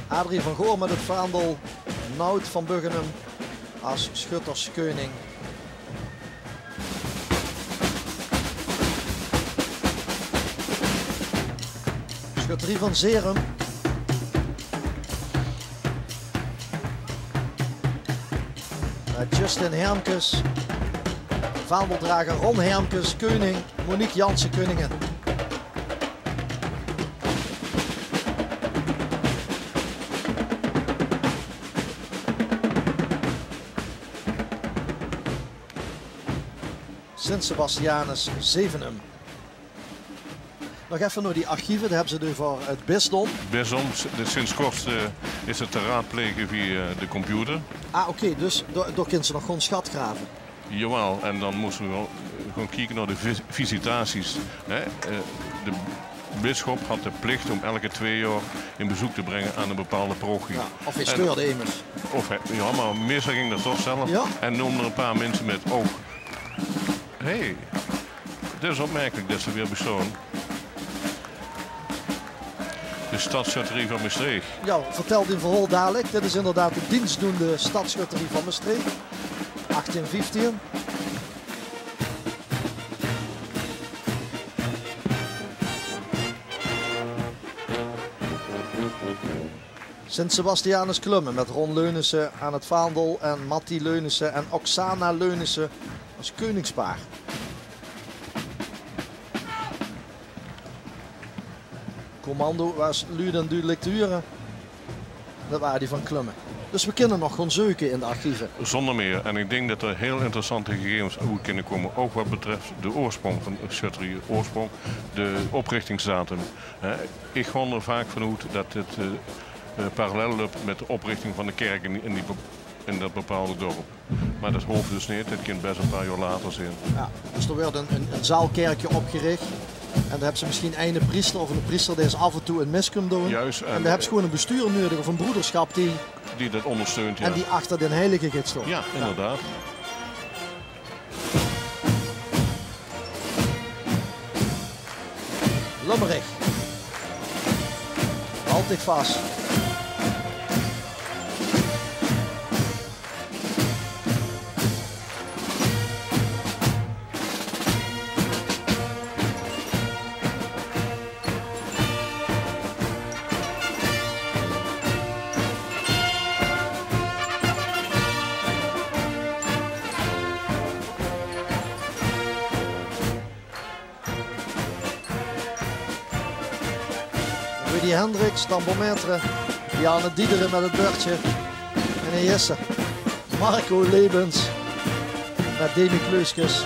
Adrie van Goor met het vaandel. Nout van Buggenum als schutterskoning. Schutterie van Zerum. Met Justin Hermkes. Vaandeldrager Ron Hermkes, koning. Monique Jansen, koningin. Sint Sebastianus Zevenum. Nog even door die archieven, daar hebben ze nu voor het bisdom. Bisdom, sinds kort is het te raadplegen via de computer. Ah oké, dus door kunnen ze nog gewoon schat graven. Jawel, en dan moesten we wel gewoon kijken naar de visitaties. Hè. De bisschop had de plicht om elke 2 jaar een bezoek te brengen aan een bepaalde parochie. Ja, of hij steurde immers. Ja, maar meestal ging dat toch zelf. Ja. En noemde er een paar mensen met oog. Hé, dit is opmerkelijk dat ze weer bestaan. De stadsschutterie van Maastricht. Ja, vertel die verhaal dadelijk. Dit is inderdaad de dienstdoende stadsschutterie van Maastricht. 1815. Sint Sebastianus Klummen met Ron Leunissen aan het vaandel en Matti Leunissen en Oksana Leunissen als koningspaar. Commando was luid en duidelijk te huren. Dat waren die van Klummen. Dus we kunnen nog gewoon zoeken in de archieven. Zonder meer. En ik denk dat er heel interessante gegevens uit kunnen komen. Ook wat betreft de oorsprong van de schutterie. Oorsprong, de oprichtingsdatum. Ik ga er vaak vanuit dat het parallel loopt met de oprichting van de kerk in dat bepaalde dorp. Maar dat hoeft dus niet. Het kan best een paar jaar later zijn. Ja, dus er werd een zaalkerkje opgericht. En daar hebben ze misschien een priester of een priester die is af en toe een mis kunnen doen. Juist. En daar hebben ze gewoon een bestuur nodig of een broederschap die dat ondersteunt. Ja. En die achter de heilige gids stond. Ja, inderdaad. Lummerig. Altijd vast. Rudy Hendricks, tambourmetre, Janne Diederen met het beurtje en een Jesse. Marco Lebens met Demi Kleuskes.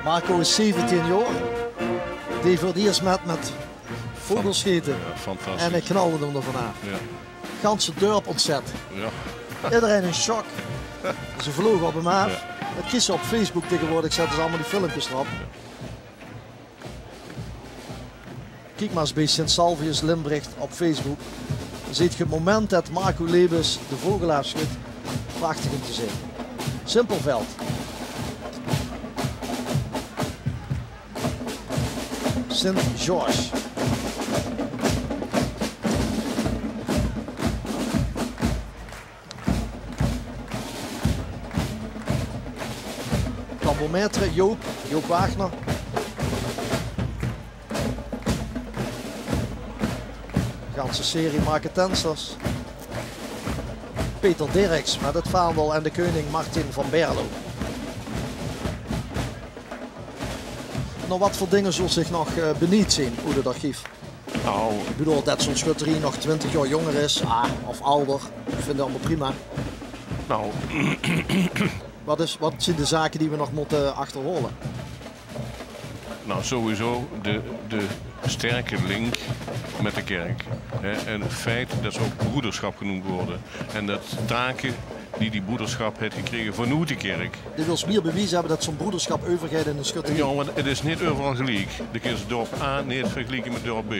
Marco is 17 jaar. Die voor het eerst met vogelschieten. Ja, fantastisch. En ik knalde hem er vanaf. Ja. Ganse dorp ontzet. Ja. Iedereen in shock. Ze vlogen op hem af. Ja. Het kiezen op Facebook tegenwoordig zetten ze allemaal die filmpjes erop. Kijk maar eens bij Sint-Salvius Limbricht op Facebook. Dan ziet je het moment dat Marco Lebens de vogel afschudt. Prachtig om te zien. Simpelveld. Sint-Georges. Tambourmetre Joop Wagner. Ganse serie marketensters. Peter Dirks met het vaandel en de koning Martin van Berlo. Nou, wat voor dingen zullen zich nog benieuwd zien uit het archief? Nou, Ik bedoel dat zo'n schutterie nog 20 jaar jonger is, of ouder. Ik vind het allemaal prima. nou, Wat zijn de zaken die we nog moeten achterhalen? nou sowieso de sterke link met de kerk. En het feit dat ze ook broederschap genoemd worden. En dat taken die broederschap heeft gekregen vanuit de kerk. Dit wil meer bewijzen hebben dat zo'n broederschap overgaat in een schutterie. Ja, want het is niet overal gelijk. De keer is dorp A niet vergelijken met dorp B.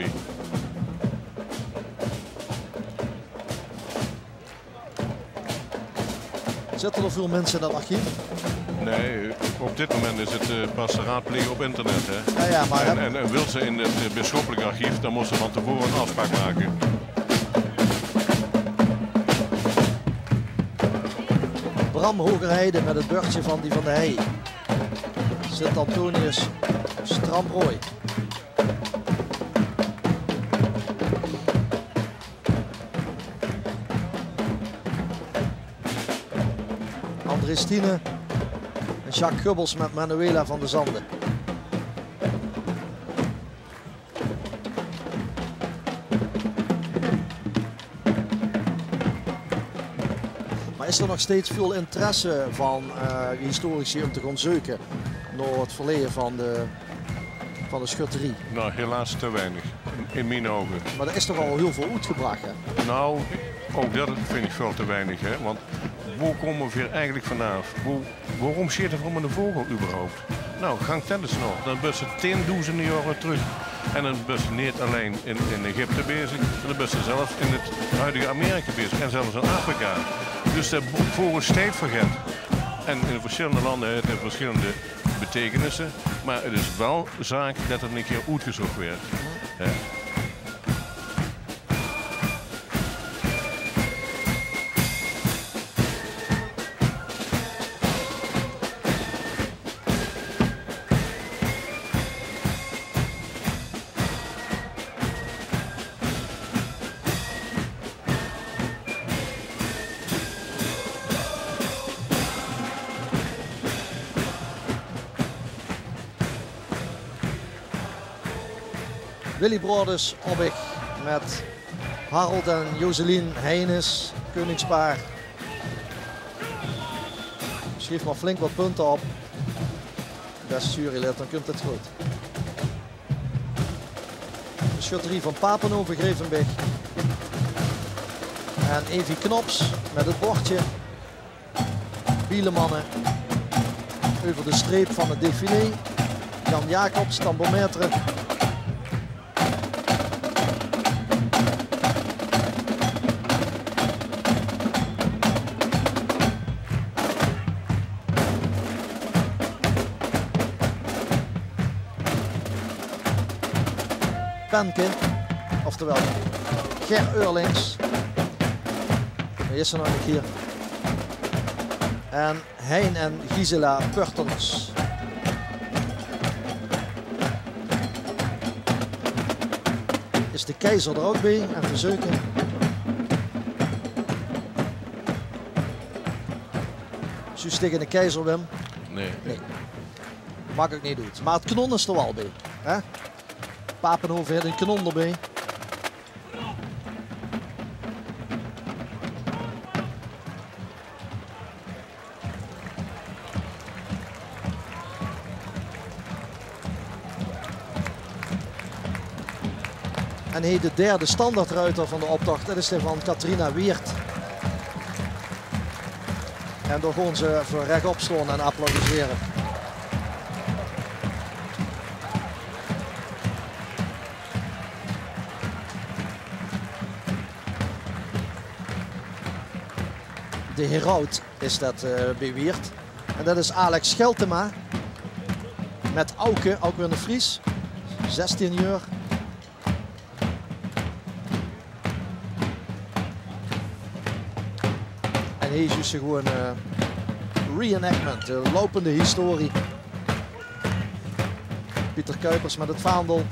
Zitten er veel mensen in dat archief? Nee, op dit moment is het pas raadplegen op internet. Hè. Ja, maar En wil ze in het bisschoppelijk archief, dan moet ze van tevoren een afspraak maken. Bram Hogerheide met het beurtje van die van de Hei. Sint-Antonius Stramrooi. André Stine en Jacques Gubbels met Manuela van de Zanden. Maar is er nog steeds veel interesse van historici om te gaan zoeken naar het verleden van de schutterie? Nou, helaas te weinig. In mijn ogen. Maar er is toch al heel veel uitgebracht, hè? Nou, ook dat vind ik veel te weinig. Hè? Want waar komen we hier eigenlijk vanaf? Waarom zit er van een vogel überhaupt? Nou, gang tennis nog. Dan ben ze 10.000 jaren terug. En dan ben ze niet alleen in Egypte bezig, maar dan ben ze zelfs in het huidige Amerika bezig. En zelfs in Afrika. Dus de vogel steeds vergeten. En in verschillende landen heeft het verschillende betekenissen. Maar het is wel zaak dat het een keer uitgezocht werd. Ja. Willy Broders Obbig met Harold en Joselien Heines, koningspaar. Schreef maar flink wat punten op. Beste jurylid, dan komt het goed. De schutterie van Papenhoven, Grevenbeek. En Evie Knops met het bordje. Bielemannen over de streep van het défilé. Jan Jacobs, tambourmetre. Penke, oftewel Ger Eurlings. Hij is er nog een keer. En Hein en Gisela Purtens. Is de Keizer er ook bij en Verzeuken. Zus tegen de Keizer, Wim? Nee. Mag ik niet doen. Maar het kanon is er wel bij. Hè? Papenhoven heeft een kanon erbij. En hij de derde standaardruiter van de optocht. Dat is de van Katrina Weert. En daar gaan ze voor rechtop staan en applaudisseren. De heraut is dat bij Weert. En dat is Alex Scheltema. Met Auke, ook weer een Fries. 16 jaar. En hier is dus gewoon reenactment, de lopende historie. Pieter Kuipers met het vaandel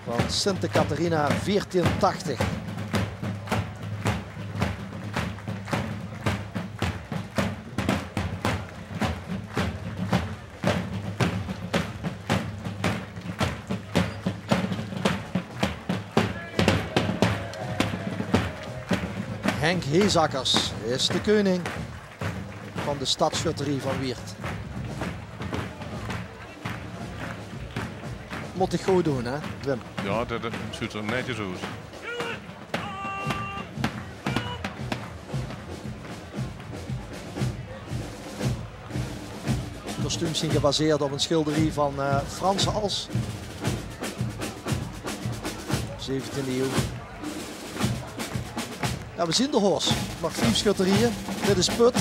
van Sinte Catharina 1480. Henk Heesakkers is de koning van de stadsschutterie van Weert. Moet ik goed doen, hè, Wim? Ja, dat ziet er netjes uit. Kostuums zijn gebaseerd op een schilderie van Frans Hals. 17e eeuw. Ja, we zien de Horst. Nog 5 schutterieën. Dit is Put.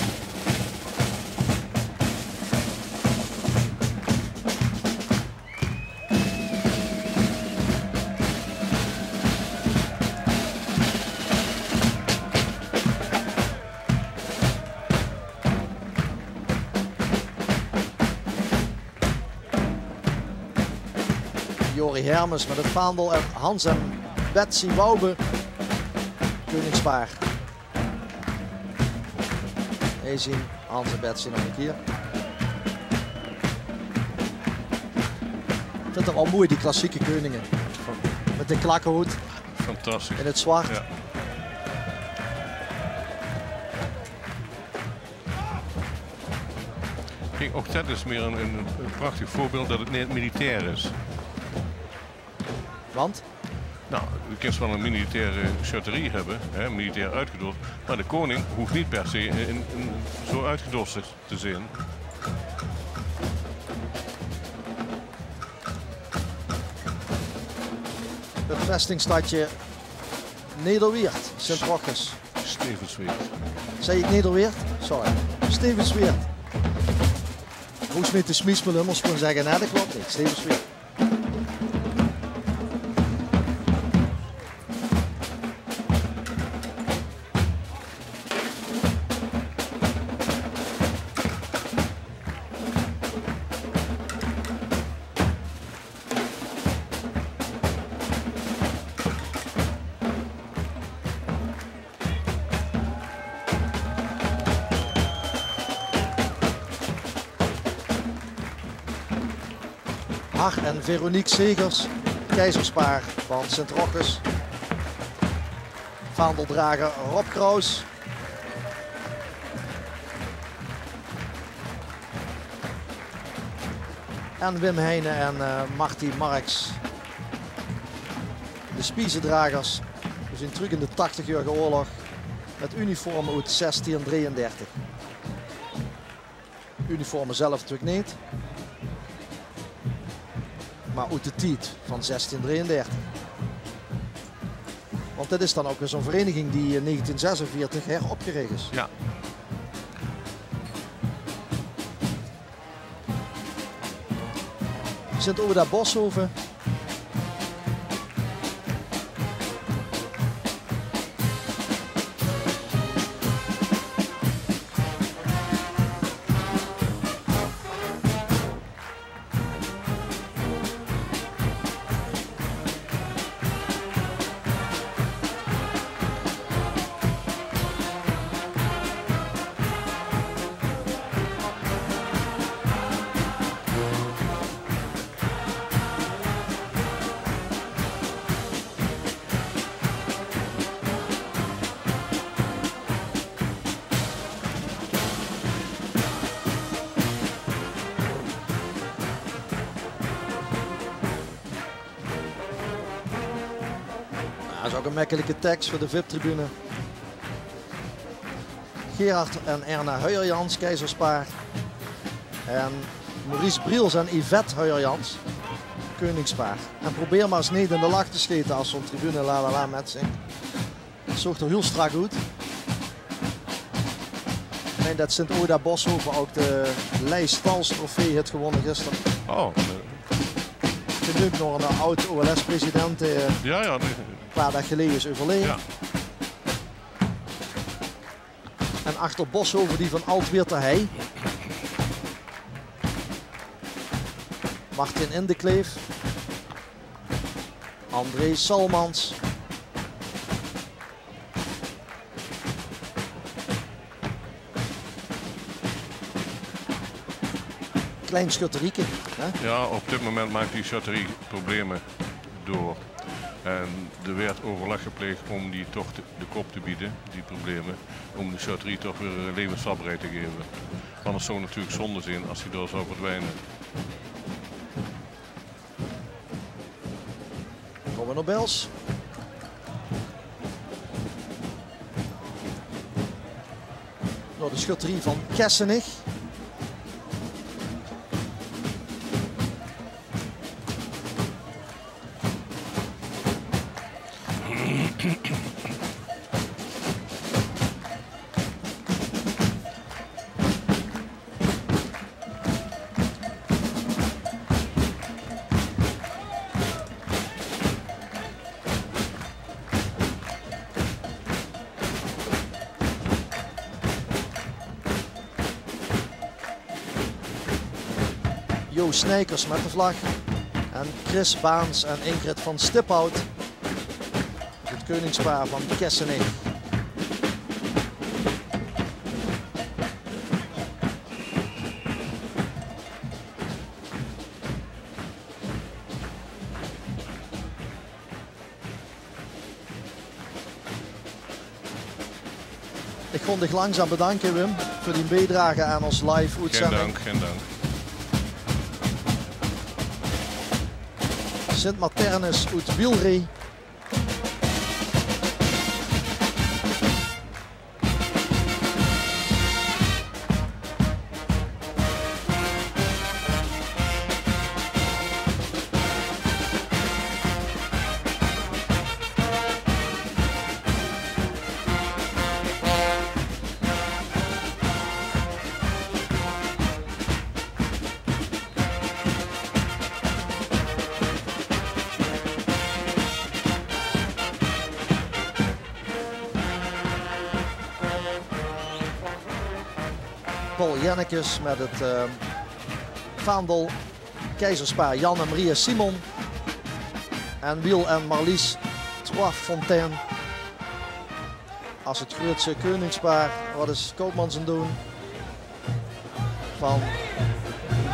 Jori Hermes met het vaandel en Hans en Betsy Wouwe. Koningspaar. Hier zien Hans en Betsy nog een keer. Ik vind het wel mooi, die klassieke koningen. Met de klakhoed. Fantastisch. In het zwart. Ja. Kijk, ook dat is meer een prachtig voorbeeld dat het niet militair is. Want? Nou, je kunt wel een militaire schutterie hebben, hè, militair uitgedost, maar de koning hoeft niet per se zo uitgedost te zijn. Het vestingstadje Nederweert, Sint-Rochus. Stevensweert. Zei ik Nederweert? Sorry. Stevensweert. Moest met de smiesmelummers gewoon zeggen, nee dat klopt niet, Stevensweert. Har en Veronique Segers, keizerspaar van Sint-Rochus. Vaandeldrager Rob Kraus. En Wim Heijnen en Marty Marx. De spiezendragers. We zien terug in de 80-jarige oorlog. Met uniformen uit 1633. Uniformen zelf natuurlijk niet. Maar uit de tijd van 1633. Want dit is dan ook weer zo'n vereniging die in 1946 heropgericht is. Ja. Sint-Oda Boshoven. Dat is ook een makkelijke tekst voor de VIP-tribune. Gerard en Erna Huijerjans, Keizerspaar. En Maurice Briels en Yvette Huijerjans, Koningspaar. En probeer maar eens niet in de lach te scheten als zo'n tribune la la la met zingt. Dat zorgt er heel strak uit. Ik meen dat Sint-Oda Boshoven ook de Leijs Stals trofee heeft gewonnen gisteren. Oh. Er is nog een oud OLS-president. Ja. Een paar dagen geleden is overleden. Ja. En achter Boshoven die van Altweer Heij. Martin Indekleef. André Salmans. Klein Schutterieke. Ja, op dit moment maakt die schutterie problemen door. En er werd overleg gepleegd om die toch de kop te bieden, die problemen. Om de schutterie toch weer levensvatbaarheid te geven. Want het zou natuurlijk zonde zijn als die door zou verdwijnen. Komen we naar Bels. Door de schutterie van Kessenich. Jo Snijkers met de vlag. En Chris Baans en Ingrid van Stiphout. Het koningspaar van Kessenich. Ik kon dich langzaam bedanken, Wim, voor die bijdrage aan ons live uitzending. Geen dank, geen dank. Sint Maternus uit Wielree. Paul Jennekes met het vaandel. Keizerspaar Jan en Maria Simon. En Wiel en Marlies Trois Fontaine. Als het grootste koningspaar. Wat is Koopmans aan doen? Van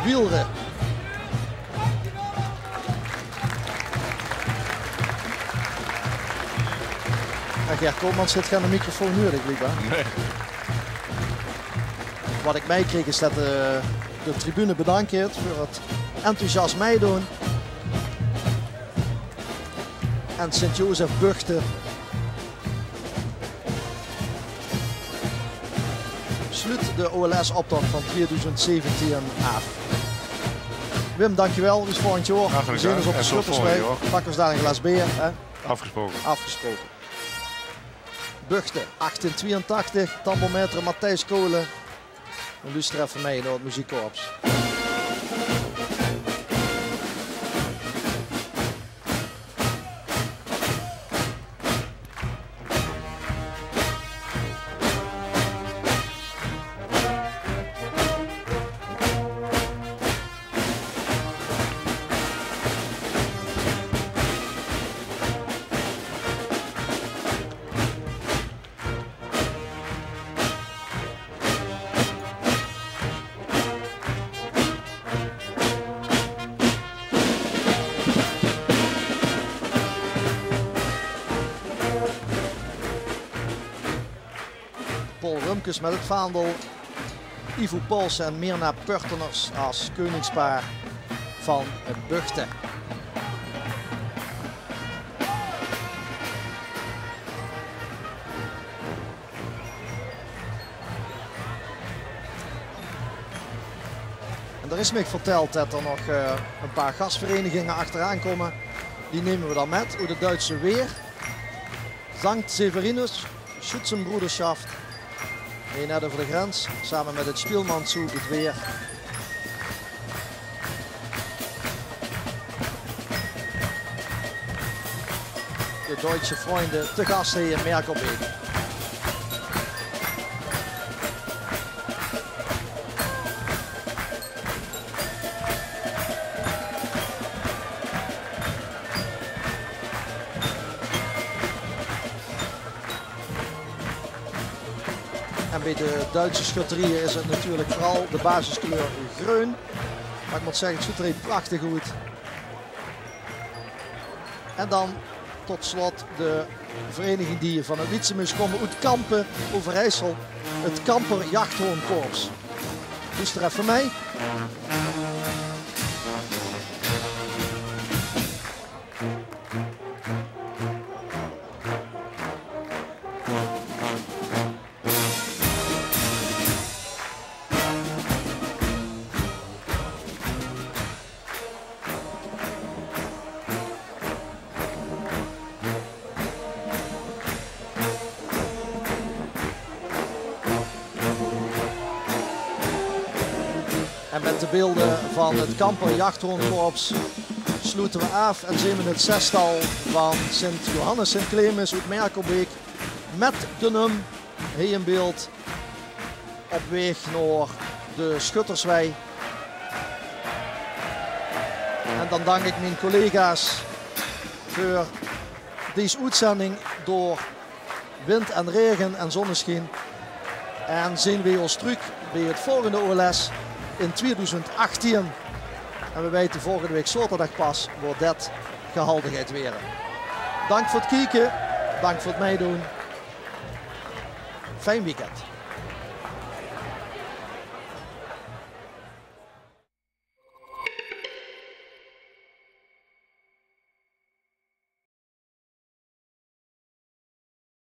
Wielre. En Gert Koopmans zit geen microfoon nodig, blijkbaar. Nee. Wat ik meekreeg is dat de tribune bedankt heeft voor het enthousiast meedoen. En Sint-Jozef Bugte sluit de OLS-optocht van 2017 af. Wim, dankjewel. Dus volgend jaar. We zien ons op de Schuttersweg. Pak ons daar een glas bier. Hè? Afgesproken. Afgesproken. Bugte, 1882. Tambourmeester Matthijs Kolen. En luister even mee naar het muziekkorps. Paul Rumkes met het vaandel. Ivo Paulsen en Mirna Purteners als koningspaar van het Bugte. En er is me verteld dat er nog een paar gastverenigingen achteraan komen. Die nemen we dan met. Hoe de Duitse Weer. Sankt Severinus, Schützenbruderschaft. Hier net over de grens, samen met het Spielmanszug het Weer. De Duitse vrienden te gast hier in Merkelbeek. En bij de Duitse schutterieën is het natuurlijk vooral de basiskleur groen. Maar ik moet zeggen, het ziet er prachtig uit. En dan tot slot de vereniging die van het Wietsemus komen uit Kampen, Overijssel. Het Kamper Jachthoornkorps. Dus er even mee. En met de beelden van het Kamper Jachthoornkorps sluiten we af en zien we het zestal van Sint Johannes Sint Clemens uit Merkelbeek met de num hier in beeld op weg naar de Schutterswei. En dan dank ik mijn collega's voor deze uitzending door wind en regen en zonneschijn. En zien we ons terug bij het volgende OLS in 2018. En we weten volgende week zaterdag pas wordt dat gehaldigheid weer. Dank voor het kijken, dank voor het meedoen. Fijn weekend.